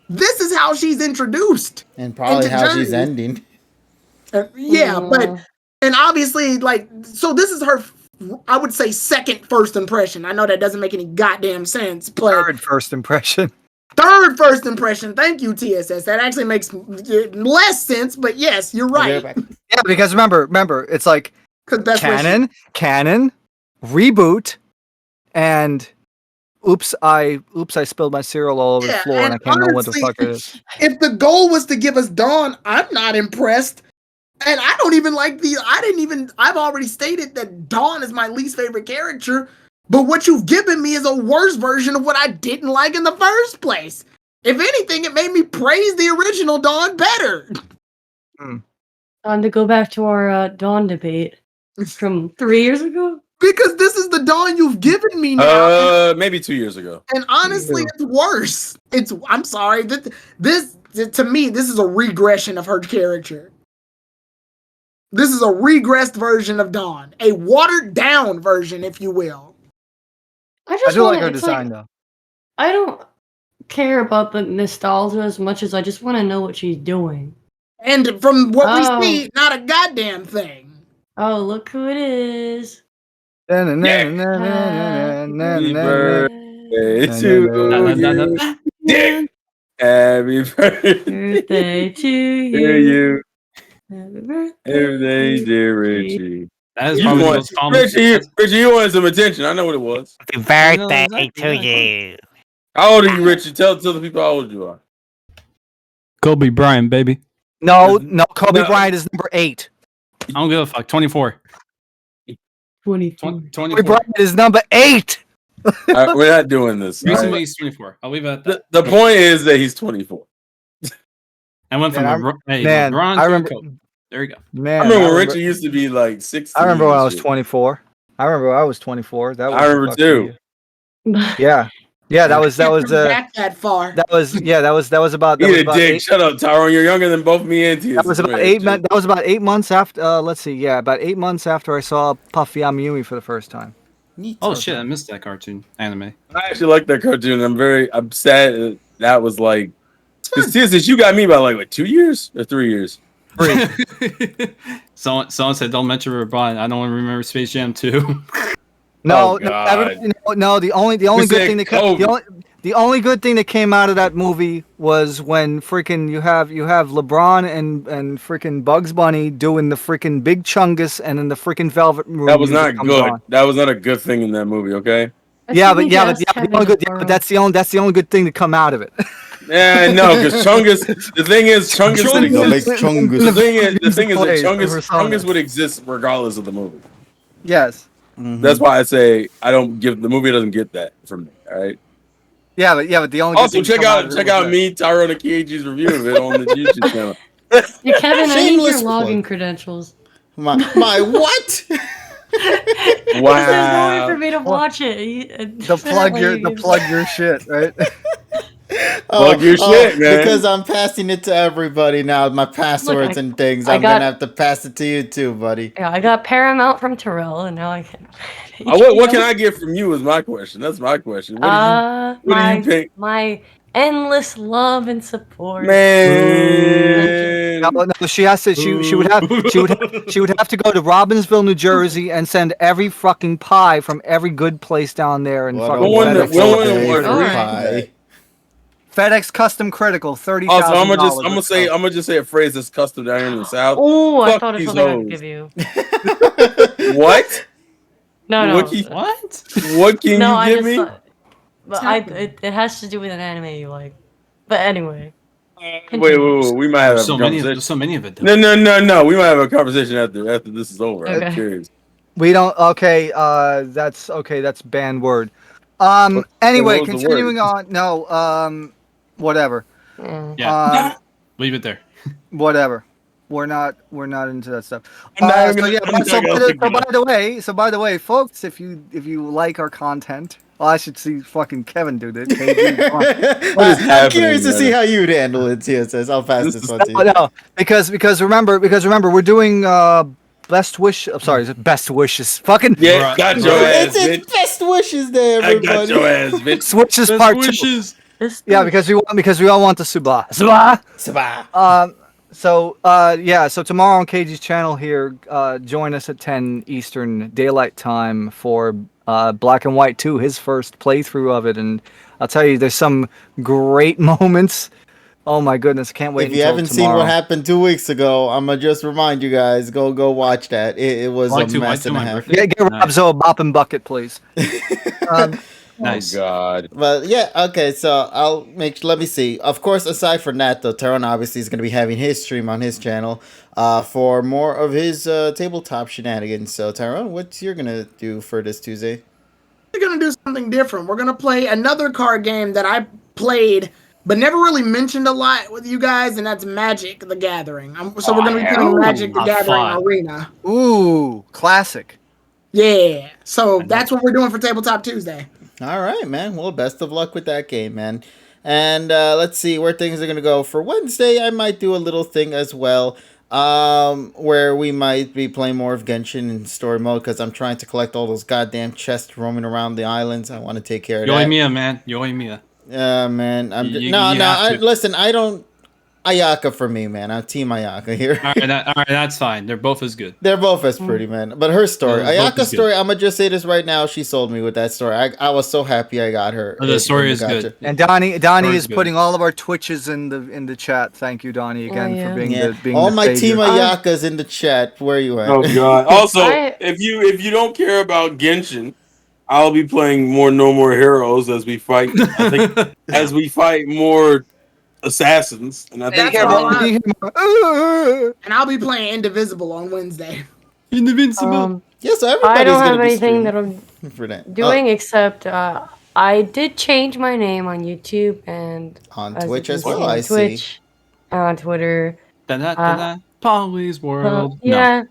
This is how she's introduced. And probably how Journey. she's ending. And obviously, like, so this is her, I would say, first impression. I know that doesn't make any goddamn sense, but Third first impression. third first impression. Thank you, TSS. That actually makes less sense, but yes, you're right. Yeah, because remember, it's like canon, reboot, and oops, I spilled my cereal all over the floor and I can't know what the fuck it is. If the goal was to give us Dawn, I'm not impressed. And I don't even like I've already stated that Dawn is my least favorite character, but what you've given me is a worse version of what I didn't like in the first place. If anything, it made me praise the original Dawn better. On to go back to our Dawn debate from 3 years ago. Because this is the Dawn you've given me now. Maybe 2 years ago. And honestly, it's worse. I'm sorry. This to me, this is a regression of her character. This is a regressed version of Dawn. A watered down version, if you will. I do like her design, though. care about the nostalgia as much as I just want to know what she's doing. And from what we Oh. see, not a goddamn thing. Oh, look who it is. Happy birthday to you. Dick. Happy Birthday to you. Happy birthday, dear Richie. That is You probably the want, most common. Richie, you wanted some attention. I know what it was. Happy birthday to you. How old are you, Richie? Tell the people how old you are. Kobe Bryant, baby. No, Kobe No. Bryant is number 8. I don't give a fuck. 24. 24. 24. Kobe Bryant is number 8. All right, we're not doing this. all Recently, right? he's 24. I'll leave it at that. The point is that he's 24. I went from Man, LeBron I to remember. Kobe. There you go. Man, I remember when Richie used to be like 16. I remember when I and was shit. 24. I remember I was 24. That was I remember too. Yeah, that was Back that far. that was about Eat a dick. Shut up, Tyrone. You're younger than both me and Tia. That was about 8 months. That was about 8 months after. Let's see. Yeah, about 8 months after I saw Puffy Amiyumi for the first time. Oh shit! I missed that cartoon anime. I actually like that cartoon. I'm sad that was like. Because Tia says you got me by like what, 2 years or 3 years. Someone said don't mention LeBron. I don't want to remember Space Jam 2. No, Oh, God. no. The only good said thing that Kobe. the only good thing that came out of that movie was when freaking you have LeBron and freaking Bugs Bunny doing the freaking Big Chungus and then the freaking Velvet Room. That was not music comes good. on. That was not a good thing in that movie. Okay. But that's the only good thing to come out of it. Yeah, no, because Chungus. The thing is, Chungus. The thing is that Chungus would exist regardless of the movie. Yes. Mhm. That's why I say I don't give the movie doesn't get that from me. All right. Yeah, but the only Also, good thing check to come of it out was me, Tyrone, and Kiji's review of it on the YouTube channel. Hey, Kevin, I need Shameless your login plug. credentials. My what? There's no way Wow. for me to watch it. the plug your shit, right? Plug your shit, man. Because I'm passing it to everybody now. My passwords Look, and things. I I'm got- gonna have to pass it to you too, buddy. Yeah, I got Paramount from Terrell, and now I can. What can I get from you is my question. That's my question. What do you think? My endless love and support. Man. No, she has to. She would have to go to Robbinsville, New Jersey, and send every fucking pie from every good place down there and What a fucking wonderful FedEx. day for Alright. pie. FedEx Custom Critical $30,000. Also, I'm gonna just say a phrase that's custom down here in the South. Oh, I Fuck thought of these something I hoes. could give you. What? No. What can- What? What can No, you I give just me? thought. But it has to do with an anime you like. But anyway. Wait. We might have There's a conversation. there's so many of it. Though. No. We might have a conversation after this is over. I'm Okay. curious. We don't. Okay. That's okay. That's banned word. Anyway, what was the continuing word? on. No. Whatever. Mm. Yeah. Leave it there. Whatever. We're not into that stuff. I'm not gonna- I'm not gonna- By the way, folks, if you like our content, well, I should see fucking Kevin do this. KG, come on. What is I'm happening, curious to see man? how you'd handle it, TSS. I'll pass this one to you. No, because remember, we're doing best wish. I'm sorry, is it best wishes? Fucking Yeah, got your ass, It's bitch. best wishes there, I got everybody. your ass, bitch. wishes Best part 2. wishes. Yeah, because we all want the Suba. Sabah. So tomorrow on KG's channel here, join us at 10 Eastern Daylight Time for Black and White 2, his first playthrough of it, and I'll tell you, there's some great moments. Oh my goodness, can't wait. If you haven't seen what happened 2 weeks ago, I'm gonna just remind you guys, go watch that. It was Like a to mess and a my half. birthday. Get Rob Zoe a bop and bucket, please. Nice. Oh God. But yeah, okay, so let me see. Of course, aside from that though, Tyrone obviously is gonna be having his stream on his channel for more of his tabletop shenanigans. So Tyrone, what's you're gonna do for this Tuesday? We're gonna do something different. We're gonna play another card game that I played but never really mentioned a lot with you guys, and that's Magic: The Gathering. So we're gonna be playing Magic: The Gathering fun. Arena. Ooh, classic. Yeah. So that's what we're doing for Tabletop Tuesday. All right, man. Well, best of luck with that game, man. And let's see where things are going to go. For Wednesday, I might do a little thing as well where we might be playing more of Genshin in story mode because I'm trying to collect all those goddamn chests roaming around the islands. I want to take care of that. Yoimiya, man. Yoimiya. Man, You no. have to. Listen, I don't. Ayaka for me, man. I'm Team Ayaka here. All right, that's fine. They're both as good. They're both as pretty, man. But her story, Both Ayaka's is good. story, I'm gonna just say this right now. She sold me with that story. I was so happy I got her. The story in is gacha. good. And Donnie is good. putting all of our Twitches in the chat. Thank you, Donnie, again yeah. for being Yeah, being all the my savior. Team Ayakas in the chat. Where you at? Oh god. Also, I- if you don't care about Genshin, I'll be playing more No More Heroes as we fight. I think as we fight more assassins, and I think That's all And I'll be playing Indivisible on Wednesday. Invincible. Yeah, so I everybody's don't gonna have be anything streaming that I'm for that. doing except I did change my name on YouTube and On as you Twitch can as see well, on I see. Twitch, on Twitter. Polly's World. Yeah,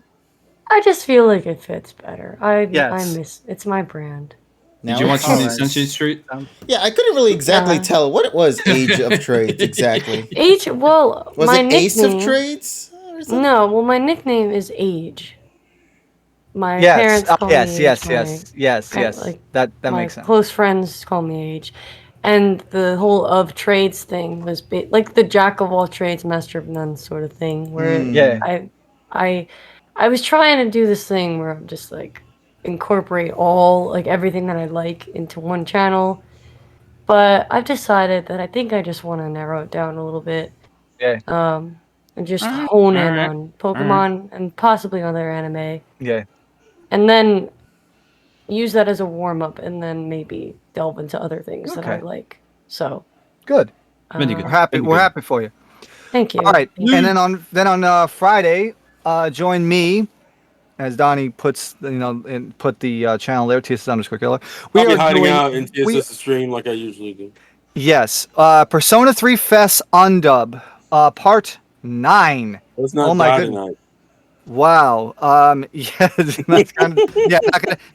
I just feel like it fits better. I Yes. miss it's my brand. Did Now you watch it's the Alright. Ascension Street? Yeah, I couldn't really exactly Yeah. tell what it was. Age of Trades exactly. Well, Was my it Ace of nickname. Trades? Or something? No, well, my nickname is Age. My yes, parents call yes, me yes, Age. yes. Like, That my makes sense. close friends call me Age, and the whole of trades thing was like the jack of all trades, master of none sort of thing. Where Yeah. I was trying to do this thing where I'm just like incorporate all like everything that I like into one channel, but I've decided that I think I just want to narrow it down a little bit. Yeah. And just Alright, hone in alright, on Pokemon and possibly other anime. Yeah. And then use that as a warm up, and then maybe delve into other things that I Okay. like. So, Good. Very good. We're happy. Very We're good. happy for you. thank you. All right, Thank you. and then on Friday, join me as Donnie puts put the channel there, TSS_killer. I'll be hiding out in TSS stream like I usually do. Yes, Persona 3 Fest Undub, Part 9. Let's not Oh my die goodness. tonight. Wow. Yeah, that's kind of, yeah,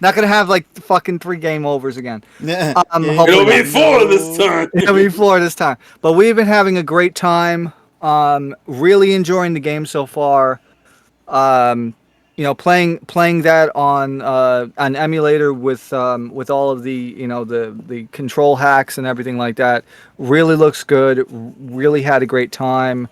not gonna have like fucking 3 game overs again. Yeah. Hopefully It'll be not. 4 this time. It'll be 4 this time. But we've been having a great time. Really enjoying the game so far. Playing that on an emulator with all of the the control hacks and everything like that really looks good. Really had a great time.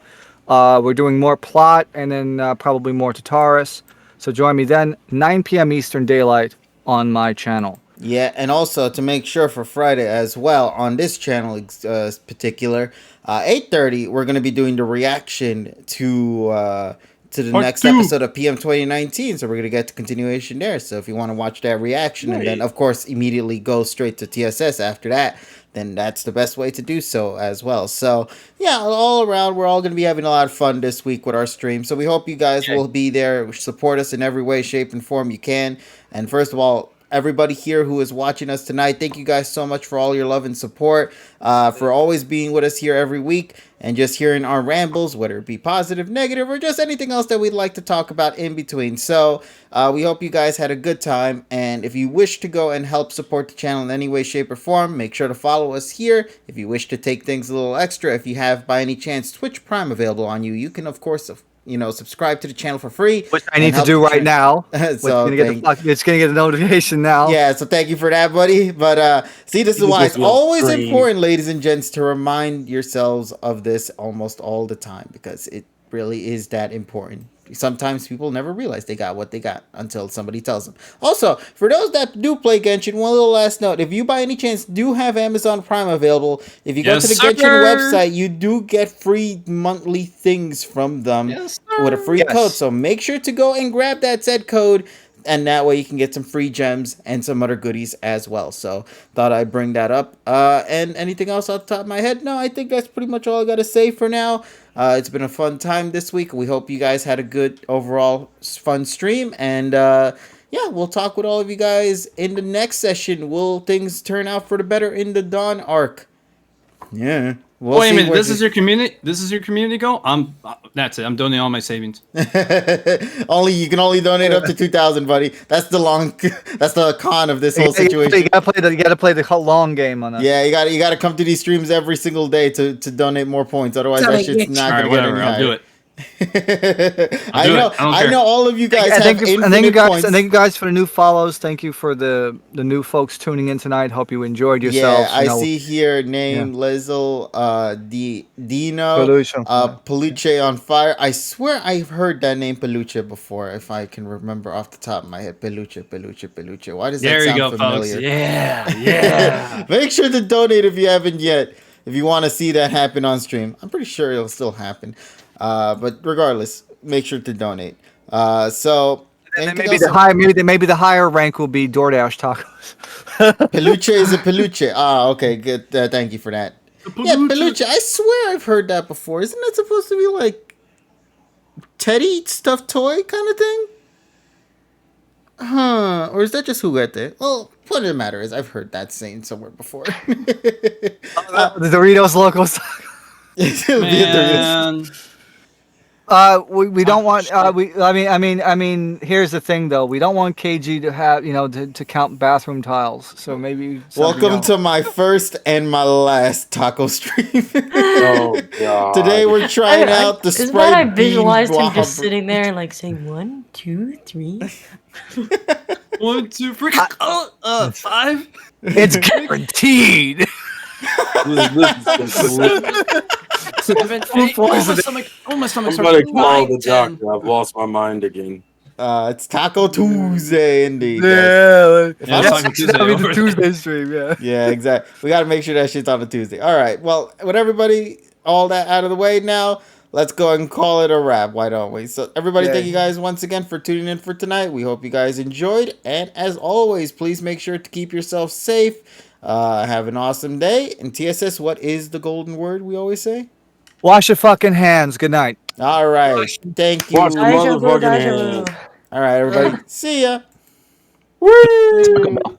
We're doing more plot and then probably more Tataris. So join me then, 9 p.m. Eastern Daylight on my channel. Yeah, and also to make sure for Friday as well on this channel particular, 8:30 we're gonna be doing the reaction to the Part next 2. episode of PM 2019. So we're gonna get the continuation there. So if you want to watch that reaction and then of course immediately go straight to TSS after that, then that's the best way to do so as well. So yeah, all around we're all gonna be having a lot of fun this week with our stream. So we hope you guys will be there, support us in every way, shape, and form you can. And first of all, everybody here who is watching us tonight, thank you guys so much for all your love and support, for always being with us here every week and just hearing our rambles, whether it be positive, negative, or just anything else that we'd like to talk about in between. So we hope you guys had a good time, and if you wish to go and help support the channel in any way, shape, or form, make sure to follow us here. If you wish to take things a little extra, if you have by any chance Twitch Prime available on you, you can of course subscribe to the channel for free, Which I need to do right now. So It's gonna get a notification now. yeah, so thank you for that, buddy. But see, this is why it's always important, ladies and gents, to remind yourselves of this almost all the time, because it really is that important. Sometimes people never realize they got what they got until somebody tells them. Also, for those that do play Genshin, one little last note. If you by any chance do have Amazon Prime available, if you go to the Genshin website, you do get free monthly things from them with a free code. So make sure to go and grab that said code, and that way you can get some free gems and some other goodies as well. So thought I'd bring that up. And anything else off the top of my head? No, I think that's pretty much all I got to say for now. It's been a fun time this week. We hope you guys had a good overall fun stream. And yeah, we'll talk with all of you guys in the next session. Will things turn out for the better in the Dawn arc? Yeah. Wait a minute. This is your community. This is your community goal. That's it. I'm donating all my savings. You can only donate up to 2,000, buddy. That's the con of this whole situation. You gotta play the long game on that. Yeah, you gotta come to these streams every single day to donate more points. Otherwise, that shit's not gonna get any higher. I'll do it. I do it. know. I don't I care. know all of you guys And have thank you, infinite and thank you guys, points. and thank you guys for the new follows. Thank you for the new folks tuning in tonight. Hope you enjoyed yourselves. Yeah, I see here name Lizzle, Dino, Peluche, Peluche on fire. I swear I've heard that name Peluche before, if I can remember off the top of my head. Peluche, Peluche, Peluche. Why does that There you sound go, folks. familiar? Yeah. Make sure to donate if you haven't yet. If you want to see that happen on stream, I'm pretty sure it'll still happen. But regardless, make sure to donate. So And anything maybe else? the high, maybe the higher rank will be DoorDash tacos. Peluche is a peluche. Ah, okay, good. Thank you for that. Yeah, peluche. I swear I've heard that before. Isn't that supposed to be like teddy stuffed toy kind of thing? Huh? Or is that just juguete? Well, point of the matter is I've heard that saying somewhere before. The Doritos Locos. It'll be a Doritos. Man. We don't want I mean here's the thing though, we don't want KG to have to count bathroom tiles, so maybe Welcome to my first and my last taco stream. Oh god. Today we're trying out the Isn't Sprite that I bean visualized him guava. just sitting there and like saying 1, 2, 3. 1, 2, 3. 5. It's guaranteed. My stomach's Somebody call the 10. doctor. I've lost my mind again. It's Taco Tuesday, indeed. Yeah, If Yeah, I'm it's not- Taco Tuesday that'll be the over Tuesday stream. Yeah. yeah, exactly. We got to make sure that shit's on a Tuesday. All right. Well, with everybody, all that out of the way now, let's go and call it a wrap. Why don't we? So, everybody, Yeah. thank you guys once again for tuning in for tonight. We hope you guys enjoyed. And as always, please make sure to keep yourself safe. Have an awesome day. And TSS, what is the golden word we always say? Wash your fucking hands. Good night. All right. Thank you. Wash your Daijoubu, motherfucking Daijoubu. hands. All right, everybody. See ya. Woo!